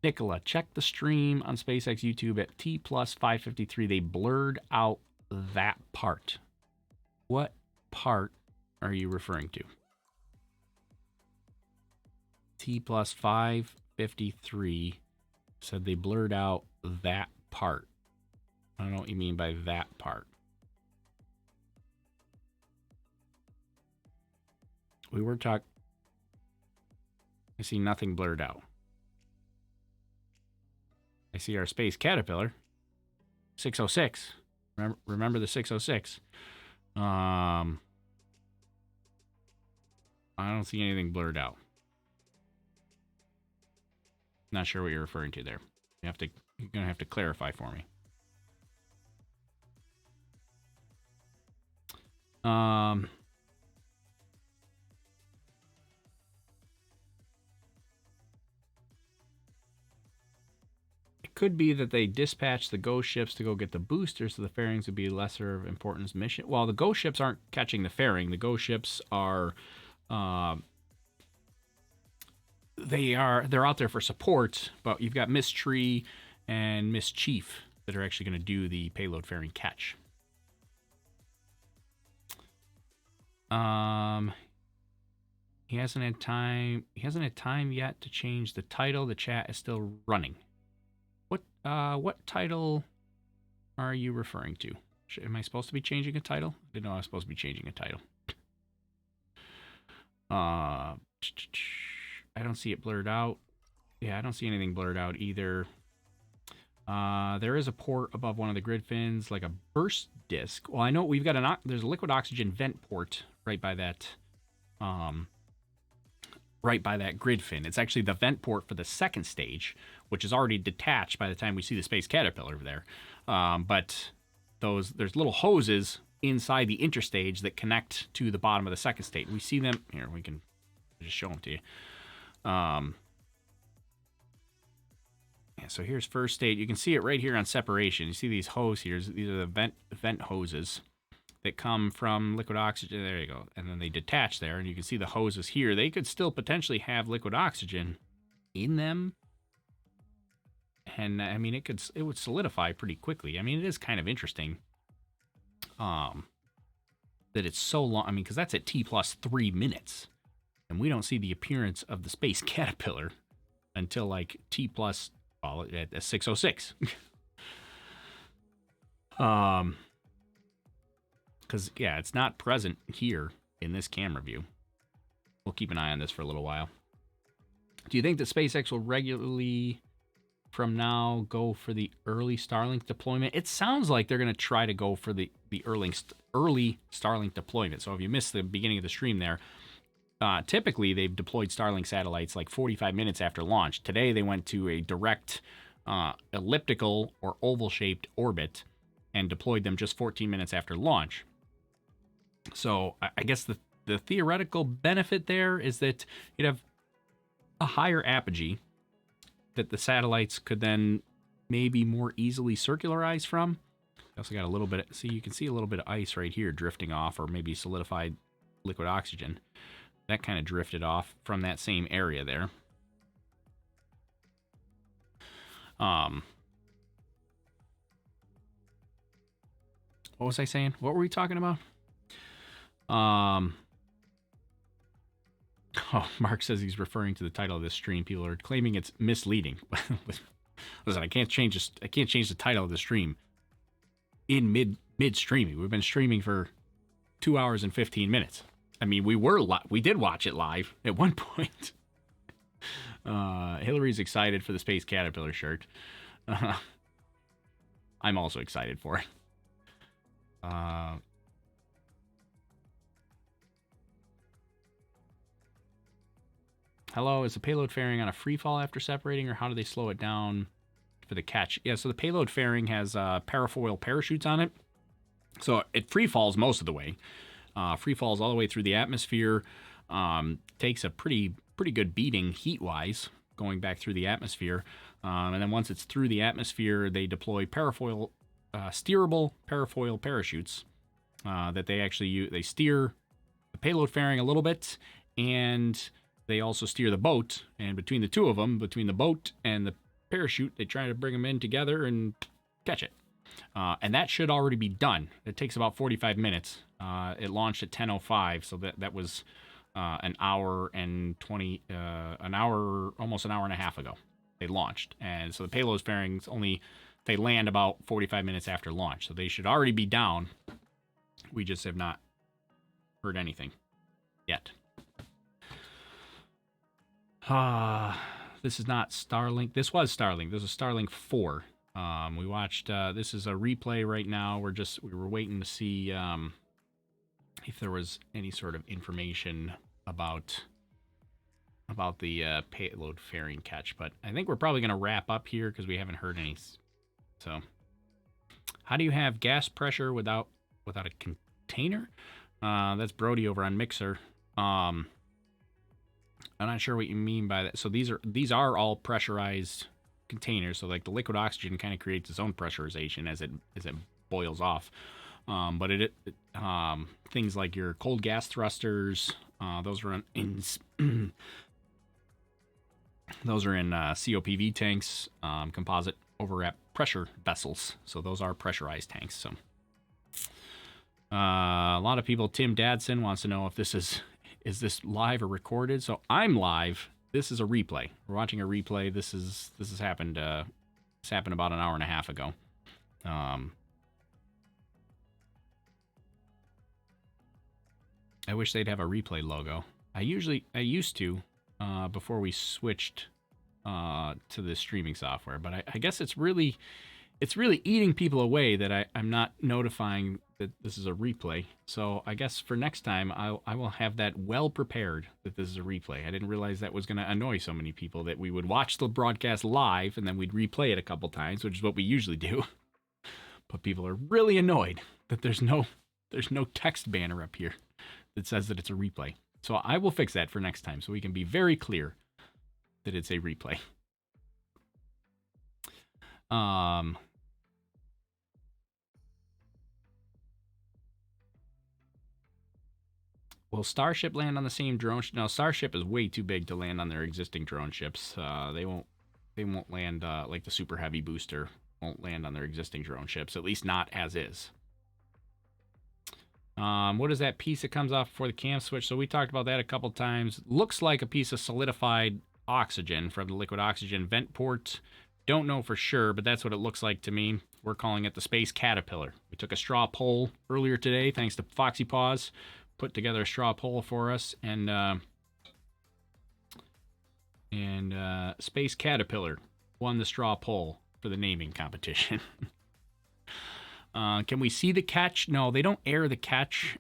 Nicola, check the stream on SpaceX YouTube at T+553. They blurred out that part. What part are you referring to? T+553 said they blurred out that part. I don't know what you mean by that part. We were talking... I see nothing blurred out. I see our Space Caterpillar. 606. Remember the 606. I don't see anything blurred out. Not sure what you're referring to there. You're gonna have to clarify for me. It could be that they dispatched the ghost ships to go get the boosters, so the fairings would be lesser of importance mission. Well, the ghost ships aren't catching the fairing. The ghost ships are they're out there for support, but you've got Mystery and Miss Chief that are actually going to do the payload fairing catch. He hasn't had time. He hasn't had time yet to change the title. The chat is still running. What title are you referring to? Am I supposed to be changing a title? I didn't know I was supposed to be changing a title. I don't see it blurred out. Yeah, I don't see anything blurred out either. There is a port above one of the grid fins, like a burst disk. Well, I know we've got there's a liquid oxygen vent port right by that, grid fin. It's actually the vent port for the second stage, which is already detached by the time we see the Space Caterpillar over there. But there's little hoses inside the interstage that connect to the bottom of the second stage. We see them here. We can just show them to you. Yeah, so here's first stage. You can see it right here on separation. You see these hoses here. These are the vent hoses that come from liquid oxygen. There you go. And then they detach there, and you can see the hoses here. They could still potentially have liquid oxygen in them. And I mean, it would solidify pretty quickly. I mean, it is kind of interesting that it's so long. I mean, because that's at T plus 3 minutes, and we don't see the appearance of the Space Caterpillar until like T plus, well, at 6:06. Because yeah, it's not present here in this camera view. We'll keep an eye on this for a little while. Do you think that SpaceX will regularly from now go for the early Starlink deployment? It sounds like they're going to try to go for the early Starlink deployment. So if you missed the beginning of the stream there, typically they've deployed Starlink satellites like 45 minutes after launch. Today they went to a direct elliptical or oval-shaped orbit and deployed them just 14 minutes after launch. So I guess the theoretical benefit there is that you'd have a higher apogee that the satellites could then maybe more easily circularize from. I also got a little bit, you can see a little bit of ice right here drifting off, or maybe solidified liquid oxygen. That kind of drifted off from that same area there. What was I saying? What were we talking about? Oh, Mark says he's referring to the title of this stream. People are claiming it's misleading. Listen, I can't change the title of the stream in mid streaming. We've been streaming for 2 hours and 15 minutes. I mean, we did watch it live at one point. Hillary's excited for the Space Caterpillar shirt. I'm also excited for it. Hello, is the payload fairing on a free fall after separating, or how do they slow it down for the catch? Yeah, so the payload fairing has parafoil parachutes on it. So it free falls most of the way. Free falls all the way through the atmosphere. Takes a pretty good beating heat-wise going back through the atmosphere. And then once it's through the atmosphere, they deploy steerable parafoil parachutes that they actually use. They steer the payload fairing a little bit, and they also steer the boat. And between the two of them, between the boat and the parachute, they try to bring them in together and catch it. And that should already be done. It takes about 45 minutes. It launched at 10:05, so that was an hour and 20, almost an hour and a half ago. They launched, and so the payload fairings they land about 45 minutes after launch, so they should already be down. We just have not heard anything yet. This is not Starlink. This was Starlink. This was Starlink-4. We watched, this is a replay right now. We were waiting to see if there was any sort of information about the payload fairing catch, but I think we're probably going to wrap up here because we haven't heard any. So, how do you have gas pressure without a container? That's Brody over on Mixer. I'm not sure what you mean by that. So these are all pressurized containers. So like the liquid oxygen kind of creates its own pressurization as it boils off. But things like your cold gas thrusters, those are in those are in COPV tanks, composite over at pressure vessels. So those are pressurized tanks. So a lot of people, Tim Dadson wants to know if this is this live or recorded. So I'm live. This is a replay. We're watching a replay. This has happened. This happened about an hour and a half ago. I wish they'd have a replay logo. I used to before we switched to the streaming software, but I guess it's really eating people away that I'm not notifying that this is a replay. So I guess for next time, I will have that well prepared that this is a replay. I didn't realize that was going to annoy so many people, that we would watch the broadcast live and then we'd replay it a couple times, which is what we usually do. But people are really annoyed that there's no text banner up here that says that it's a replay. So I will fix that for next time so we can be very clear that it's a replay. Will Starship land on the same drone? No, Starship is way too big to land on their existing drone ships. They won't land like the Super Heavy booster won't land on their existing drone ships, at least not as is. What is that piece that comes off before the cam switch? So we talked about that a couple times. Looks like a piece of solidified oxygen from the liquid oxygen vent port. Don't know for sure, but that's what it looks like to me. We're calling it the Space Caterpillar. We took a straw poll earlier today, thanks to Foxy Paws. Put together a straw poll for us, and Space Caterpillar won the straw poll for the naming competition. Can we see the catch? No, they don't air the catch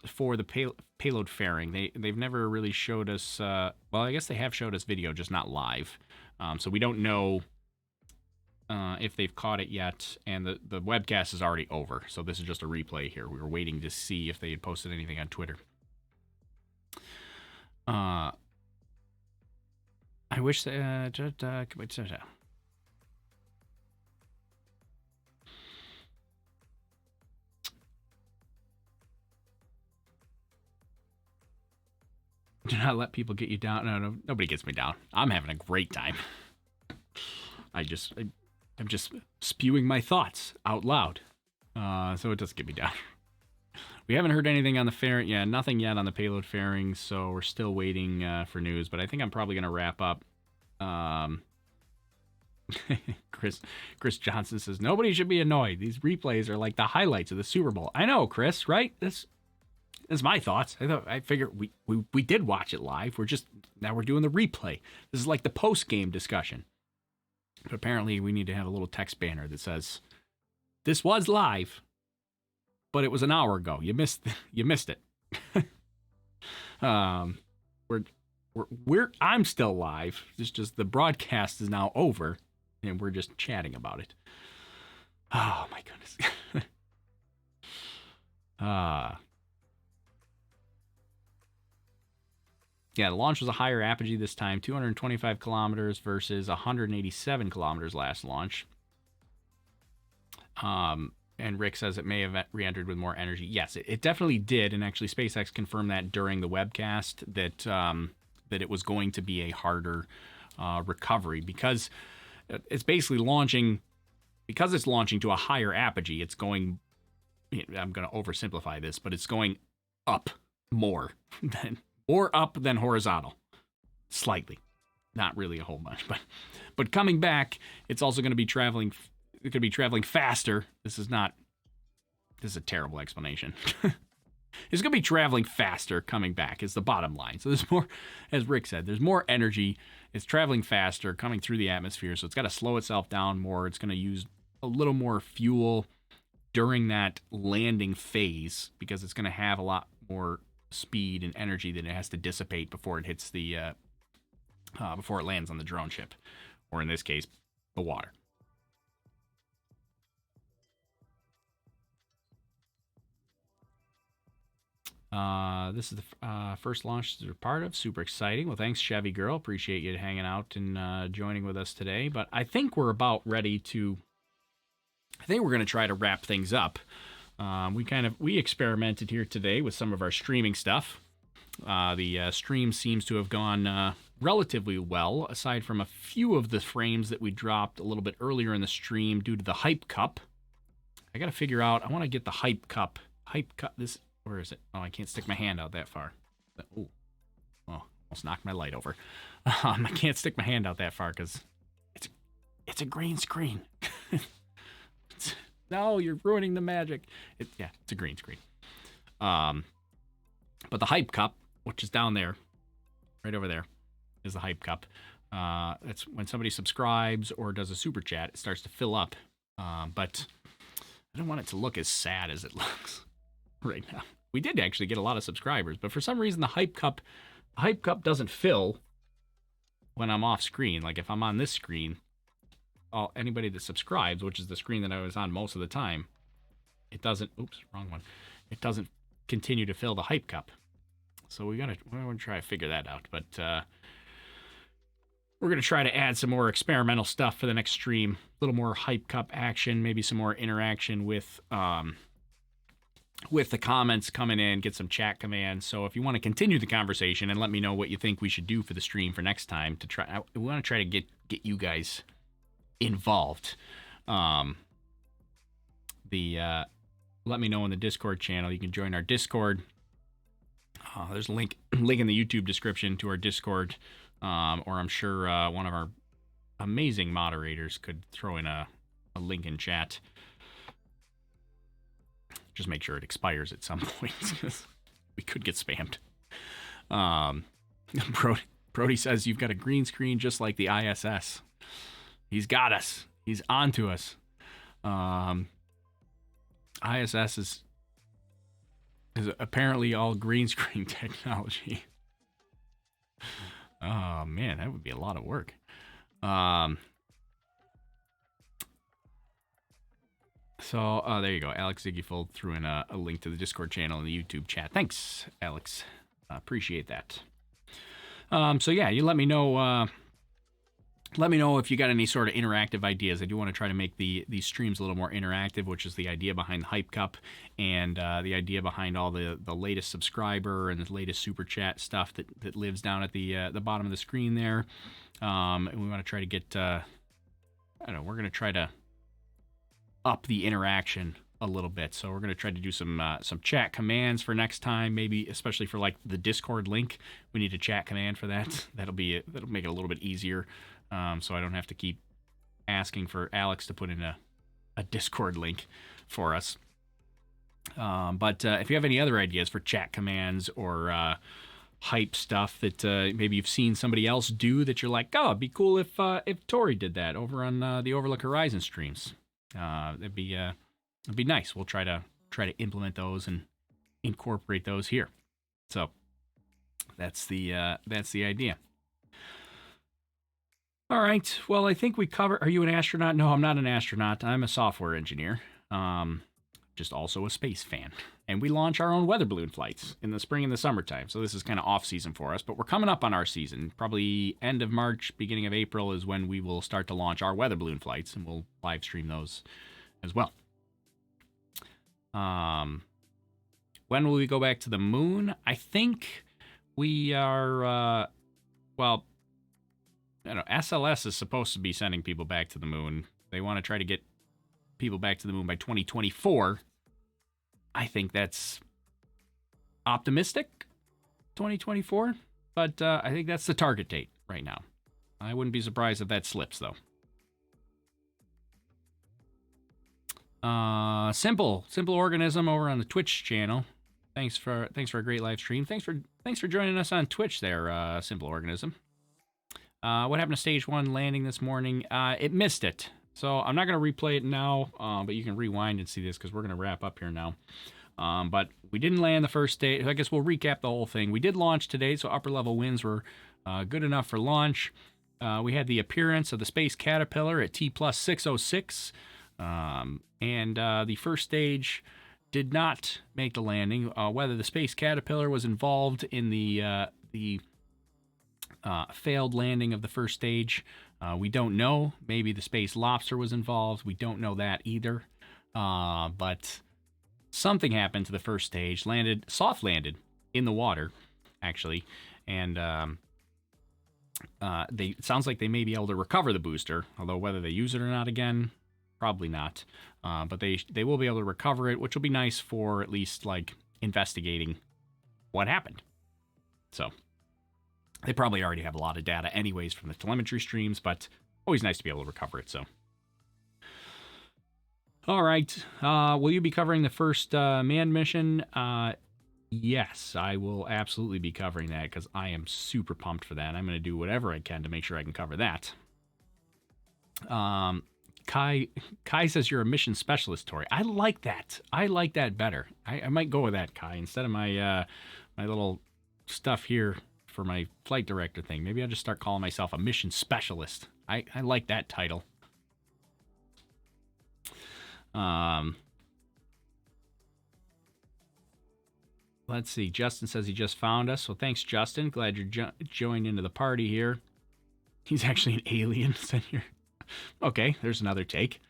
for the payload fairing. They've never really showed us. Well, I guess they have showed us video, just not live. So we don't know if they've caught it yet. And the webcast is already over, so this is just a replay here. We were waiting to see if they had posted anything on Twitter. I wish do not let people get you down. No, nobody gets me down. I'm having a great time. I'm just spewing my thoughts out loud. So it doesn't get me down. We haven't heard anything on the fairing. Yeah, nothing yet on the payload fairing, so we're still waiting for news. But I think I'm probably going to wrap up. Chris Johnson says, nobody should be annoyed. These replays are like the highlights of the Super Bowl. I know, Chris, right? That's my thoughts. I figured we did watch it live. Now we're doing the replay. This is like the post-game discussion. But apparently we need to have a little text banner that says, this was live, but it was an hour ago. You missed it. I'm still live. It's just the broadcast is now over and we're just chatting about it. Oh my goodness. Yeah, the launch was a higher apogee this time, 225 kilometers versus 187 kilometers last launch. And Rick says it may have re-entered with more energy. Yes, it definitely did, and actually SpaceX confirmed that during the webcast that it was going to be a harder recovery because it's basically launching. Because it's launching to a higher apogee, it's going. I'm going to oversimplify this, but it's going up more than horizontal, slightly, not really a whole bunch, but coming back, it's also going to be traveling. It could be traveling faster. This is a terrible explanation. It's going to be traveling faster coming back is the bottom line. So there's more, as Rick said, there's more energy. It's traveling faster, coming through the atmosphere. So it's got to slow itself down more. It's going to use a little more fuel during that landing phase because it's going to have a lot more speed and energy that it has to dissipate before it hits before it lands on the drone ship, or in this case, the water. This is the first launch you're part of. Super exciting. Well, thanks, Chevy Girl. Appreciate you hanging out and joining with us today. But I think we're about ready to. I think we're going to try to wrap things up. We experimented here today with some of our streaming stuff. The stream seems to have gone relatively well, aside from a few of the frames that we dropped a little bit earlier in the stream due to the hype cup. I got to figure out, I want to get the hype cup. Hype cup, this, where is it? Oh, I can't stick my hand out that far. Oh, almost knocked my light over. I can't stick my hand out that far because it's a green screen. No, you're ruining the magic. It's a green screen. But the hype cup, which is down there, right over there, is the hype cup. That's when somebody subscribes or does a super chat, it starts to fill up. But I don't want it to look as sad as it looks right now. We did actually get a lot of subscribers, but for some reason the hype cup doesn't fill when I'm off screen. Like if I'm on this screen, anybody that subscribes, which is the screen that I was on most of the time, it doesn't. Oops, wrong one. It doesn't continue to fill the hype cup. So we're gonna try to figure that out. But we're gonna try to add some more experimental stuff for the next stream. A little more hype cup action, maybe some more interaction with the comments coming in, get some chat commands. So if you want to continue the conversation and let me know what you think we should do for the stream for next time, we want to try to get you guys involved. Let me know in the Discord channel. You can join our Discord. There's a link in the YouTube description to our Discord, or I'm sure one of our amazing moderators could throw in a link in chat. Just make sure it expires at some point, because we could get spammed. Brody says you've got a green screen just like the ISS. He's got us. He's on to us. ISS is apparently all green screen technology. Oh, man, that would be a lot of work. So, there you go. Alex Ziggyfold threw in a link to the Discord channel in the YouTube chat. Thanks, Alex. Appreciate that. So, yeah, you let me know. Let me know if you got any sort of interactive ideas. I do want to try to make these streams a little more interactive, which is the idea behind the Hype Cup and the idea behind all the latest subscriber and the latest super chat stuff that lives down at the bottom of the screen there. And we want to try to get, I don't know, we're going to try to up the interaction a little bit. So we're going to try to do some chat commands for next time, maybe especially for like the Discord link. We need a chat command for that. That'll make it a little bit easier. So I don't have to keep asking for Alex to put in a Discord link for us. But if you have any other ideas for chat commands or hype stuff that maybe you've seen somebody else do that you're like, oh, it'd be cool if Tori did that over on the Overlook Horizon streams. It'd be nice. We'll try to implement those and incorporate those here. So that's the idea. All right. Well, I think we cover. Are you an astronaut? No, I'm not an astronaut. I'm a software engineer. Just also a space fan. And we launch our own weather balloon flights in the spring and the summertime. So this is kind of off season for us, but we're coming up on our season. Probably end of March, beginning of April is when we will start to launch our weather balloon flights, and we'll live stream those as well. When will we go back to the moon? I think we are, well, I don't know, SLS is supposed to be sending people back to the moon. They want to try to get people back to the moon by 2024. I think that's optimistic, 2024. But I think that's the target date right now. I wouldn't be surprised if that slips, though. Simple Organism over on the Twitch channel. Thanks for a great live stream. Thanks for joining us on Twitch there, Simple Organism. What happened to stage 1 landing this morning? It missed it. So I'm not going to replay it now, but you can rewind and see this because we're going to wrap up here now. But we didn't land the first stage. I guess we'll recap the whole thing. We did launch today, so upper level winds were good enough for launch. We had the appearance of the Space Caterpillar at T plus 606. And the first stage did not make the landing. Whether the Space Caterpillar was involved in the failed landing of the first stage, we don't know. Maybe the Space Lobster was involved. We don't know that either. But something happened to the first stage. Soft landed in the water, actually, and it sounds like they may be able to recover the booster, although whether they use it or not again, probably not. But they will be able to recover it, which will be nice for at least like investigating what happened. So they probably already have a lot of data anyways from the telemetry streams, but always nice to be able to recover it. So, all right, will you be covering the first manned mission? Yes, I will absolutely be covering that because I am super pumped for that. I'm going to do whatever I can to make sure I can cover that. Kai says you're a mission specialist, Tori. I like that. I like that better. I might go with that, Kai, instead of my my little stuff here for my flight director thing. Maybe I'll just start calling myself a mission specialist. I like that title. Let's see. Justin says he just found us. So thanks, Justin. Glad you're joined into the party here. He's actually an alien. Okay, there's another take.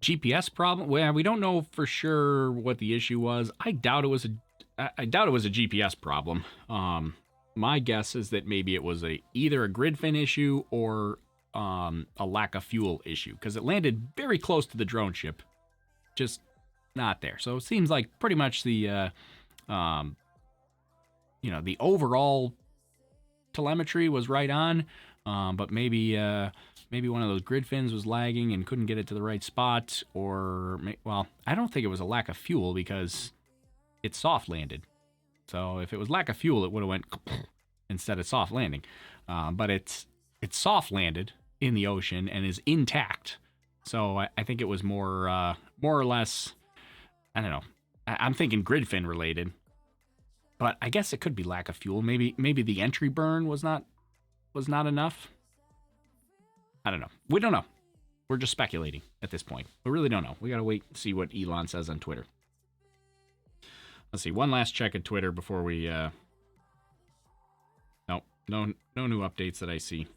GPS problem. Well, we don't know for sure what the issue was. I doubt it was a GPS problem. My guess is that maybe it was either a grid fin issue or a lack of fuel issue, because it landed very close to the drone ship, just not there. So it seems like pretty much the the overall telemetry was right on, but maybe one of those grid fins was lagging and couldn't get it to the right spot, or well, I don't think it was a lack of fuel because it soft landed. So if it was lack of fuel, it would have went instead of soft landing. But it's soft landed in the ocean and is intact. So I think it was more or less, I don't know. I'm thinking grid fin related, but I guess it could be lack of fuel. Maybe the entry burn was not enough. I don't know. We don't know. We're just speculating at this point. We really don't know. We gotta wait and see what Elon says on Twitter. Let's see. One last check at Twitter before we. No new updates that I see.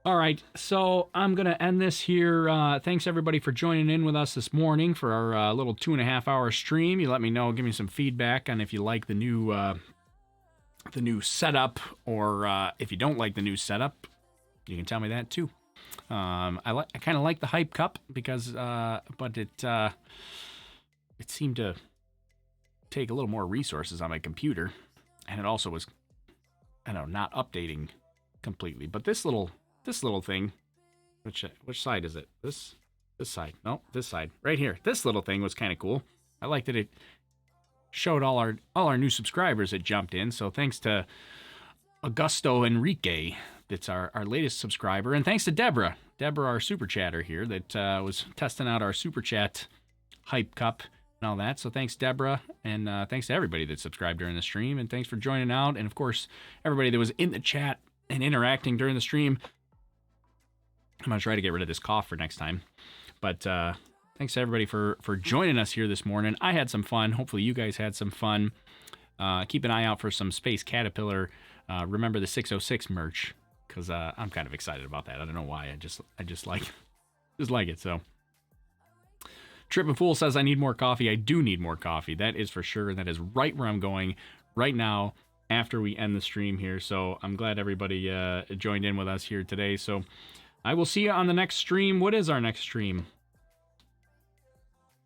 All right, so I'm going to end this here. Thanks, everybody, for joining in with us this morning for our little 2.5-hour stream. You let me know, give me some feedback on if you like the new setup, or if you don't like the new setup, you can tell me that too. I kind of like the Hype Cup because, but it seemed to take a little more resources on my computer, and it also was, I don't know, not updating completely. But this little thing, which side is it? This side? No, this side right here. This little thing was kind of cool. I liked that it showed all our new subscribers that jumped in. So thanks to Augusto Enrique, that's our latest subscriber, and thanks to Deborah, our super chatter here that was testing out our super chat Hype Cup and all that. So thanks, Deborah, and thanks to everybody that subscribed during the stream, and thanks for joining out, and of course everybody that was in the chat and interacting during the stream. I'm going to try to get rid of this cough for next time. But thanks to everybody for joining us here this morning. I had some fun. Hopefully you guys had some fun. Keep an eye out for some Space Caterpillar. Remember the 606 merch, because I'm kind of excited about that. I don't know why. I just like it. So Trippin' Fool says I need more coffee. I do need more coffee. That is for sure. That is right where I'm going right now after we end the stream here. So I'm glad everybody joined in with us here today. So I will see you on the next stream. What is our next stream?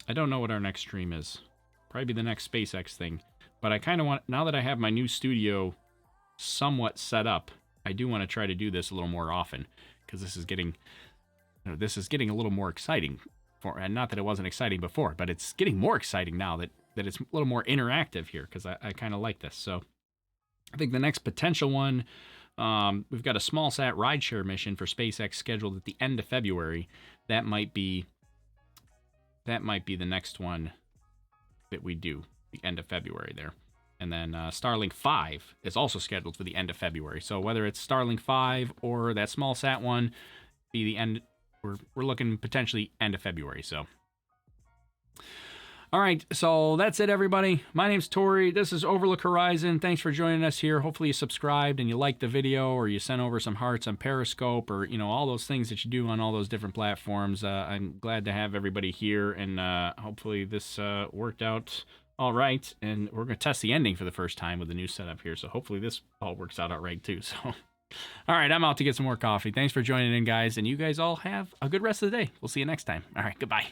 I don't know what our next stream is. Probably the next SpaceX thing. But I kind of want, now that I have my new studio somewhat set up, I do want to try to do this a little more often, because this is getting a little more exciting. And not that it wasn't exciting before, but it's getting more exciting now that it's a little more interactive here, because I kind of like this. So I think the next potential one, we've got a small sat rideshare mission for SpaceX scheduled at the end of February. That might be the next one that we do, the end of February there. And then Starlink-4 is also scheduled for the end of February. So whether it's Starlink-4 or that small sat one, be the end. We're looking potentially end of February. So All right, so that's it, everybody. My name's Tori. This is Overlook Horizon. Thanks for joining us here. Hopefully you subscribed and you liked the video, or you sent over some hearts on Periscope, or, you know, all those things that you do on all those different platforms. I'm glad to have everybody here, and hopefully this worked out all right. And we're going to test the ending for the first time with the new setup here, so hopefully this all works out all right, too. So, all right, I'm out to get some more coffee. Thanks for joining in, guys, and you guys all have a good rest of the day. We'll see you next time. All right, goodbye.